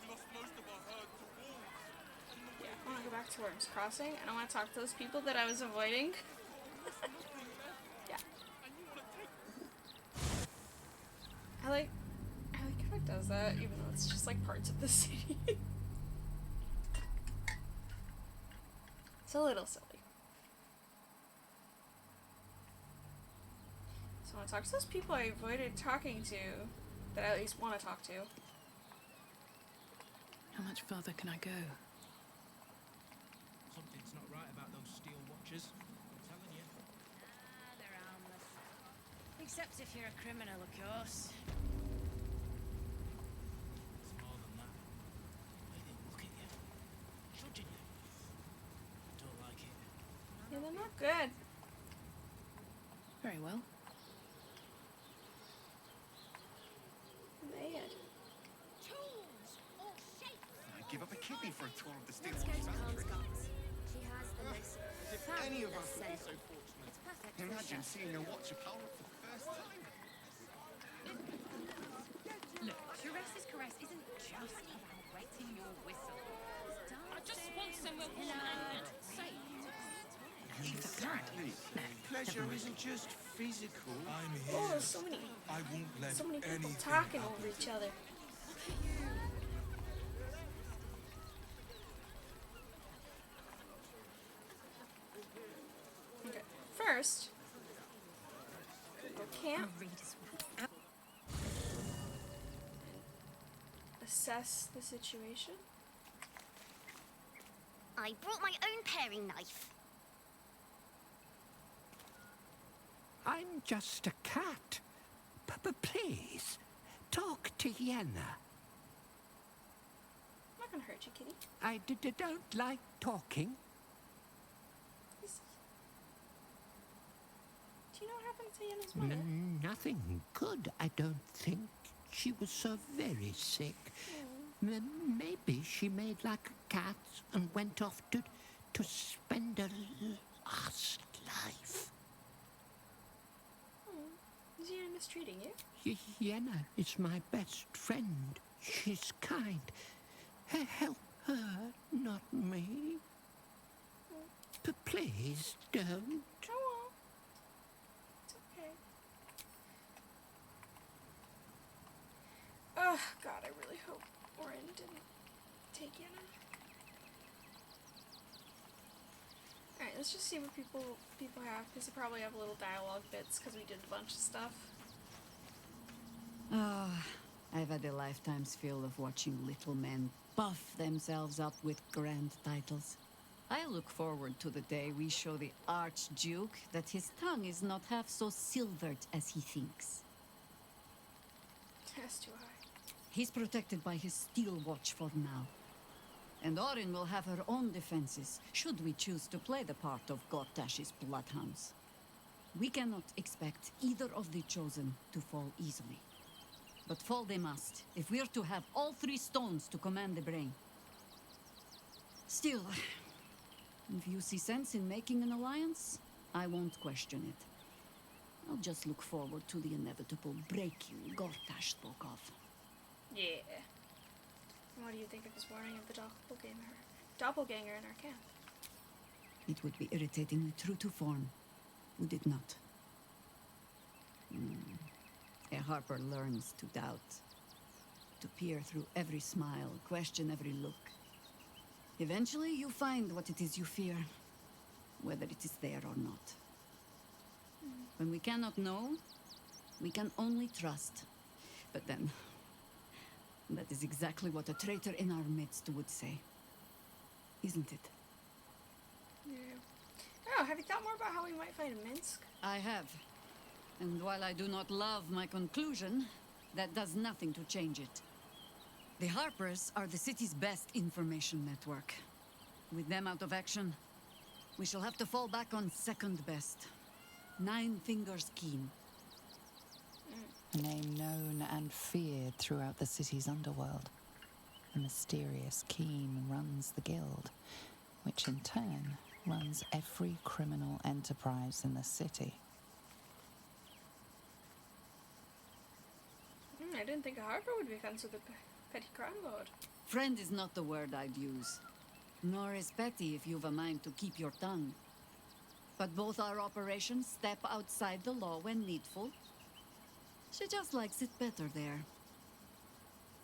We lost most of our herd to wolves. Yeah, I want to go back to Worms Crossing, and I want to talk to those people that I was avoiding. Yeah. I like how it does that, even though it's just like parts of the city. It's a little silly. So I want to talk to those people I avoided talking to, that I at least want to talk to. How much further can I go? Something's not right about those steel watchers. I'm telling you. They're harmless. Except if you're a criminal, of course. It's more than that. The way they look at you. Judging you. I don't like it. Yeah, they're not good. Very well. Bad. Tools or shapes. I'd give up a kidney for a tour of the steel Let's go to factory. Khan's Guards. She has the most As if any of us fabulous would be scent. so fortunate. It's perfect for a Imagine chef. seeing your watcher power up for the first time. Look, Caress's caress isn't just about wetting your whistle. I just want somewhere warm and safe. Exactly. Pleasure isn't just physical. I'm Oh, so many people talking over each other. Okay, first, go camp. Assess the situation. I brought my own paring knife. I'm just a cat. But please, talk to Yenna. I'm a gonna hurt you, kitty. I don't like talking. Do you know what happened to Yenna's mother? Nothing good, I don't think. She was so very sick. Maybe she made like a cat and went off to spend her last life. Is Yenna mistreating you? Yenna is my best friend. She's kind. Help her, not me. But please don't. I won't. It's okay. Oh, God, I really hope Orin didn't take Yenna. Alright, let's just see what people have, because they probably have little dialogue bits, because we did a bunch of stuff. Ah, I've had a lifetime's fill of watching little men puff themselves up with grand titles. I look forward to the day we show the Archduke that his tongue is not half so silvered as he thinks. That's too high. He's protected by his steel watch for now. And Orin will have her own defenses, should we choose to play the part of Gortash's bloodhounds. We cannot expect either of the chosen to fall easily. But fall they must, if we're to have all three stones to command the brain. Still, if you see sense in making an alliance, I won't question it. I'll just look forward to the inevitable breaking Gortash spoke of. Yeah. What do you think of his warning of the doppelganger in our camp? It would be irritatingly true to form, would it not? A Harper learns to doubt, to peer through every smile, question every look. Eventually, you find what it is you fear, whether it is there or not. When we cannot know, we can only trust. But then, that is exactly what a traitor in our midst would say. Isn't it? Yeah. Oh, have you thought more about how we might find Minsk? I have. And while I do not love my conclusion, that does nothing to change it. The Harpers are the city's best information network. With them out of action, we shall have to fall back on second best. 9 Fingers Keen. A name known and feared throughout the city's underworld. The mysterious Keen runs the guild, which in turn runs every criminal enterprise in the city. I didn't think a Harper would be friends with a petty crime lord. Friend is not the word I'd use. Nor is petty if you've a mind to keep your tongue. But both our operations step outside the law when needful. She just likes it better there.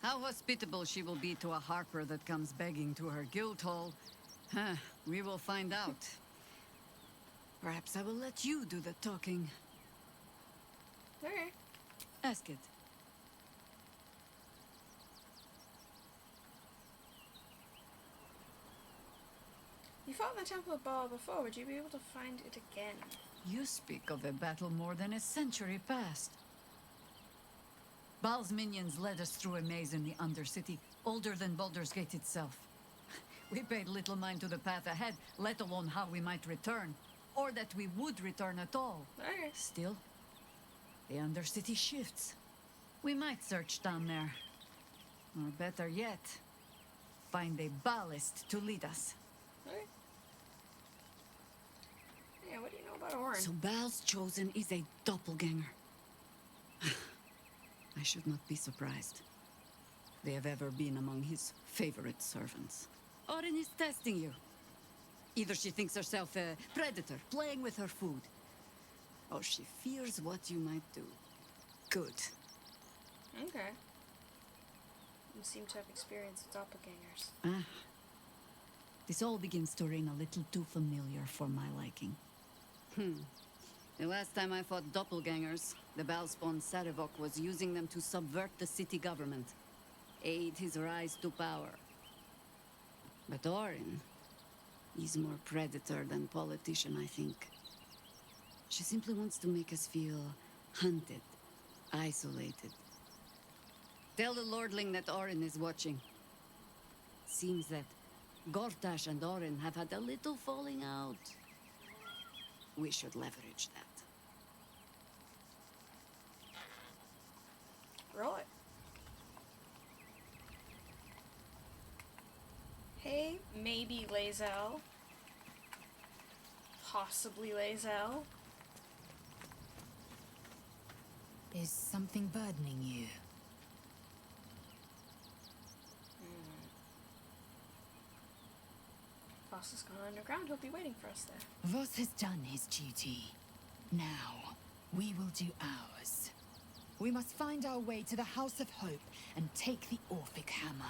How hospitable she will be to a Harper that comes begging to her guild hall, we will find out. Perhaps I will let you do the talking. Okay. Ask it. You fought in the Temple of Baal before. Would you be able to find it again? You speak of a battle more than a century past. Baal's minions led us through a maze in the Undercity, older than Baldur's Gate itself. We paid little mind to the path ahead, let alone how we might return, or that we would return at all. Okay. Still, the Undercity shifts. We might search down there. Or better yet, find a ballast to lead us. Okay. Yeah, what do you know about Orin? So Baal's chosen is a doppelganger. I should not be surprised. They have ever been among his favorite servants. Orin is testing you. Either she thinks herself a predator, playing with her food, or she fears what you might do. Good. Okay. You seem to have experience with doppelgangers. This all begins to ring a little too familiar for my liking. The last time I fought doppelgangers, the Balspawn Sarevok was using them to subvert the city government, aid his rise to power. But Orin, he's more predator than politician, I think. She simply wants to make us feel hunted, isolated. Tell the Lordling that Orin is watching. Seems that Gortash and Orin have had a little falling out. We should leverage that. Right. Hey, maybe Lae'zel. Possibly Lae'zel. Is something burdening you? Voss has gone underground. He'll be waiting for us there. Voss has done his duty. Now, we will do ours. We must find our way to the House of Hope and take the Orphic Hammer.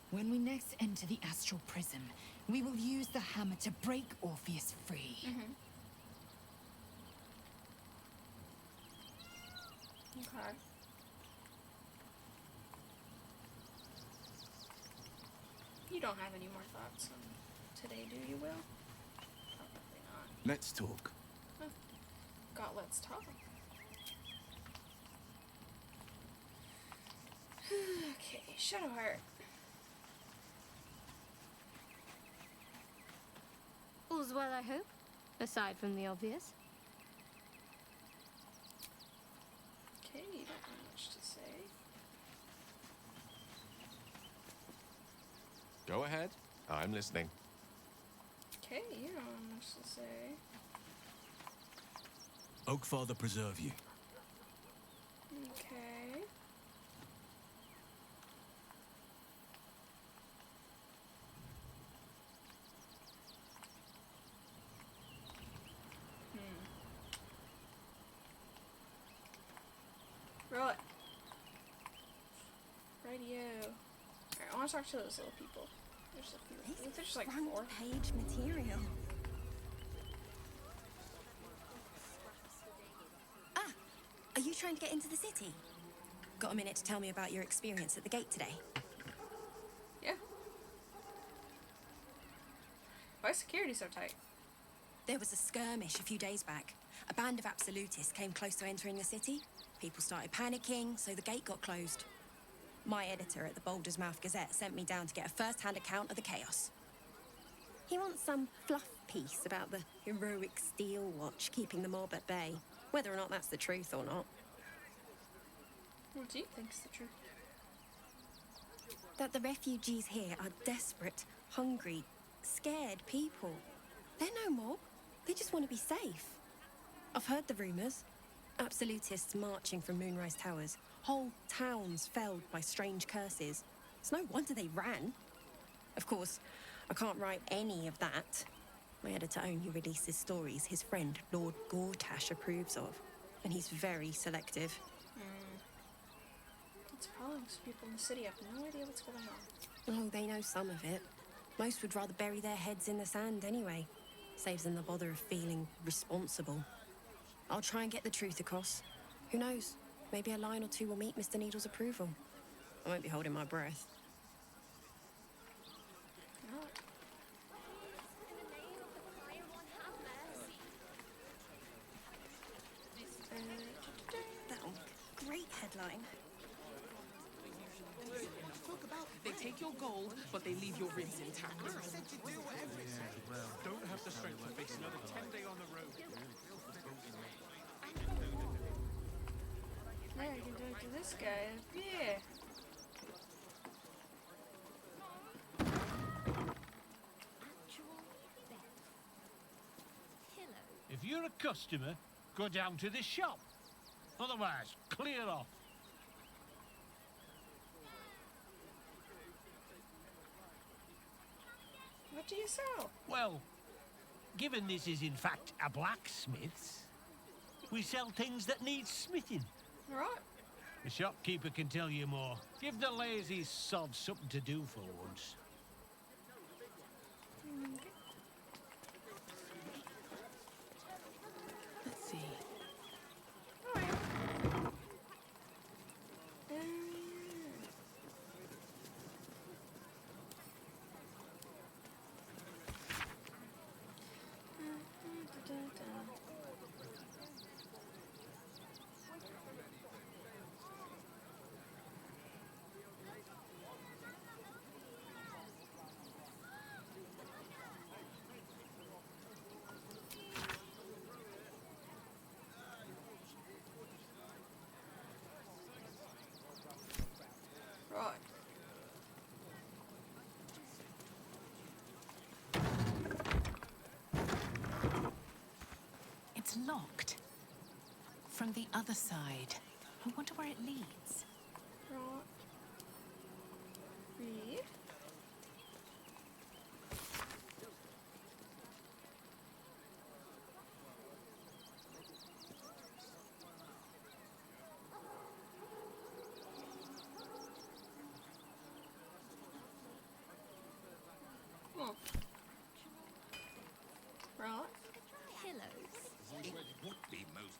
When we next enter the Astral Prism, we will use the hammer to break Orpheus free. Okay. You don't have any more thoughts on today, do you, Will? Probably not. Let's talk. Huh. Got let's talk. Okay, Shadowheart. All's well, I hope, aside from the obvious. Okay, you don't have much to say. Go ahead. I'm listening. Okay, you don't have much to say. Oakfather preserve you. Okay. Right. Radio. Alright, I want to talk to those little people. There's a few. I think there's like 4. Page material. Ah, are you trying to get into the city? Got a minute to tell me about your experience at the gate today? Yeah. Why is security so tight? There was a skirmish a few days back. A band of absolutists came close to entering the city. People started panicking, so the gate got closed. My editor at the Boulder's Mouth Gazette sent me down to get a first-hand account of the chaos. He wants some fluff piece about the heroic steel watch keeping the mob at bay, whether or not that's the truth or not. What do you think's the truth? That the refugees here are desperate, hungry, scared people. They're no mob. They just want to be safe. I've heard the rumours. Absolutists marching from Moonrise Towers. Whole towns felled by strange curses. It's no wonder they ran. Of course, I can't write any of that. My editor only releases stories his friend, Lord Gortash, approves of. And he's very selective. It's a problem because people in the city have no idea what's going on. Oh, they know some of it. Most would rather bury their heads in the sand anyway. Saves them the bother of feeling responsible. I'll try and get the truth across. Who knows? Maybe a line or two will meet Mr. Needle's approval. I won't be holding my breath. That'll great headline. Talk about they take your gold, but they leave your ribs intact. Don't have the strength to face another 10-day on the road. Yeah, I can talk to this guy. Yeah. If you're a customer, go down to the shop. Otherwise, clear off. What do you sell? Well, given this is in fact a blacksmith's, we sell things that need smithing. Right. The shopkeeper can tell you more. Give the lazy sod something to do for once. Let's see. along the other side. I wonder where it leads. Right. Read. Oh. Right. Pillows. It would be most.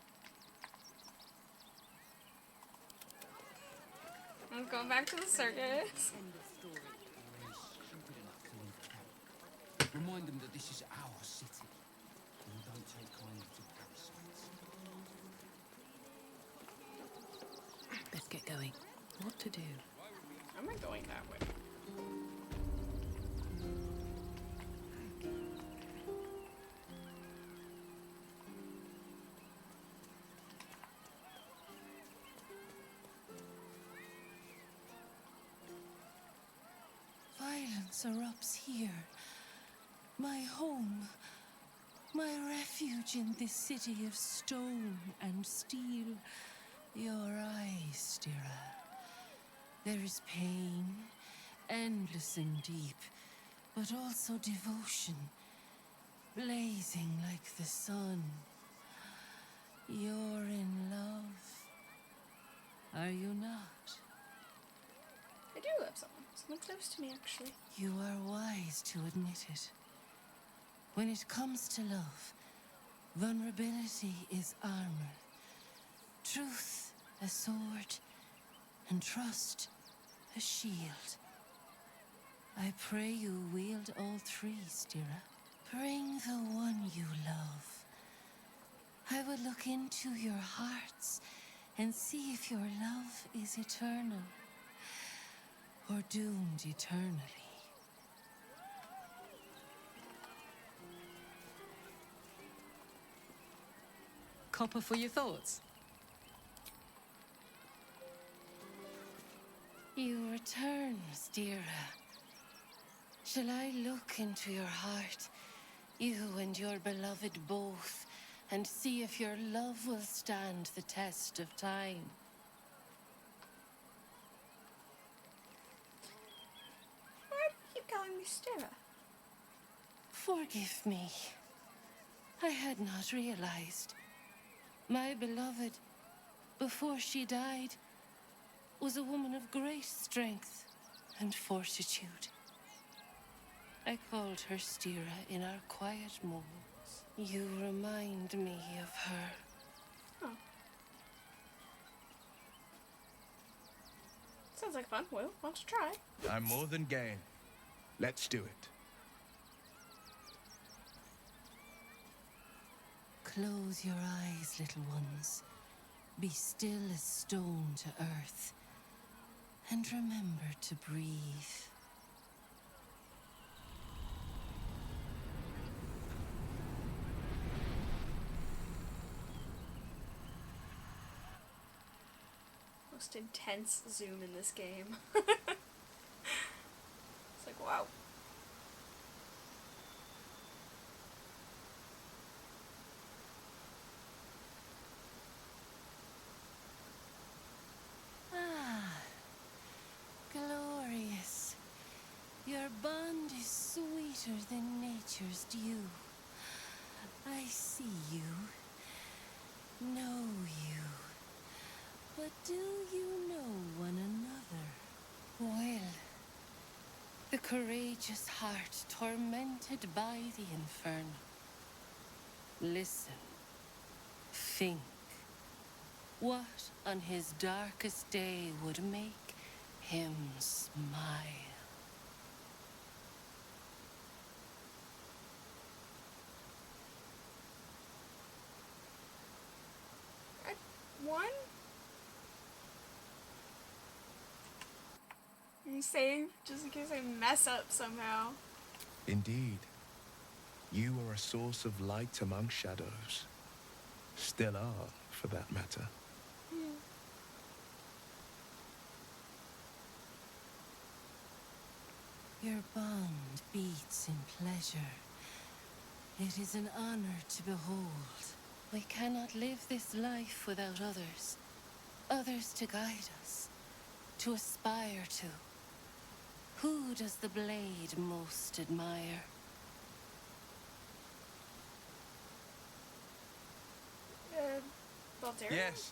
I'm going back to the circus. Remind them that this is our city, and we don't take kindly to parasites. Let's get going. What to do? Am I going that way? Violence erupts here. My home. My refuge in this city of stone and steel. Your eyes, Stira. There is pain, endless and deep, but also devotion, blazing like the sun. You're in love. Are you not? I do love someone close to me, actually. You are wise to admit it. When it comes to love, vulnerability is armor, truth a sword, and trust a shield. I pray you wield all three, Stira. Bring the one you love. I will look into your hearts and see if your love is eternal or doomed eternally. Copper for your thoughts. You return, Stira. Shall I look into your heart, you and your beloved both, and see if your love will stand the test of time? Why do you keep calling me Stira? Forgive me. I had not realized. My beloved, before she died, was a woman of great strength and fortitude. I called her Stira in our quiet moments. You remind me of her. Oh. Sounds like fun. Well, want to try? I'm more than game. Let's do it. Close your eyes, little ones. Be still as stone to earth. And remember to breathe. Most intense zoom in this game. It's like, wow. Glorious. Your bond is sweeter than nature's dew. I see you, know you. But do you know one another? Well, the courageous heart tormented by the inferno. Listen. Think. What on his darkest day would make him smile? One? I'm saying just in case I mess up somehow. Indeed. You are a source of light among shadows. Still are, for that matter. Your bond beats in pleasure. It is an honor to behold. We cannot live this life without others. Others to guide us, to aspire to. Who does the blade most admire? Voltaire? Yes,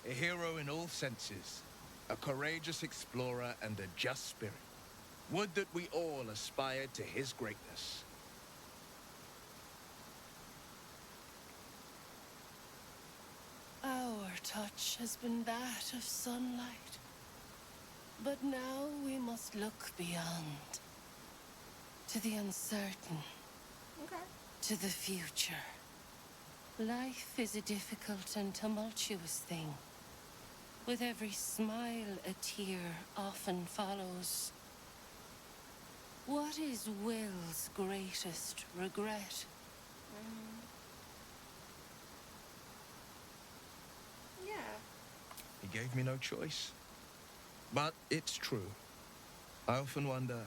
a hero in all senses. A courageous explorer and a just spirit. Would that we all aspired to his greatness. Our touch has been that of sunlight. But now we must look beyond. To the uncertain. Okay. To the future. Life is a difficult and tumultuous thing. With every smile, a tear often follows. What is Will's greatest regret? Yeah. He gave me no choice. But it's true. I often wonder,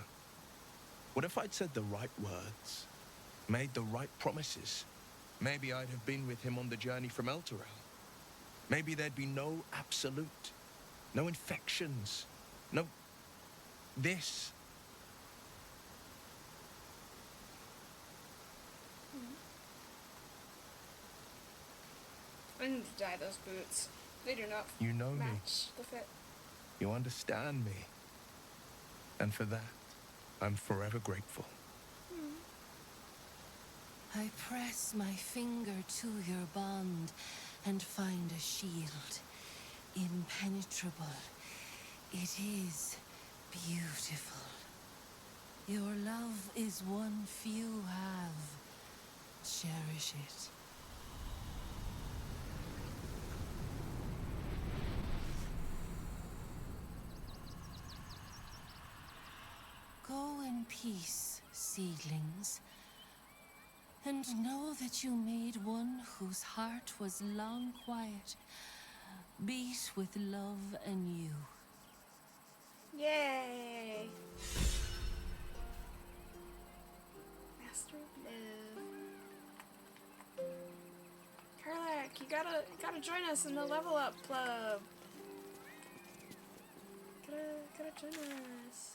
what if I'd said the right words? Made the right promises? Maybe I'd have been with him on the journey from Elturel. Maybe there'd be no absolute. No infections. No... this. I need to dye those boots. They do not You know me. match the fit. You understand me. And for that, I'm forever grateful. I press my finger to your bond and find a shield. Impenetrable. It is beautiful. Your love is one few have. Cherish it. Go in peace, seedlings, and know that you made one whose heart was long quiet, beat with love and you. Yay! Master of Love. Karlak, you gotta join us in the level up club. Gotta join us.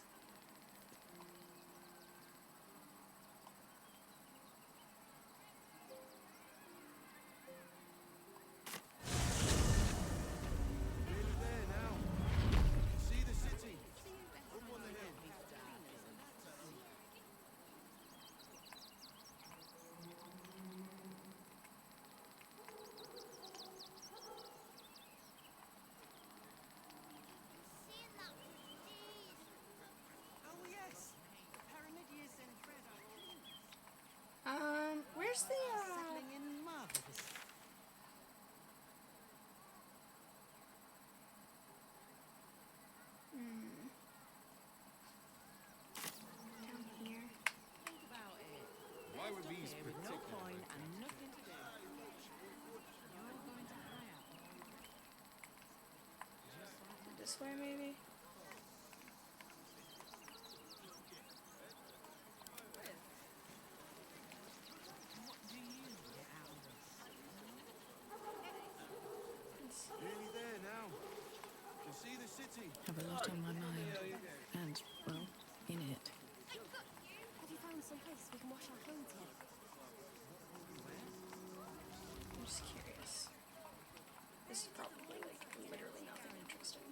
Where's the settling in marvelous. Down here. Think about it. Why were Stuck these here with no particular coin places? and nothing to do. You're going to hire. This way, maybe? What do you get out of this? Nearly there now. Can see the city. Have a lot on my mind. And, well, in it. Have you found some place we can wash our hands here? I'm just curious. This is probably, like, literally nothing interesting.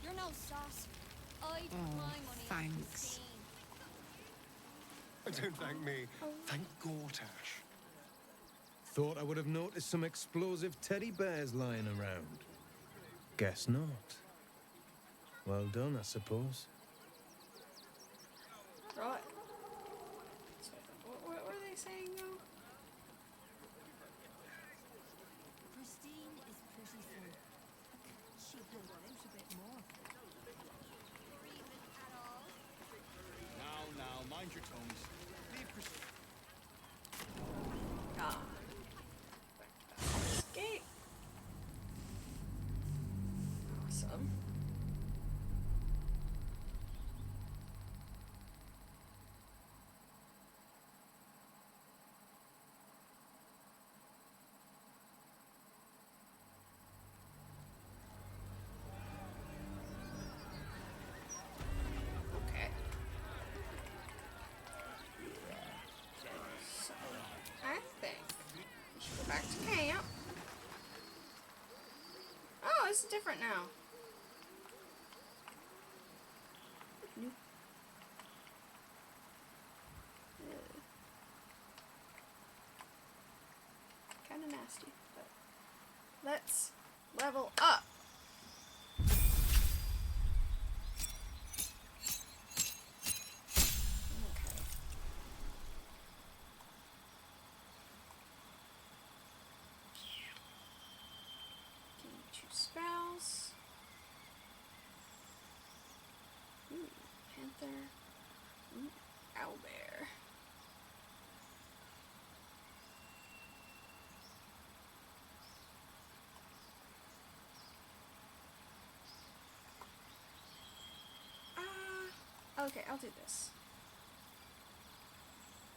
You're no sauce. I put Oh, my money thanks. Don't thank me. Thank Gortash. Thought I would have noticed some explosive teddy bears lying around. Guess not. Well done, I suppose. Right. So, what were they saying, though? Christine is pretty full. She could want out a bit more. Now, mind your tongues. Leave Christine. Ah. Escape. Awesome. is it different now? Nope. Kind of nasty, but let's level up. Okay. Gain 2 spells. Ooh, Panther. Ooh, Owlbear. Okay, I'll do this.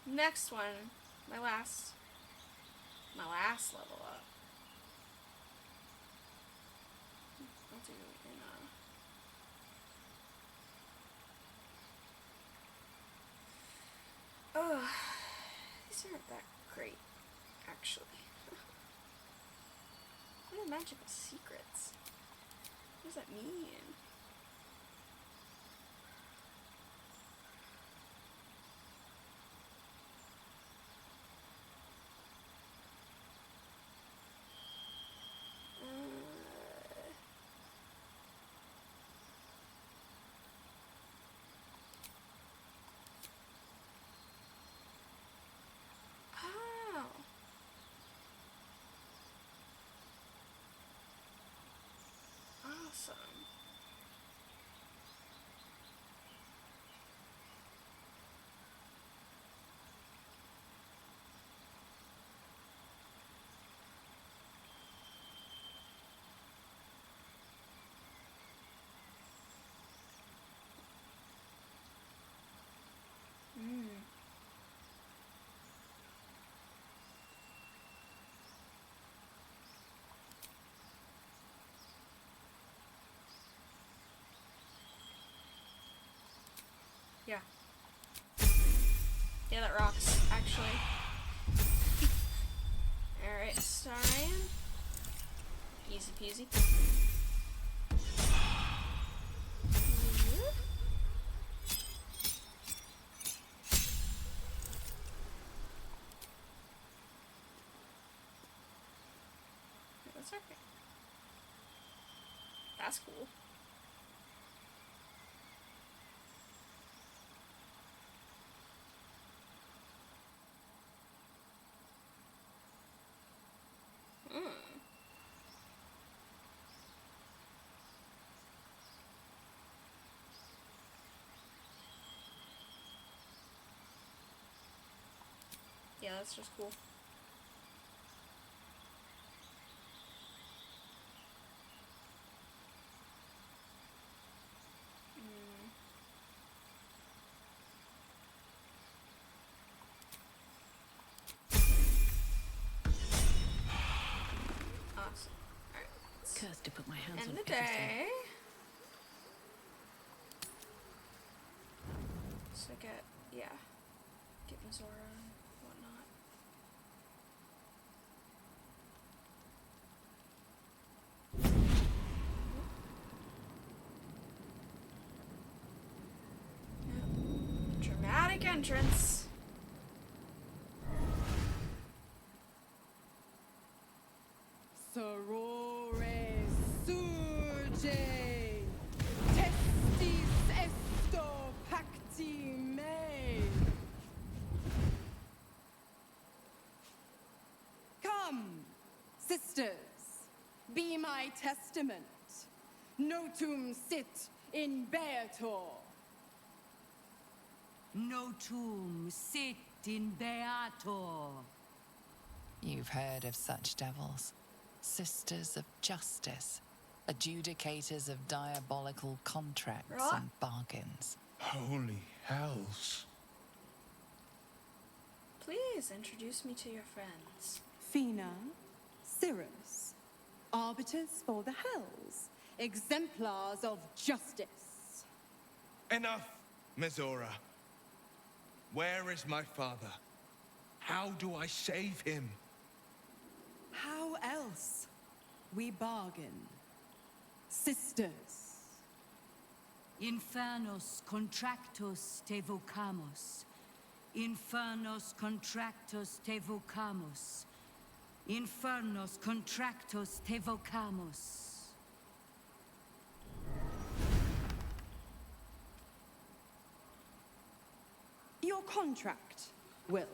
Next one, my last level up. I'll do in oh, these aren't that great, actually. What are magical secrets? What does that mean? Awesome. Yeah. Yeah, that rocks, actually. Alright, Starian. Easy peasy. That's okay. That's cool. Yeah, that's just cool. Awesome. Alright. Cursed to put my hands End on the everything. day. So get, yeah. Get Misora and whatnot. Yep. Dramatic entrance. Sorore surge, testis esto pacti me. Come, sisters, be my testament. Notum sit in beator. Notum sit in beator. You've heard of such devils. Sisters of justice. Adjudicators of diabolical contracts Right. and bargains. Holy hells. Please introduce me to your friends. Fina, Cirrus, arbiters for the hells, exemplars of justice. Enough, Misora. Where is my father? How do I save him? How else? We bargain. Sisters. Infernos contractos te vocamos. Infernos contractos te vocamos. Infernos contractos te vocamos. Your contract, Will.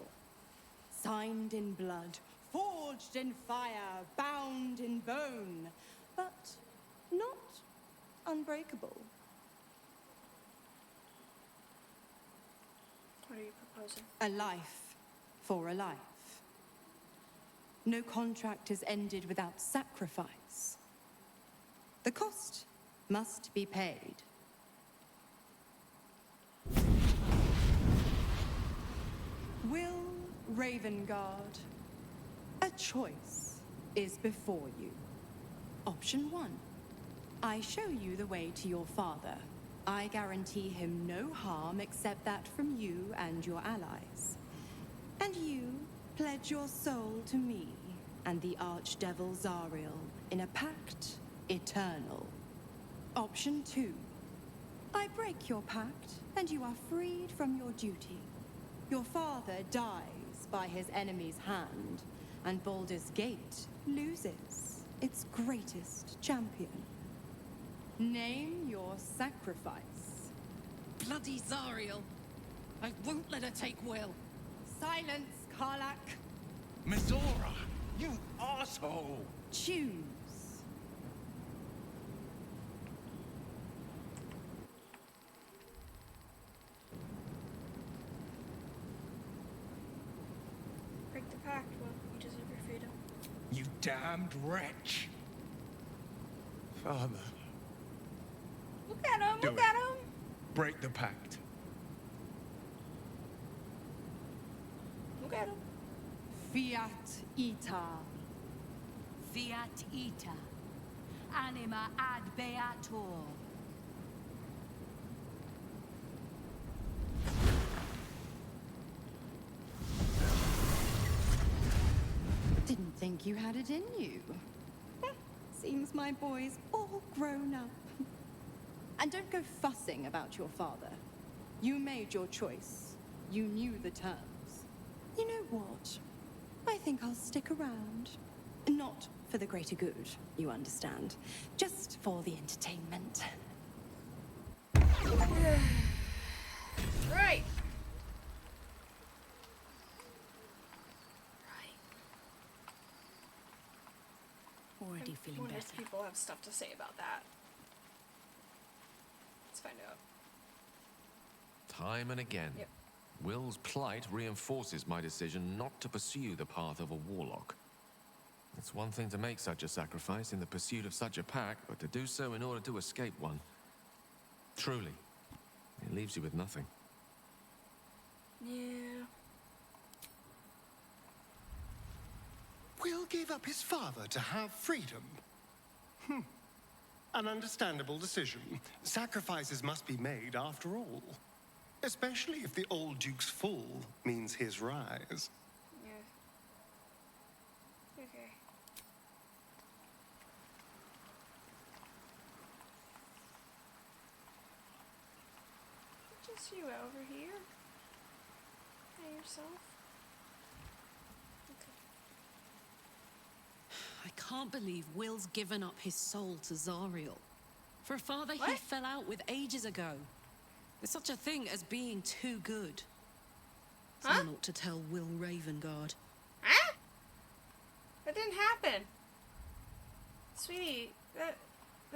Signed in blood, forged in fire, bound in bone, but not unbreakable. What are you proposing? A life for a life. No contract is ended without sacrifice. The cost must be paid. Will Ravengard, a choice is before you. Option 1. I show you the way to your father. I guarantee him no harm except that from you and your allies. And you pledge your soul to me and the archdevil Zariel in a pact eternal. Option 2. I break your pact and you are freed from your duty. Your father dies by his enemy's hand, and Baldur's Gate loses its greatest champion. Name your sacrifice. Bloody Zariel. I won't let her take Will. Silence, Karlak. Mizora, you asshole! Choose. Break the pact, Will. You deserve your freedom. You damned wretch! Father, Look at him! Do Look it. at him! break the pact. Look at him. Fiat ita. Fiat ita. Anima ad beator. Didn't think you had it in you. Seems my boy's all grown up. And don't go fussing about your father. You made your choice. You knew the terms. You know what? I think I'll stick around. Not for the greater good, you understand. Just for the entertainment. Right. Already I feeling wonder if better. people have stuff to say about that. Let's find out. Time and again, Yep. Will's plight reinforces my decision not to pursue the path of a warlock. It's one thing to make such a sacrifice in the pursuit of such a pack, but to do so in order to escape one. Truly, it leaves you with nothing. Yeah. Will gave up his father to have freedom. An understandable decision. Sacrifices must be made after all. Especially if the old Duke's fall means his rise. Yeah. Okay. Just you over here? By yourself? I can't believe Will's given up his soul to Zariel. For a father he What? fell out with ages ago. There's such a thing as being too good. Someone ought to tell Will Ravengard. Huh? That didn't happen. Sweetie, that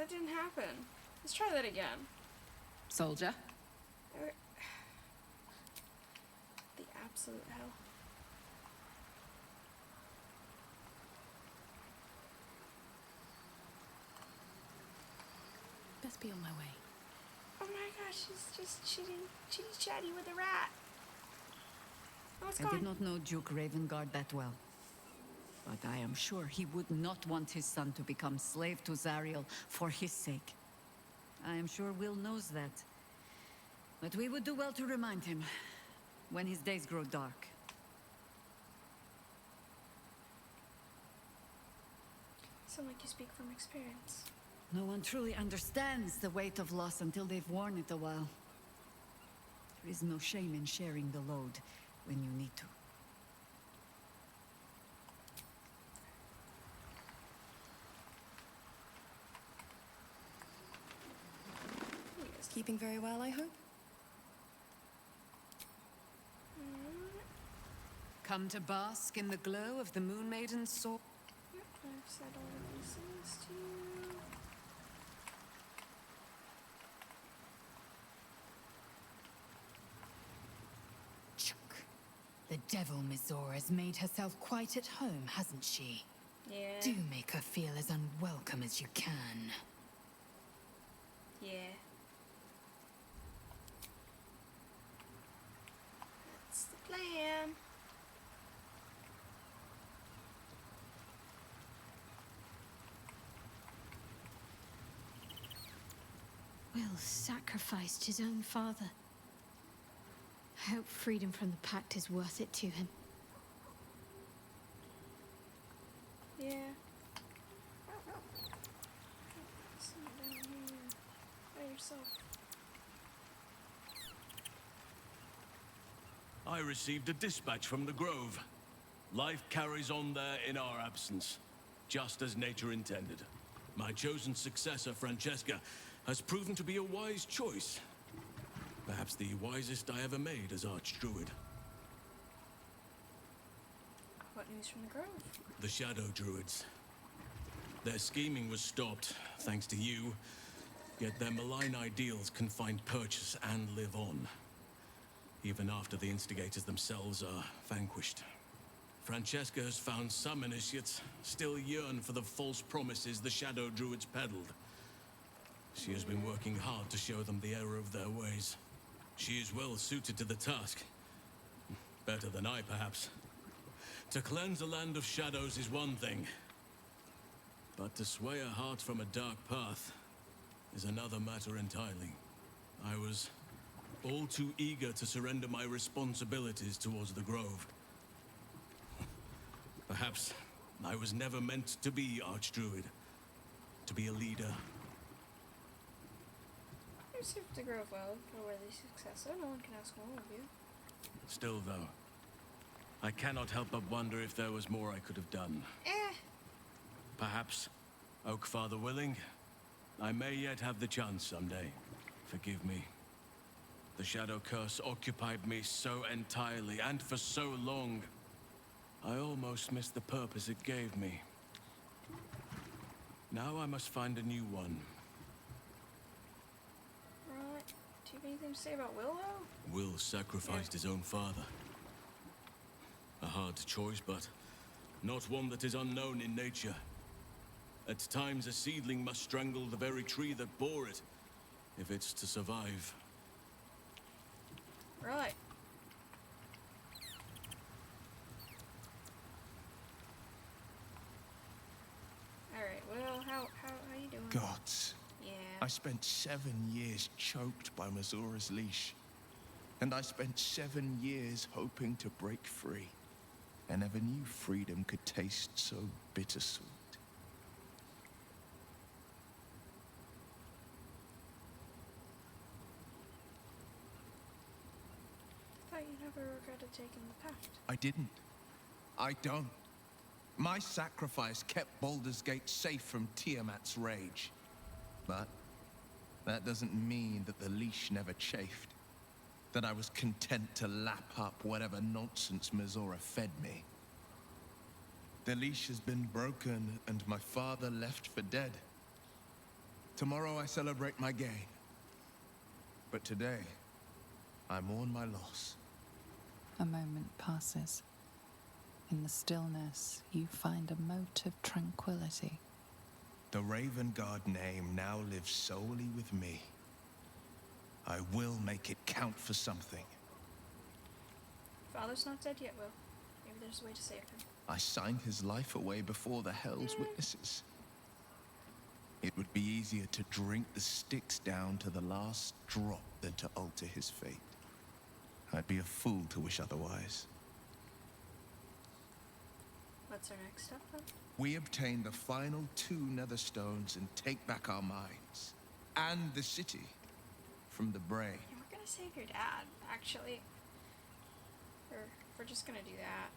didn't happen. Let's try that again. Soldier? The absolute hell. Best be on my way. Oh my gosh, she's just chitty-chatty with a rat. What's I going did not know Duke Ravengard that well. But I am sure he would not want his son to become slave to Zariel for his sake. I am sure Will knows that. But we would do well to remind him when his days grow dark. Sound like you speak from experience. No one truly understands the weight of loss until they've worn it a while. There is no shame in sharing the load when you need to. It's keeping very well, I hope. Come to bask in the glow of the Moon Maiden's sword. Yep, I've said all of these things to you. Chuck. The devil Mizora has made herself quite at home, hasn't she? Yeah. Do make her feel as unwelcome as you can. Yeah. That's the plan. Will sacrificed his own father. I hope freedom from the Pact is worth it to him. Yeah. Sit down here by yourself. I received a dispatch from the Grove. Life carries on there in our absence, just as nature intended. My chosen successor, Francesca, has proven to be a wise choice. Perhaps the wisest I ever made as Archdruid. What news from the Grove? The Shadow Druids. Their scheming was stopped, thanks to you, yet their malign ideals can find purchase and live on, even after the instigators themselves are vanquished. Francesca has found some initiates still yearn for the false promises the Shadow Druids peddled. She has been working hard to show them the error of their ways. She is well suited to the task. Better than I, perhaps. To cleanse a land of shadows is one thing, but to sway a heart from a dark path is another matter entirely. I was all too eager to surrender my responsibilities towards the Grove. Perhaps I was never meant to be Archdruid, to be a leader. You received the Grove well, a worthy successor. No one can ask more of you. Still, though, I cannot help but wonder if there was more I could have done. Perhaps, Oak Father willing, I may yet have the chance someday. Forgive me. The Shadow Curse occupied me so entirely, and for so long, I almost missed the purpose it gave me. Now I must find a new one. Right. Do you have anything to say about Willow? Will sacrificed his own father. A hard choice, but not one that is unknown in nature. At times, a seedling must strangle the very tree that bore it, if it's to survive. Right. Alright, well, how you doing? Gods. Yeah. I spent 7 years choked by Mizora's leash. And I spent 7 years hoping to break free. I never knew freedom could taste so bittersweet. I thought you never regretted taking the pact. I didn't. I don't. My sacrifice kept Baldur's Gate safe from Tiamat's rage. But that doesn't mean that the leash never chafed. That I was content to lap up whatever nonsense Mizora fed me. The leash has been broken, and my father left for dead. Tomorrow I celebrate my gain. But today, I mourn my loss. A moment passes. In the stillness, you find a mote of tranquility. The Raven Guard name now lives solely with me. I will make it count for something. Father's not dead yet, Will. Maybe there's a way to save him. I signed his life away before the Hell's Witnesses. It would be easier to drink the sticks down to the last drop than to alter his fate. I'd be a fool to wish otherwise. What's our next step then? We obtain the final 2 nether stones and take back our minds and the city from the Bray. Yeah, we're gonna save your dad, actually. Or we're just gonna do that.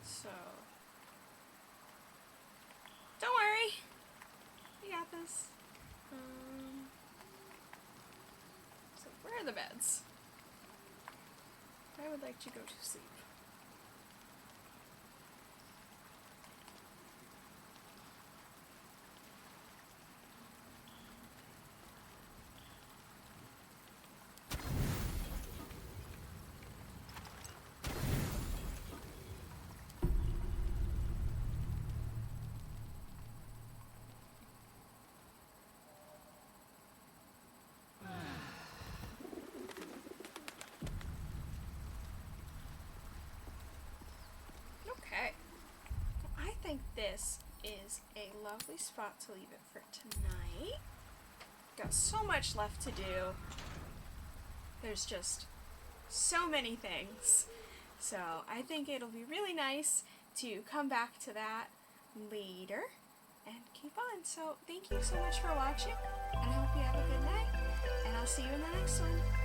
So don't worry. We got this. So where are the beds? I would like to go to sleep. Okay. I think this is a lovely spot to leave it for tonight. Got so much left to do. There's just so many things. So I think it'll be really nice to come back to that later and keep on. So thank you so much for watching, and I hope you have a good night, and I'll see you in the next one.